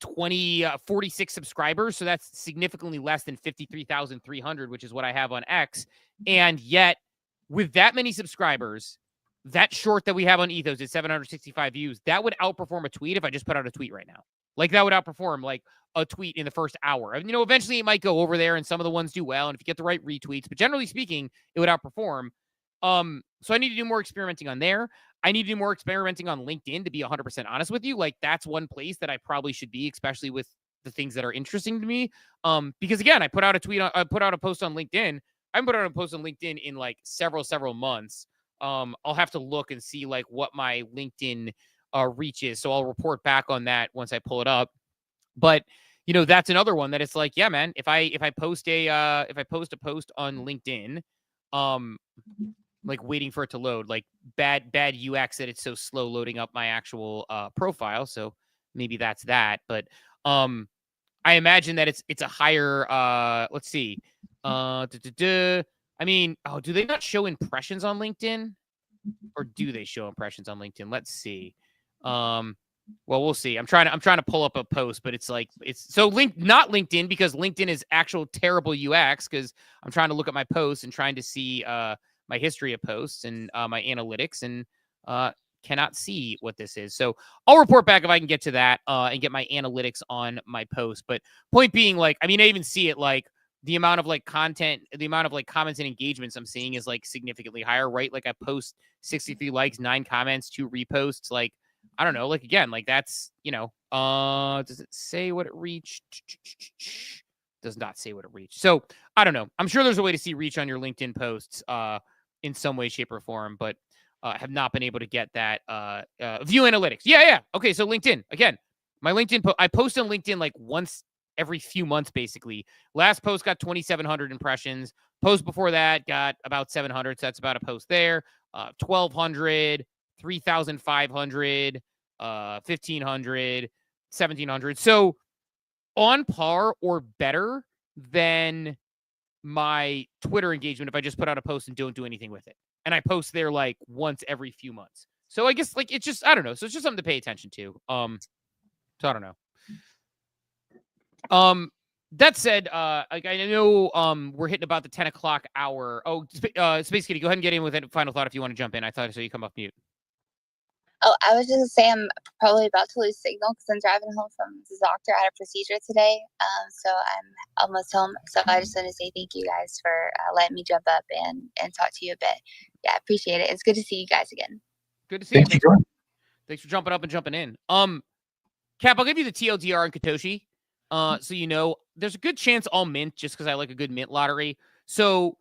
46 subscribers. So that's significantly less than 53,300, which is what I have on X. And yet with that many subscribers, that short that we have on Ethos is 765 views. That would outperform a tweet if I just put out a tweet right now. Like, that would outperform like a tweet in the first hour. And, eventually it might go over there and some of the ones do well. And if you get the right retweets, but generally speaking, it would outperform. So I need to do more experimenting on there. I need to do more experimenting on LinkedIn, to be 100% honest with you. Like, that's one place that I probably should be, especially with the things that are interesting to me. Because again, I put out a post on LinkedIn. I haven't put out a post on LinkedIn in like several months. I'll have to look and see like what my LinkedIn reach is. So I'll report back on that once I pull it up. But that's another one that it's like, yeah, man, if I post a post on LinkedIn, like waiting for it to load, like bad UX that it's so slow loading up my actual profile. So maybe that's that. But I imagine that it's a higher let's see. I mean, do they not show impressions on LinkedIn? Or do they show impressions on LinkedIn? Let's see. Well, we'll see. I'm trying to pull up a post, but it's not LinkedIn, because LinkedIn is actual terrible UX, because I'm trying to look at my posts and trying to see my history of posts and my analytics, and cannot see what this is. So I'll report back if I can get to that and get my analytics on my post. But point being, like, I mean, I even see it like the amount of like content, the amount of like comments and engagements I'm seeing is like significantly higher, right? Like, I post 63 likes, 9 comments, 2 reposts. Like, I don't know, like, again, like, that's, does it say what it reached? Does not say what it reached. So I don't know. I'm sure there's a way to see reach on your LinkedIn posts in some way, shape, or form, but have not been able to get that view analytics. Yeah. Okay, so LinkedIn, again, my LinkedIn, I post on LinkedIn like once every few months, basically. Last post got 2,700 impressions. Post before that got about 700. So that's about a post there. 1,200, 3,500, 1,500, 1,700. So on par or better than my Twitter engagement if I just put out a post and don't do anything with it. And I post there like once every few months. So I guess like it's just, I don't know. So it's just something to pay attention to. So I don't know. That said, like, I know we're hitting about the 10 o'clock hour. Oh, Space Kitty, go ahead and get in with a final thought if you want to jump in. I thought I saw you come off mute. Oh, I was just going to say I'm probably about to lose signal because I'm driving home from the doctor. I had a procedure today, so I'm almost home. So I just want to say thank you guys for letting me jump up and talk to you a bit. Yeah, I appreciate it. It's good to see you guys again. Good to see you. Thanks for jumping up and jumping in. Cap, I'll give you the TLDR on Katoshi. So there's a good chance I'll mint just because I like a good mint lottery. So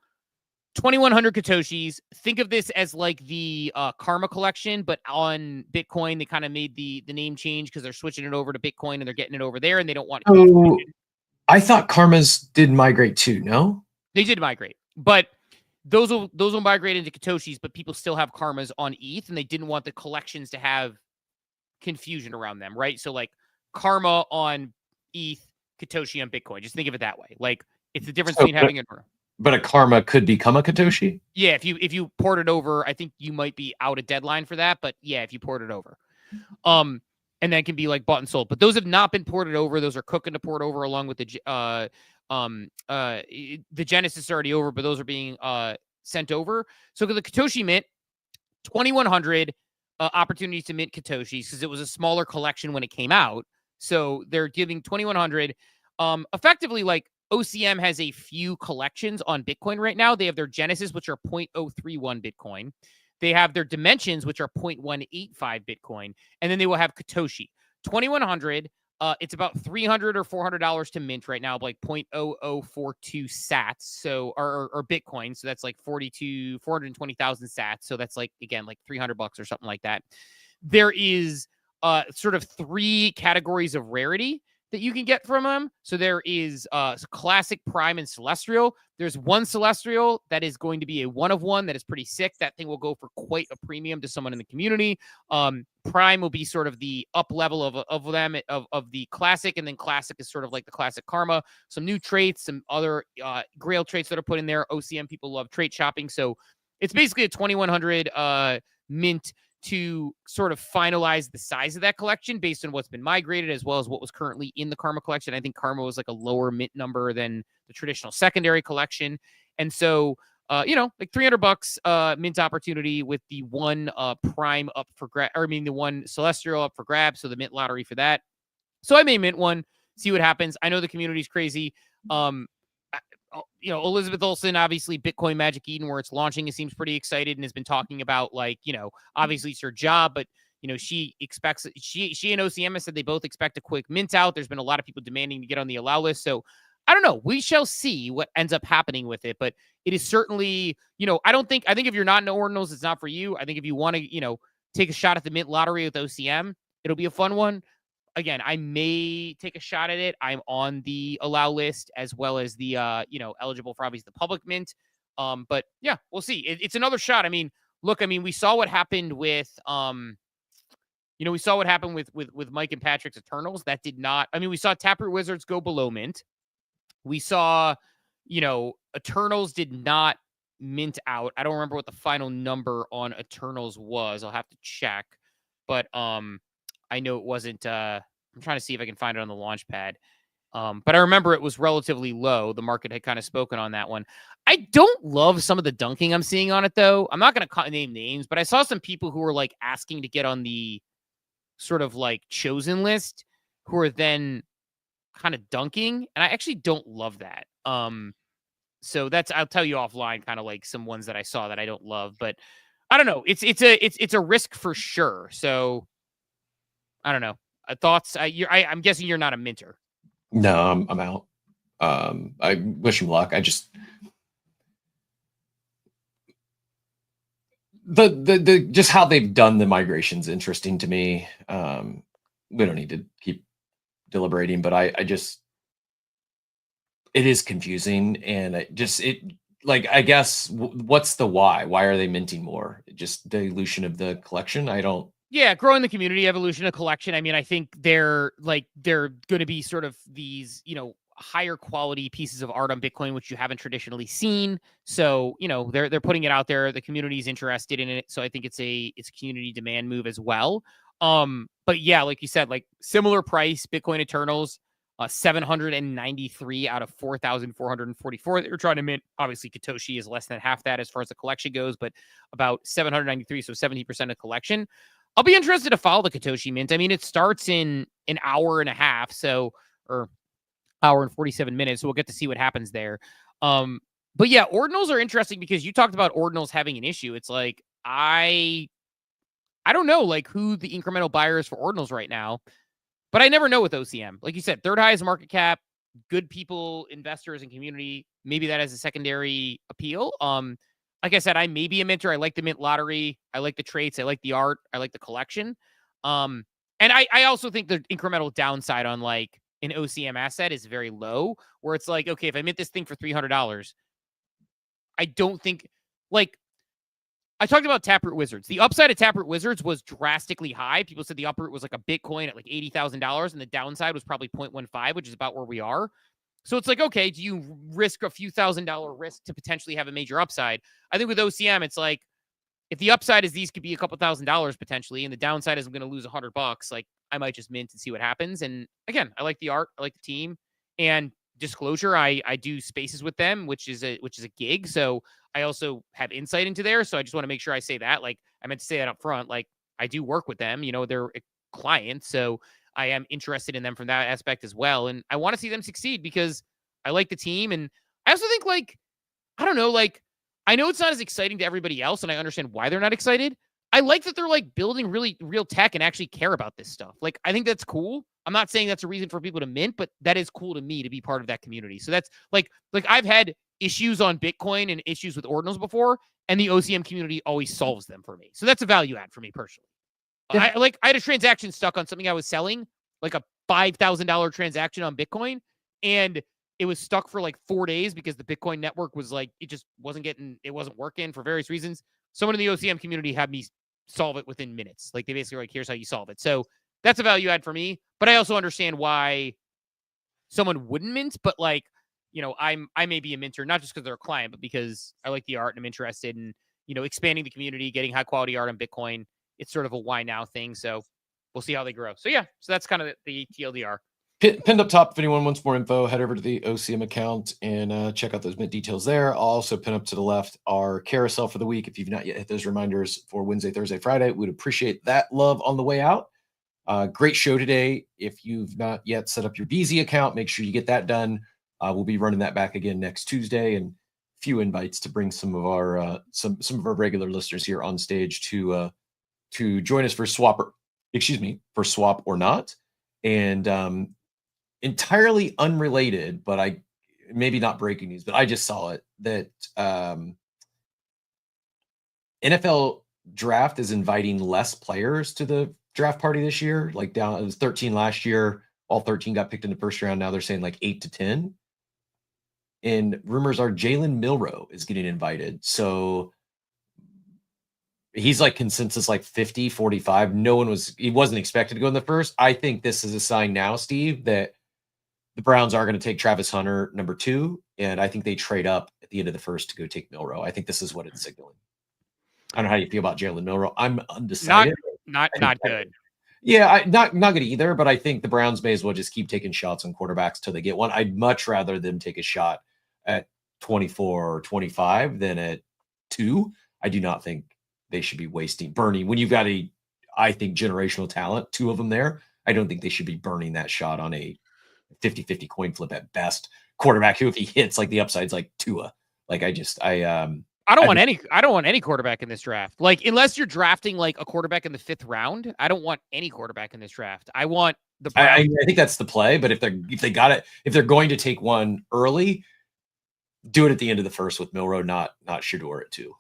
2,100 Katoshis. Think of this as like the Karma collection, but on Bitcoin. They kind of made the name change because they're switching it over to Bitcoin and they're getting it over there and they don't want Oh, I thought Karmas did migrate too, no? They did migrate, but those will migrate into Katoshis, but people still have karmas on ETH, and they didn't want the collections to have confusion around them, right? So like karma on ETH, Katoshi on Bitcoin. Just think of it that way. Like it's the difference between having but a karma could become a Katoshi. Yeah, if you port it over, I think you might be out a deadline for that. But yeah, if you port it over, and then it can be like bought and sold. But those have not been ported over. Those are cooking to port over along with the Genesis is already over, but those are being sent over. So the Katoshi mint, 2,100 opportunities to mint Katoshis because it was a smaller collection when it came out. So they're giving 2,100. Effectively, like OCM has a few collections on Bitcoin right now. They have their Genesis, which are 0.031 Bitcoin. They have their Dimensions, which are 0.185 Bitcoin. And then they will have Katoshi. 2,100. It's about $300 or $400 to mint right now, like 0.0042 sats. So, or Bitcoin. So that's like 420,000 sats. So that's like, again, like $300 or something like that. There is sort of 3 categories of rarity that you can get from them. So there is Classic, Prime, and Celestial. There's one Celestial that is going to be a 1 of 1 that is pretty sick. That thing will go for quite a premium to someone in the community. Prime will be sort of the up level of them, of the Classic, and then Classic is sort of like the Classic Karma. Some new traits, some other Grail traits that are put in there. OCM people love trait shopping. So it's basically a 2,100 mint to sort of finalize the size of that collection based on what's been migrated as well as what was currently in the Karma collection. I think Karma was like a lower mint number than the traditional secondary collection. And so, like $300 mint opportunity with the one Prime up for grab, or I mean the one Celestial up for grab. So the mint lottery for that. So I may mint one, see what happens. I know the community's crazy. Elizabeth Olsen, obviously Bitcoin Magic Eden, where it's launching, it seems pretty excited and has been talking about obviously it's her job, but she expects she and OCM have said they both expect a quick mint out. There's been a lot of people demanding to get on the allow list. So I don't know. We shall see what ends up happening with it, but it is certainly, I think if you're not in ordinals, it's not for you. I think if you want to, take a shot at the mint lottery with OCM, it'll be a fun one. Again, I may take a shot at it. I'm on the allow list as well as the, eligible for obviously the public mint. But yeah, we'll see. It's another shot. I mean, look, we saw what happened with, we saw what happened with Mike and Patrick's Eternals. That did not, we saw Taproot Wizards go below mint. We saw, Eternals did not mint out. I don't remember what the final number on Eternals was. I'll have to check. But, I know it wasn't, I'm trying to see if I can find it on the launch pad. But I remember it was relatively low. The market had kind of spoken on that one. I don't love some of the dunking I'm seeing on it, though. I'm not going to name names, but I saw some people who were like asking to get on the sort of like chosen list who are then kind of dunking. And I actually don't love that. So I'll tell you offline, kind of like some ones that I saw that I don't love, but I don't know. It's a risk for sure. So I don't know. Thoughts? I'm guessing you're not a minter. No, I'm out. I wish him luck. I just the just how they've done the migration's interesting to me. We don't need to keep deliberating, but I just it is confusing, and I guess what's the why? Why are they minting more? Just dilution of the collection? Yeah, growing the community, evolution of collection. I think they're going to be sort of these, higher quality pieces of art on Bitcoin, which you haven't traditionally seen. So, they're putting it out there. The community's interested in it. So I think it's a community demand move as well. But yeah, like you said, like similar price, Bitcoin Eternals, 793 out of 4,444 that you're trying to mint. Obviously, Katoshi is less than half that as far as the collection goes, but about 793, so 70% of collection. I'll be interested to follow the Katoshi mint. It starts in an hour and a half, or hour and 47 minutes. So we'll get to see what happens there. But yeah, ordinals are interesting because you talked about ordinals having an issue. It's like, I don't know like who the incremental buyer is for ordinals right now, but I never know with OCM. Like you said, third highest market cap, good people, investors, and community. Maybe that has a secondary appeal. Like I said, I may be a minter. I like the mint lottery. I like the traits. I like the art. I like the collection. And I also think the incremental downside on like an OCM asset is very low, where it's like, okay, if I mint this thing for $300, I don't think like I talked about Taproot Wizards. The upside of Taproot Wizards was drastically high. People said the uproot was like a Bitcoin at like $80,000, and the downside was probably 0.15, which is about where we are. So it's like, okay, do you risk a few $1,000 risk to potentially have a major upside? I think with OCM, it's like, if the upside is these could be a couple $1,000s potentially, and the downside is I'm going to lose $100, like I might just mint and see what happens. And again, I like the art, I like the team, and disclosure, I do spaces with them, which is a gig. So I also have insight into there. So I just want to make sure I say that. Like I meant to say that up front. Like I do work with them. They're a client, so I am interested in them from that aspect as well. And I want to see them succeed because I like the team, and I also think like I don't know, like. I know it's not as exciting to everybody else, and I understand why they're not excited. I like that they're like building really real tech and actually care about this stuff. Like, I think that's cool. I'm not saying that's a reason for people to mint, but that is cool to me to be part of that community. So that's like I've had issues on Bitcoin and issues with ordinals before, and the OCM community always solves them for me. So that's a value add for me personally. Yeah. I had a transaction stuck on something I was selling, like a $5,000 transaction on Bitcoin, and it was stuck for like 4 days because the Bitcoin network was like, it just wasn't working for various reasons. Someone in the OCM community had me solve it within minutes. Like they basically were like, here's how you solve it. So that's a value add for me, but I also understand why someone wouldn't mint, but like, I may be a minter, not just because they're a client, but because I like the art and I'm interested in, expanding the community, getting high quality art on Bitcoin. It's sort of a why now thing. So we'll see how they grow. So yeah, so that's kind of the TLDR. Pinned up top, if anyone wants more info, head over to the OCM account and check out those mint details there. I'll also pin up to the left our carousel for the week. If you've not yet hit those reminders for Wednesday, Thursday, Friday, we'd appreciate that love on the way out. Great show today. If you've not yet set up your BZ account, make sure you get that done. We'll be running that back again next Tuesday, and a few invites to bring some of our some of our regular listeners here on stage to join us for swap or not. And entirely unrelated, but maybe not breaking news, but I just saw it that NFL draft is inviting less players to the draft party this year. Like it was 13 last year. All 13 got picked in the first round. Now they're saying like 8 to 10. And rumors are Jalen Milroe is getting invited. So he's like consensus like 50, 45. He wasn't expected to go in the first. I think this is a sign now, Steve, that the Browns are going to take Travis Hunter number 2, and I think they trade up at the end of the first to go take Milroe. I think this is what it's signaling. I don't know how you feel about Jalen Milroe. I'm undecided. Not good. Yeah, not good either, but I think the Browns may as well just keep taking shots on quarterbacks till they get one. I'd much rather them take a shot at 24 or 25 than at 2. I do not think they should be burning. When you've got I think, generational talent, 2 of them there, I don't think they should be burning that shot on a 50-50 coin flip at best quarterback who, if he hits, like the upside's like Tua. Like I don't want any quarterback in this draft. Like unless you're drafting like a quarterback in the 5th round, I don't want any quarterback in this draft. I want the I think that's the play, but if they're going to take one early, do it at the end of the first with Milroe, not Shador at 2.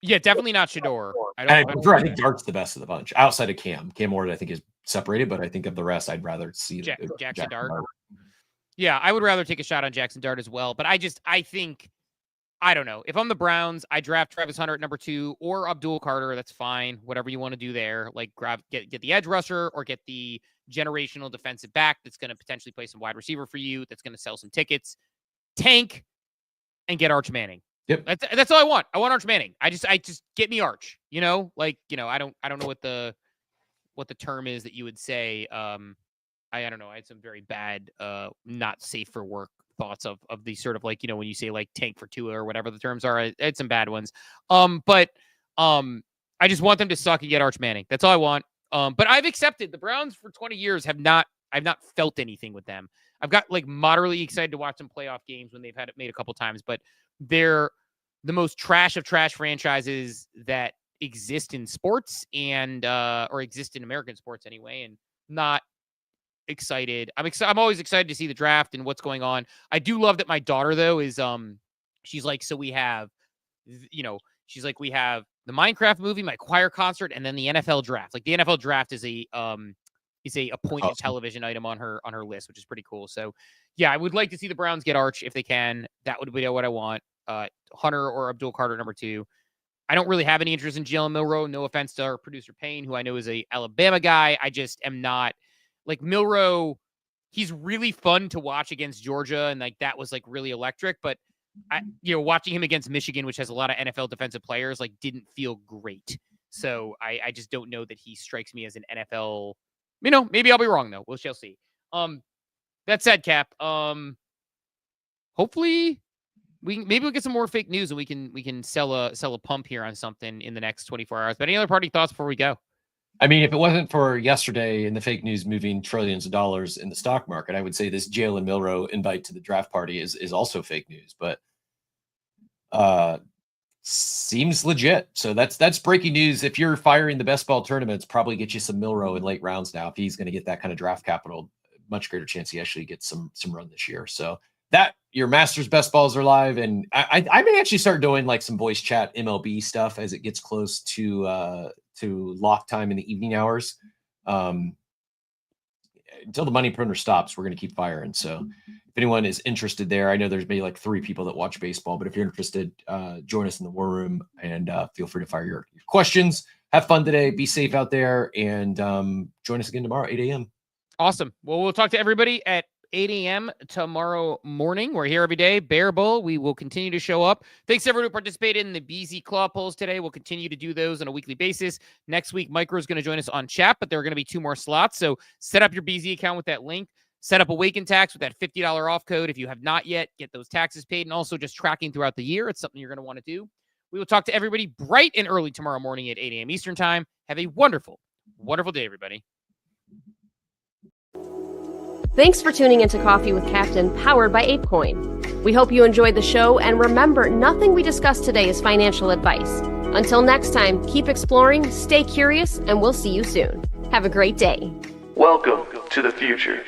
Yeah, definitely not Shador. I think Dart's the best of the bunch outside of Cam. Cam Ward, I think, is separated, but I think of the rest, I'd rather see Jackson Dart. Yeah, I would rather take a shot on Jackson Dart as well. But I think, I don't know. If I'm the Browns, I draft Travis Hunter at number 2 or Abdul Carter. That's fine. Whatever you want to do there. Like get the edge rusher or get the generational defensive back that's going to potentially play some wide receiver for you. That's going to sell some tickets. Tank and get Arch Manning. Yep. That's all I want. I want Arch Manning. I just get me Arch, I don't know what the term is that you would say. I don't know. I had some very bad, not safe for work thoughts of the sort of like, when you say like tank for Tua or whatever the terms are, I had some bad ones. But I just want them to suck and get Arch Manning. That's all I want. But I've accepted the Browns for 20 years I've not felt anything with them. I've got like moderately excited to watch some playoff games when they've had it made a couple times, but they're the most trash of trash franchises that exist in sports and or exist in American sports anyway, and not excited. I'm always excited to see the draft and what's going on. I do love that my daughter though is she's like, so we have she's like, we have the Minecraft movie, my choir concert, and then the NFL draft. Like the NFL draft is a appointed television item on her list, which is pretty cool. So yeah, I would like to see the Browns get Arch if they can. That would be what I want. Hunter or Abdul Carter number 2. I don't really have any interest in Jalen Milroe. No offense to our producer Payne, who I know is a Alabama guy. I just am not like Milroe. He's really fun to watch against Georgia, and like that was like really electric. But watching him against Michigan, which has a lot of NFL defensive players, like didn't feel great. So I just don't know that he strikes me as an NFL. Maybe I'll be wrong though. We shall see. That said, Cap. Hopefully. We'll get some more fake news and we can sell a pump here on something in the next 24 hours. But any other party thoughts before we go? I mean, if it wasn't for yesterday and the fake news moving trillions of dollars in the stock market, I would say this Jalen Milroe invite to the draft party is also fake news, but seems legit. So that's breaking news. If you're firing the best ball tournaments, probably get you some Milroe in late rounds now. If he's going to get that kind of draft capital, much greater chance he actually gets some run this year. So that your Masters best balls are live, and I may actually start doing like some voice chat MLB stuff as it gets close to lock time in the evening hours. Until the money printer stops, we're going to keep firing. So if anyone is interested there, I know there's maybe like 3 people that watch baseball, but if you're interested, join us in the war room and feel free to fire your questions. Have fun today. Be safe out there, and join us again tomorrow, 8 a.m. Awesome. Well, we'll talk to everybody at 8 a.m. tomorrow morning. We're here every day. Bear Bull. We will continue to show up. Thanks everyone who participated in the BZ Claw polls today. We'll continue to do those on a weekly basis. Next week, Micro is going to join us on chat, but there are going to be 2 more slots. So set up your BZ account with that link. Set up Awaken Tax with that $50 off code. If you have not yet, get those taxes paid, and also just tracking throughout the year. It's something you're going to want to do. We will talk to everybody bright and early tomorrow morning at 8 a.m. Eastern time. Have a wonderful, wonderful day, everybody. Thanks for tuning into Coffee with Captain, powered by ApeCoin. We hope you enjoyed the show, and remember, nothing we discussed today is financial advice. Until next time, keep exploring, stay curious, and we'll see you soon. Have a great day. Welcome to the future.